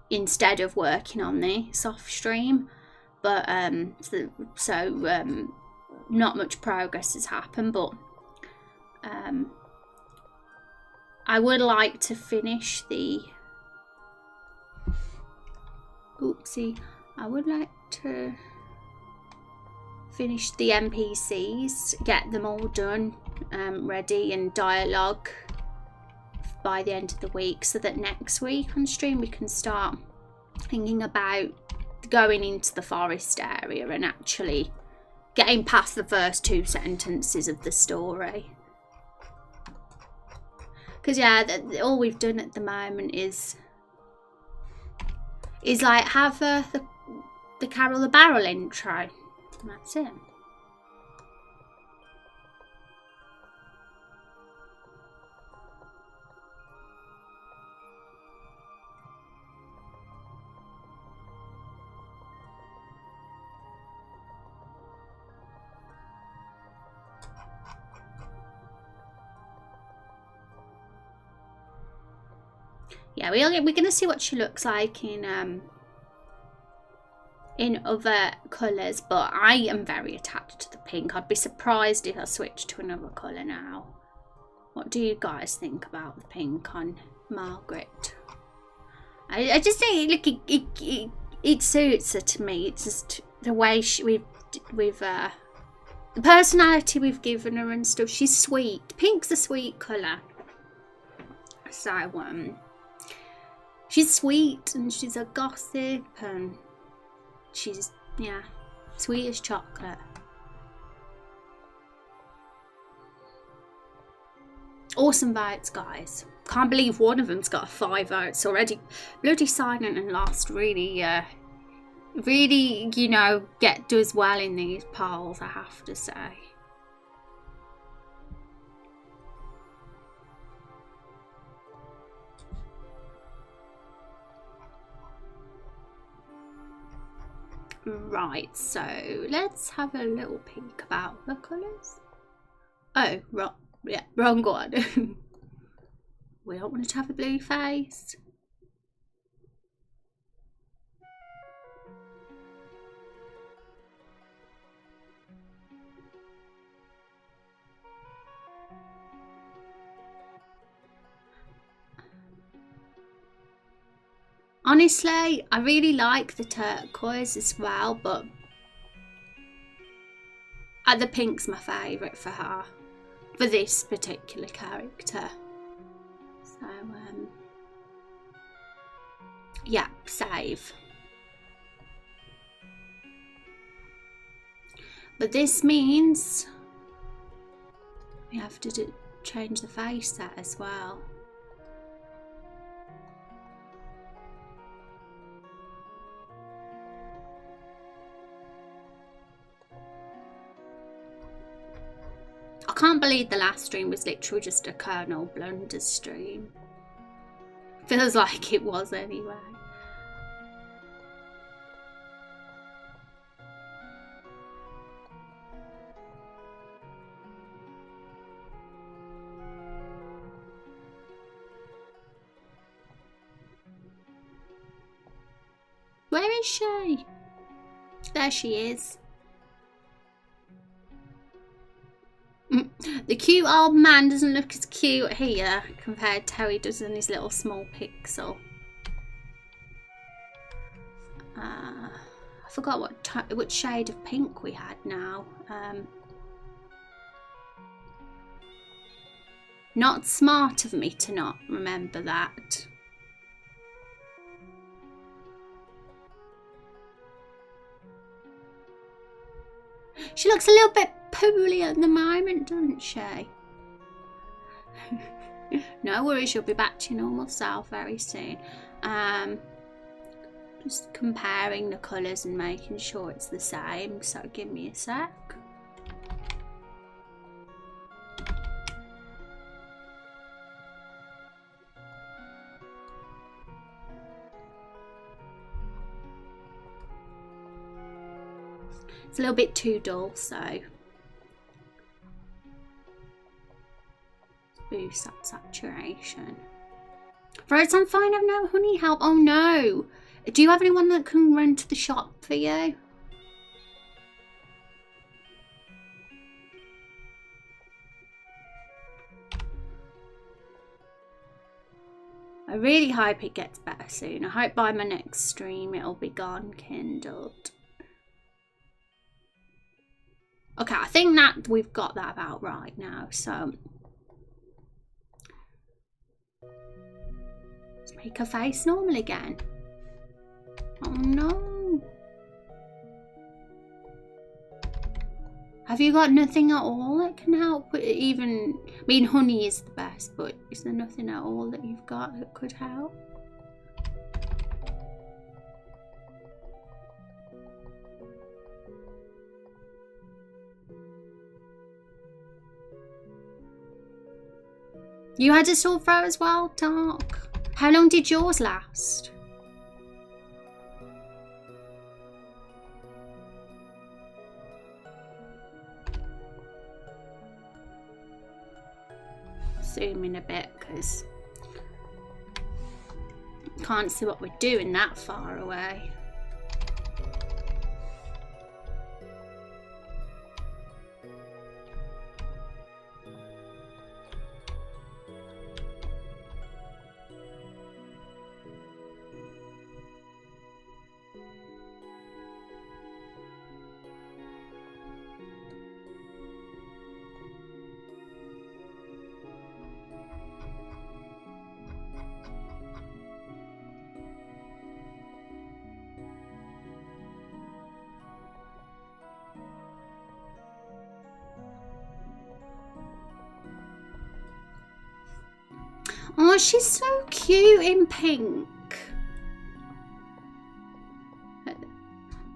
instead of working on this off stream. But not much progress has happened, but I would like to finish the I would like to finish the NPCs, get them all done, ready and dialogue by the end of the week, so that next week on stream we can start thinking about going into the forest area and actually getting past the first 2 sentences of the story. Because yeah, all we've done at the moment is like have the Carol the Barrel intro. And that's it. Yeah, we're going to see what she looks like in other colours, but I am very attached to the pink. I'd be surprised if I switched to another colour now. What do you guys think about the pink on Margaret? I just think it suits her to me. It's just the way we've the personality we've given her and stuff. She's sweet. Pink's a sweet colour. So she's sweet and she's a gossip and she's, yeah, sweet as chocolate. Awesome votes, guys. Can't believe one of them's got 5 votes already. Bloody Silent and Lost really, really, you know, does well in these polls, I have to say. Right, so let's have a little peek about the colours. Oh, wrong. Yeah, wrong one. We don't want it to have a blue face. Honestly, I really like the turquoise as well, but the pink's my favourite for her, for this particular character. So, yeah, save. But this means we have to change the face set as well. I can't believe the last stream was literally just a Colonel Blunders stream. Feels like it was anyway. Where is she? There she is. The cute old man doesn't look as cute here compared to how he does in his little small pixel. I forgot what shade of pink we had now. Not smart of me to not remember that. She looks a little bit poorly at the moment, doesn't she? No worries, she'll be back to your normal self very soon. Just comparing the colours and making sure it's the same, so give me a sec. It's a little bit too dull, so boost that saturation. Rose, I'm fine, I've no honey help. Oh no! Do you have anyone that can run to the shop for you? I really hope it gets better soon. I hope by my next stream it'll be gone kindled. Okay, I think that we've got that about right now, so let's make her face normal again. Oh no. Have you got nothing at all that can help with it? Even, I mean, honey is the best, but is there nothing at all that you've got that could help? You had a sore throat as well, Dark? How long did yours last? Zoom in a bit because can't see what we're doing that far away. Oh, she's so cute in pink.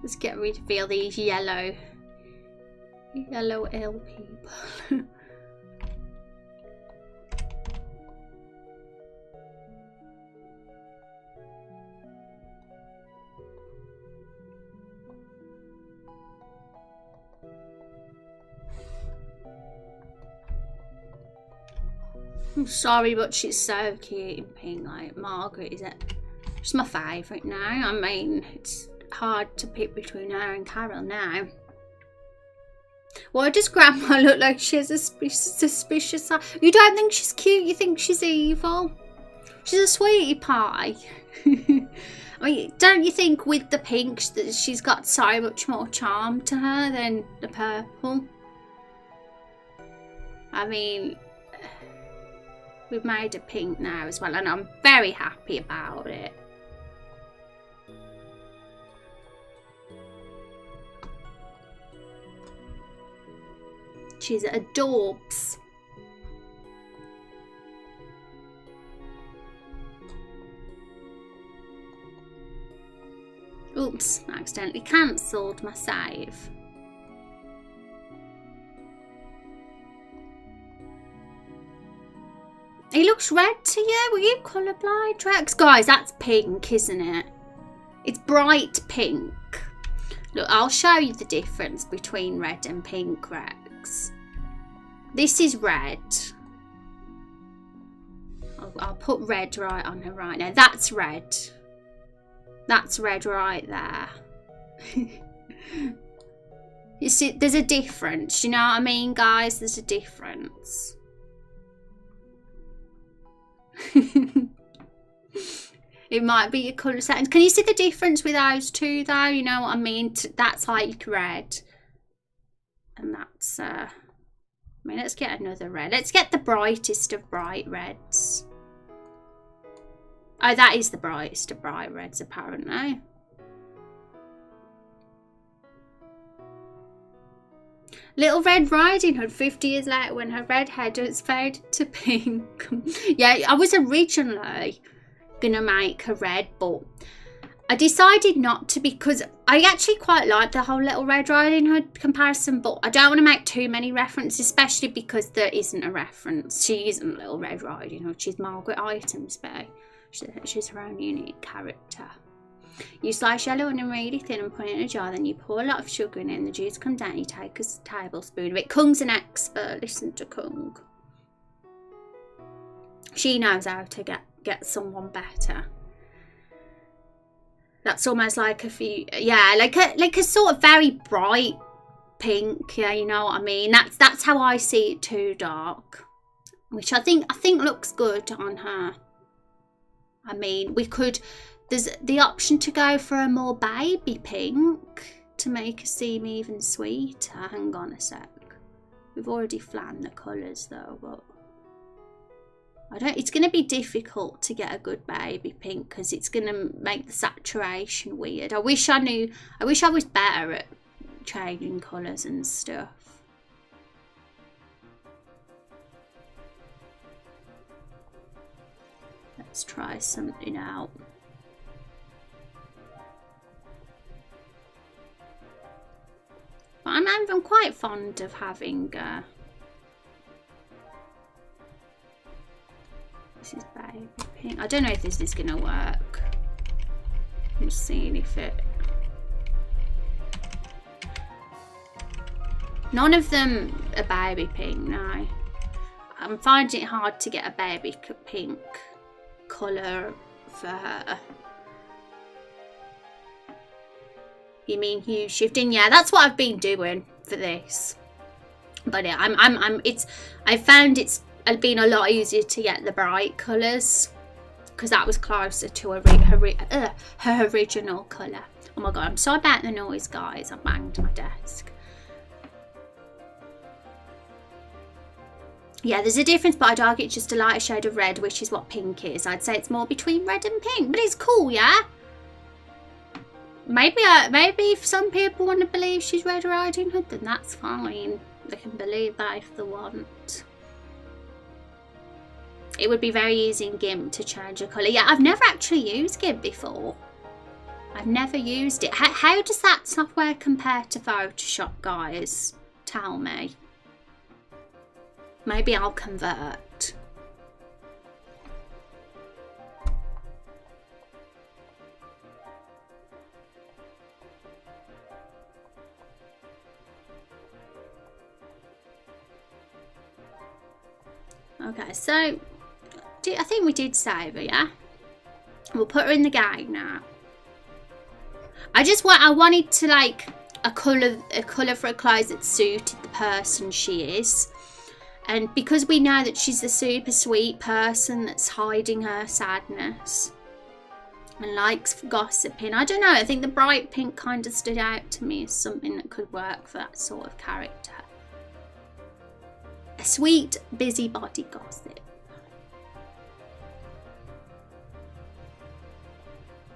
Let's get rid of all these yellow ill people. I'm sorry, but she's so cute in pink. Like, Margaret is it? She's my favourite now. I mean, it's hard to pick between her and Carol now. Why does Grandma look like she has a suspicious eye? You don't think she's cute, you think she's evil? She's a sweetie pie. I mean, don't you think with the pink that she's got so much more charm to her than the purple? I mean, we've made a pink now as well, and I'm very happy about it. She's adorbs. Oops, I accidentally cancelled my save. He looks red to you? Were you colourblind, Rex? Guys, that's pink, isn't it? It's bright pink. Look, I'll show you the difference between red and pink, Rex. This is red. I'll put red right on her right now. That's red. That's red right there. You see, there's a difference. You know what I mean, guys? There's a difference. It might be your colour settings. Can you see the difference with those two, though? You know what I mean? That's like red. And that's... I mean, let's get another red. Let's get the brightest of bright reds. Oh, that is the brightest of bright reds, apparently. Little Red Riding Hood, 50 years later, when her red hair has faded to pink. Yeah, I was originally going to make her red, but I decided not to because I actually quite like the whole Little Red Riding Hood comparison, but I don't want to make too many references, especially because there isn't a reference. She isn't Little Red Riding Hood, she's Margaret Itemsby. She's her own unique character. You slice yellow onion really thin and put it in a jar, then you pour a lot of sugar in it and the juice comes down, you take a tablespoon of it. Kung's an expert, listen to Kung. She knows how to get someone better. That's almost like a few, yeah, like a sort of very bright pink, yeah, you know what I mean? That's how I see it, too dark. Which I think looks good on her. I mean, there's the option to go for a more baby pink to make her seem even sweeter. Hang on a sec. We've already flanned the colours though, but it's going to be difficult to get a good baby pink because it's going to make the saturation weird. I wish I was better at changing colours and stuff. Let's try something out. But I'm quite fond of having this is baby pink. I don't know if this is gonna work. I'm just seeing if it. None of them are baby pink, no. I'm finding it hard to get a baby pink colour for her. You mean hue shifting? Yeah, that's what I've been doing for this. But yeah, I found it's been a lot easier to get the bright colours because that was closer to her original colour. Oh my god, I'm sorry about the noise, guys. I banged my desk. Yeah, there's a difference, but I'd argue it's just a lighter shade of red, which is what pink is. I'd say it's more between red and pink, but it's cool, yeah? Maybe if some people want to believe she's Red Riding Hood, then that's fine. They can believe that if they want. It would be very easy in GIMP to change a colour. Yeah, I've never actually used GIMP before. I've never used it. How does that software compare to Photoshop, guys? Tell me. Maybe I'll convert. Okay, so I think we did save her, yeah? We'll put her in the game now. I wanted to like a colour for her clothes that suited the person she is. And because we know that she's a super sweet person that's hiding her sadness and likes gossiping, I don't know, I think the bright pink kind of stood out to me as something that could work for that sort of character. A sweet, busybody gossip.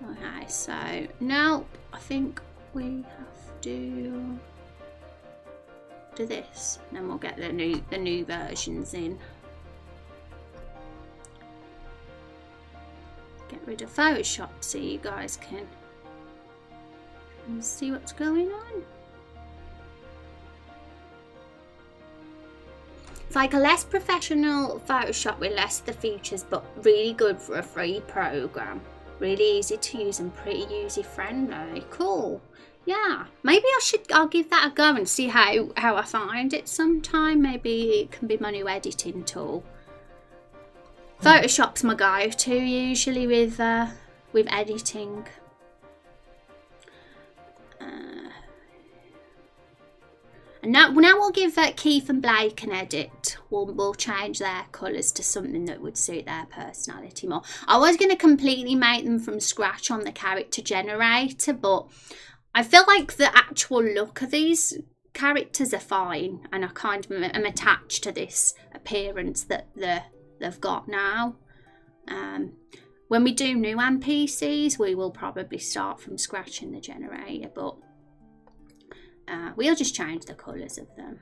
Okay, so now I think we have to do this, and then we'll get the new versions in. Get rid of Photoshop so you guys can see what's going on. It's like a less professional Photoshop with less of the features, but really good for a free program. Really easy to use and pretty user friendly. Cool. Yeah, maybe I'll give that a go and see how I find it sometime. Maybe it can be my new editing tool. Photoshop's my go-to usually with editing. And now we'll give Keith and Blake an edit. We'll change their colours to something that would suit their personality more. I was going to completely make them from scratch on the character generator, but I feel like the actual look of these characters are fine, and I kind of am attached to this appearance that they've got now. When we do new NPCs, we will probably start from scratch in the generator, but we'll just change the colours of them.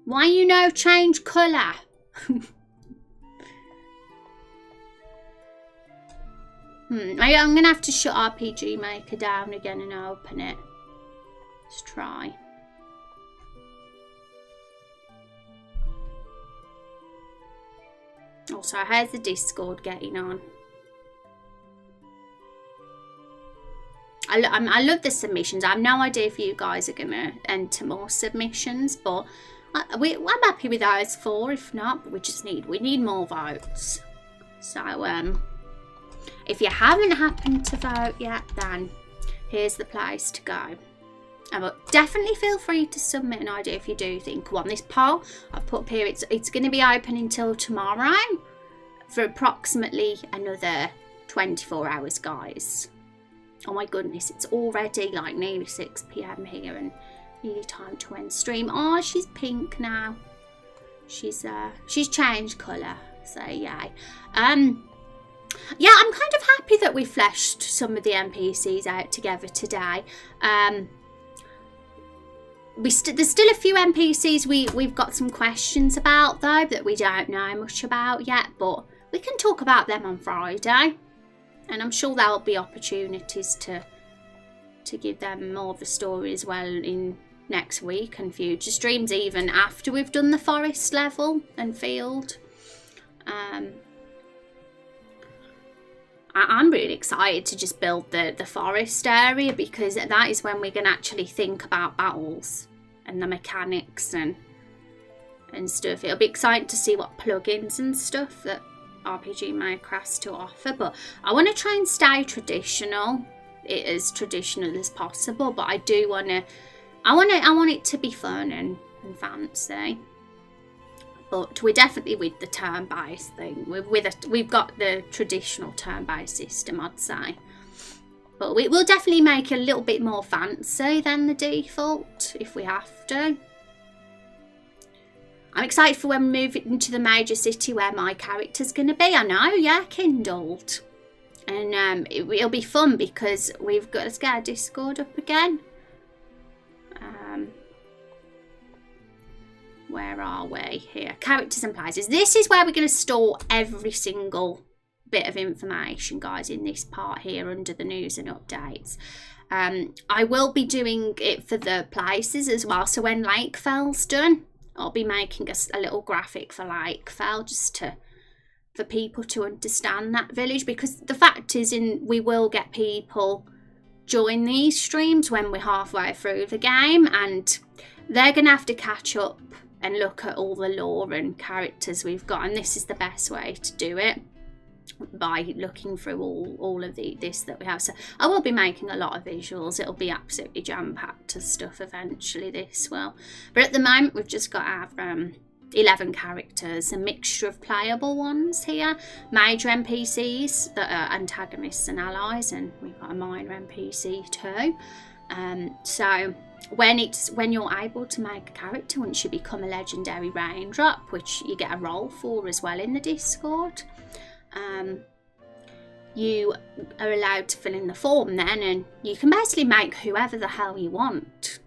Why you no change colour? I'm going to have to shut RPG Maker down again and open it. Let's try. Also, how's the Discord getting on? I love the submissions. I have no idea if you guys are going to enter more submissions, but I'm happy with those 4. If not, we need more votes. So, if you haven't happened to vote yet, then here's the place to go. But definitely feel free to submit an idea if you do think one. This poll I've put up here, it's going to be open until tomorrow for approximately another 24 hours, guys. Oh my goodness, it's already like nearly 6 PM here and nearly time to end stream. Oh, she's pink now. She's changed colour, so yay. Yeah, I'm kind of happy that we fleshed some of the NPCs out together today. There's still a few NPCs we've got some questions about though that we don't know much about yet, but we can talk about them on Friday. And I'm sure there'll be opportunities to give them more of a story as well in next week and future streams, even after we've done the forest level and field. I'm really excited to just build the forest area, because that is when we can actually think about battles and the mechanics and stuff. It'll be exciting to see what plugins and stuff that RPG Maker has to offer, but I want to try and stay traditional, as traditional as possible. But I do want it to be fun and fancy. But we're definitely with the turn-based thing. We've got the traditional turn-based system, I'd say. But we'll definitely make it a little bit more fancy than the default if we have to. I'm excited for when we move into the major city where my character's going to be. I know, yeah, kindled. And it'll be fun because let's get our Discord up again. Where are we? Here, characters and places. This is where we're going to store every single bit of information, guys, in this part here under the news and updates. I will be doing it for the places as well. So when Lakefell's done, I'll be making a little graphic for Lakefell just for people to understand that village, because the fact is we will get people join these streams when we're halfway through the game, and they're going to have to catch up and look at all the lore and characters we've got, and this is the best way to do it, by looking through all of this that we have. So I will be making a lot of visuals. It'll be absolutely jam-packed of stuff eventually, this will. But at the moment we've just got our 11 characters, a mixture of playable ones here, major NPCs that are antagonists and allies, and we've got a minor NPC too. So when you're able to make a character, once you become a legendary Raindrop, which you get a role for as well in the Discord, you are allowed to fill in the form then, and you can basically make whoever the hell you want.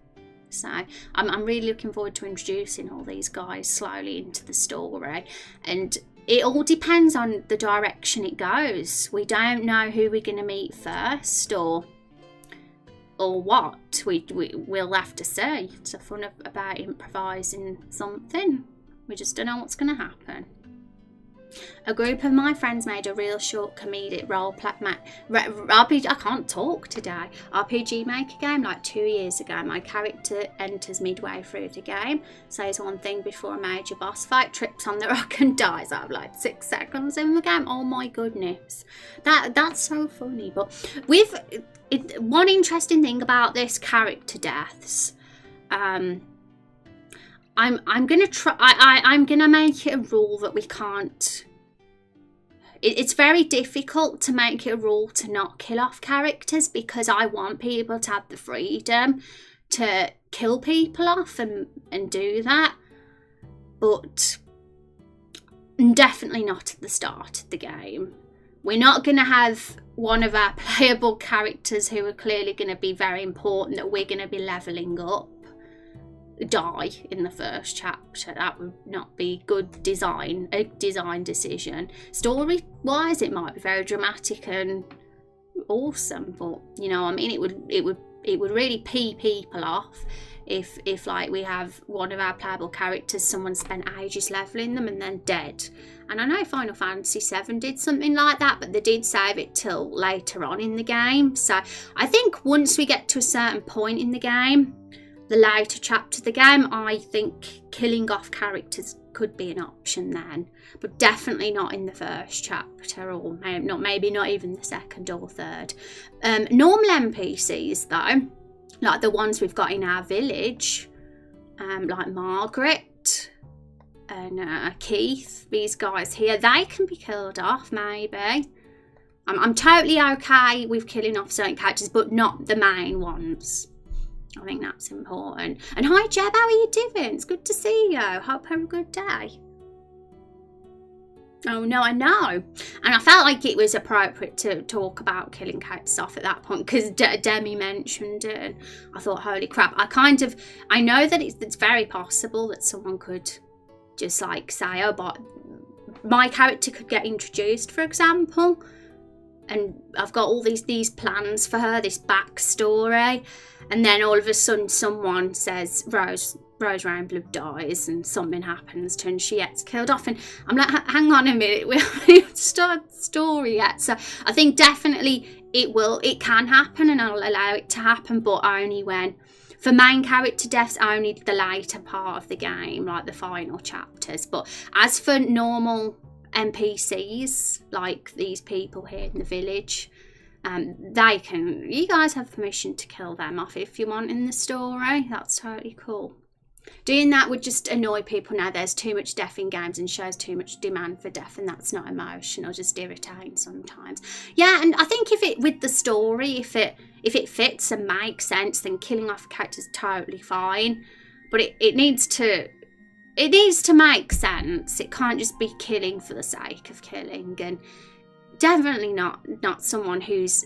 So I'm really looking forward to introducing all these guys slowly into the story, and it all depends on the direction it goes. We don't know who we're going to meet first or what. We'll have to see. It's the fun about improvising something. We just don't know what's going to happen. A group of my friends made a real short comedic RPG. I can't talk today. RPG Maker game like 2 years ago. My character enters midway through the game, says one thing before a major boss fight, trips on the rock and dies after like 6 seconds in the game. Oh my goodness, that's so funny. But one interesting thing about this character deaths, I'm gonna try. I'm gonna make it a rule that we can't. It's very difficult to make it a rule to not kill off characters, because I want people to have the freedom to kill people off and do that, but definitely not at the start of the game. We're not going to have one of our playable characters who are clearly going to be very important, that we're going to be leveling up, die in the first chapter. That would not be a design decision. Story wise, it might be very dramatic and awesome, but you know, I mean, it would really pee people off if like we have one of our playable characters, someone spent ages leveling them and then dead. And I know Final Fantasy VII did something like that, but they did save it till later on in the game. So I think once we get to a certain point in the game, the later chapter of the game, I think killing off characters could be an option then, but definitely not in the first chapter, or maybe not even the second or third. Normal NPCs though, like the ones we've got in our village, like Margaret and Keith, these guys here, they can be killed off maybe. I'm totally okay with killing off certain characters, but not the main ones. I think that's important. And hi Jeb, how are you doing? It's good to see you. Hope you have a good day. Oh no, I know. And I felt like it was appropriate to talk about killing characters off at that point, because Demi mentioned it, and I thought, holy crap. I know that it's very possible that someone could just like say, oh, but my character could get introduced, for example, and I've got all these plans for her, this backstory, and then all of a sudden someone says Rose Rainblood dies and something happens to her and she gets killed off, and I'm like, hang on a minute, we haven't even started the story yet. So I think definitely it can happen, and I'll allow it to happen, but only when, for main character deaths, only the later part of the game, like the final chapters. But as for normal NPCs, like these people here in the village, you guys have permission to kill them off if you want in the story. That's totally cool. Doing that would just annoy people. Now there's too much death in games and shows too much demand for death, and that's not emotional, just irritating sometimes. Yeah, and I think with the story, if it fits and makes sense, then killing off a character is totally fine. But it needs to make sense. It can't just be killing for the sake of killing, and definitely not someone who's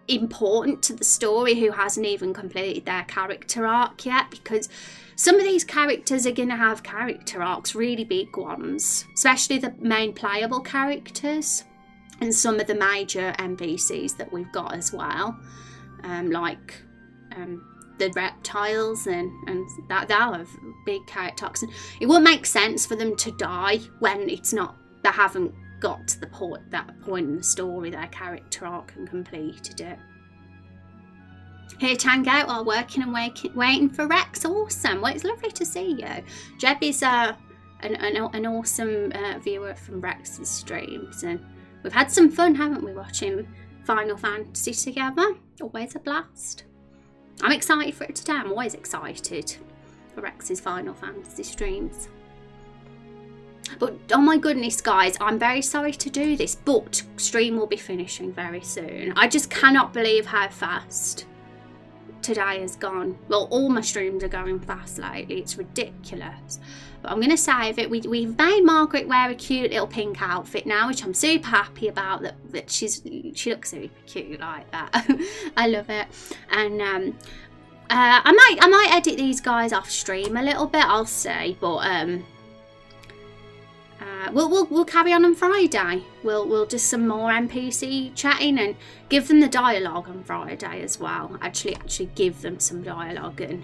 important to the story, who hasn't even completed their character arc yet, because some of these characters are going to have character arcs, really big ones, especially the main playable characters, and some of the major NPCs that we've got as well, like the reptiles and that they'll have big character arcs, and it won't make sense for them to die when they haven't got to that point in the story, their character arc, and completed it. here to hang out while working and waiting for Rex. Awesome. Well, it's lovely to see you. Jeb is an awesome viewer from Rex's streams, and we've had some fun, haven't we, watching Final Fantasy together? Always a blast. I'm excited for it today. I'm always excited for Rex's Final Fantasy streams. But oh my goodness, guys, I'm very sorry to do this, but stream will be finishing very soon. I just cannot believe how fast today has gone. Well, all my streams are going fast lately. It's ridiculous. But I'm going to save it. We've made Margaret wear a cute little pink outfit now, which I'm super happy about. That she looks super cute like that. I love it. And I might edit these guys off stream a little bit. I'll see. But we'll carry on Friday. We'll do some more NPC chatting and give them the dialogue on Friday as well. Actually give them some dialogue, and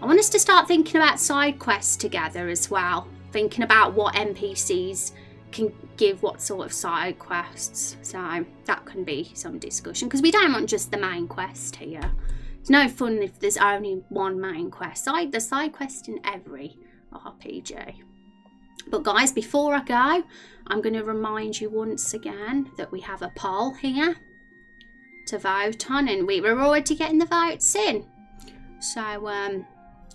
I want us to start thinking about side quests together as well. Thinking about what NPCs can give what sort of side quests. So that can be some discussion, because we don't want just the main quest here. It's no fun if there's only one main quest. There's side quest in every RPG. But guys, before I go, I'm going to remind you once again that we have a poll here to vote on, and we were already getting the votes in. So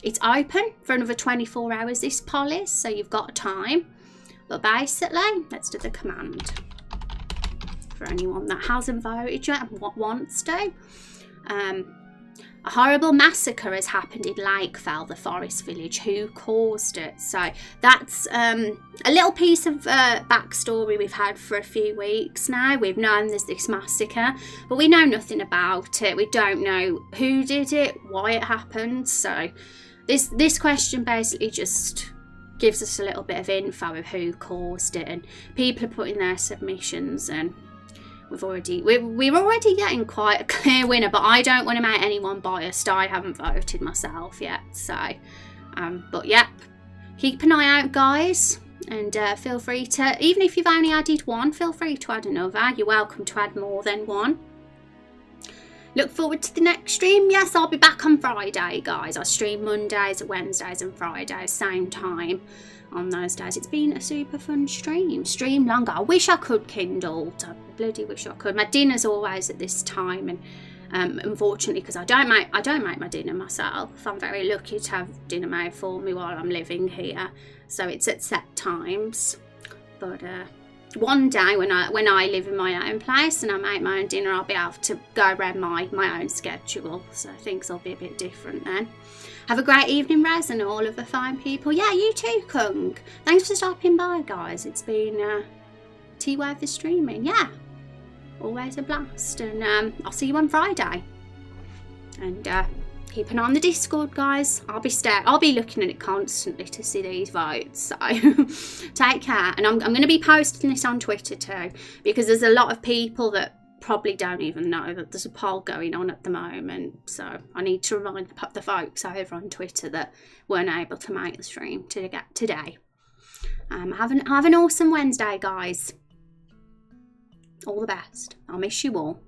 it's open for another 24 hours, this poll is, so you've got time. But basically, let's do the command for anyone that hasn't voted yet and wants to. A horrible massacre has happened in Lakefell, the forest village. Who caused it? So that's a little piece of backstory we've had for a few weeks now. We've known there's this massacre, but we know nothing about it. We don't know who did it, why it happened. So this question basically just gives us a little bit of info of who caused it, and people are putting their submissions, and we're already getting quite a clear winner, but I don't want to make anyone biased. I haven't voted myself yet, so but yep, keep an eye out, guys, and feel free to, even if you've only added one, feel free to add another. You're welcome to add more than one. Look forward to the next stream. Yes, I'll be back on Friday, guys. I stream Mondays, Wednesdays and Fridays, same time on those days. It's been a super fun stream longer. I wish I could Kindle. I bloody wish I could. My dinner's always at this time, and unfortunately, because I don't make my dinner myself, I'm very lucky to have dinner made for me while I'm living here, so it's at set times. But one day when I live in my own place and I make my own dinner, I'll be able to go around my own schedule, so things will be a bit different then. Have a great evening, Rez, and all of the fine people. Yeah, you too, Kung. Thanks for stopping by, guys. It's been tea for streaming. Yeah, always a blast. And I'll see you on Friday. And keep an eye on the Discord, guys. I'll be looking at it constantly to see these votes. So take care. And I'm going to be posting this on Twitter too, because there's a lot of people that probably don't even know that there's a poll going on at the moment, so I need to remind the folks over on Twitter that weren't able to make the stream today. Have an awesome Wednesday, guys. All the best. I'll miss you all.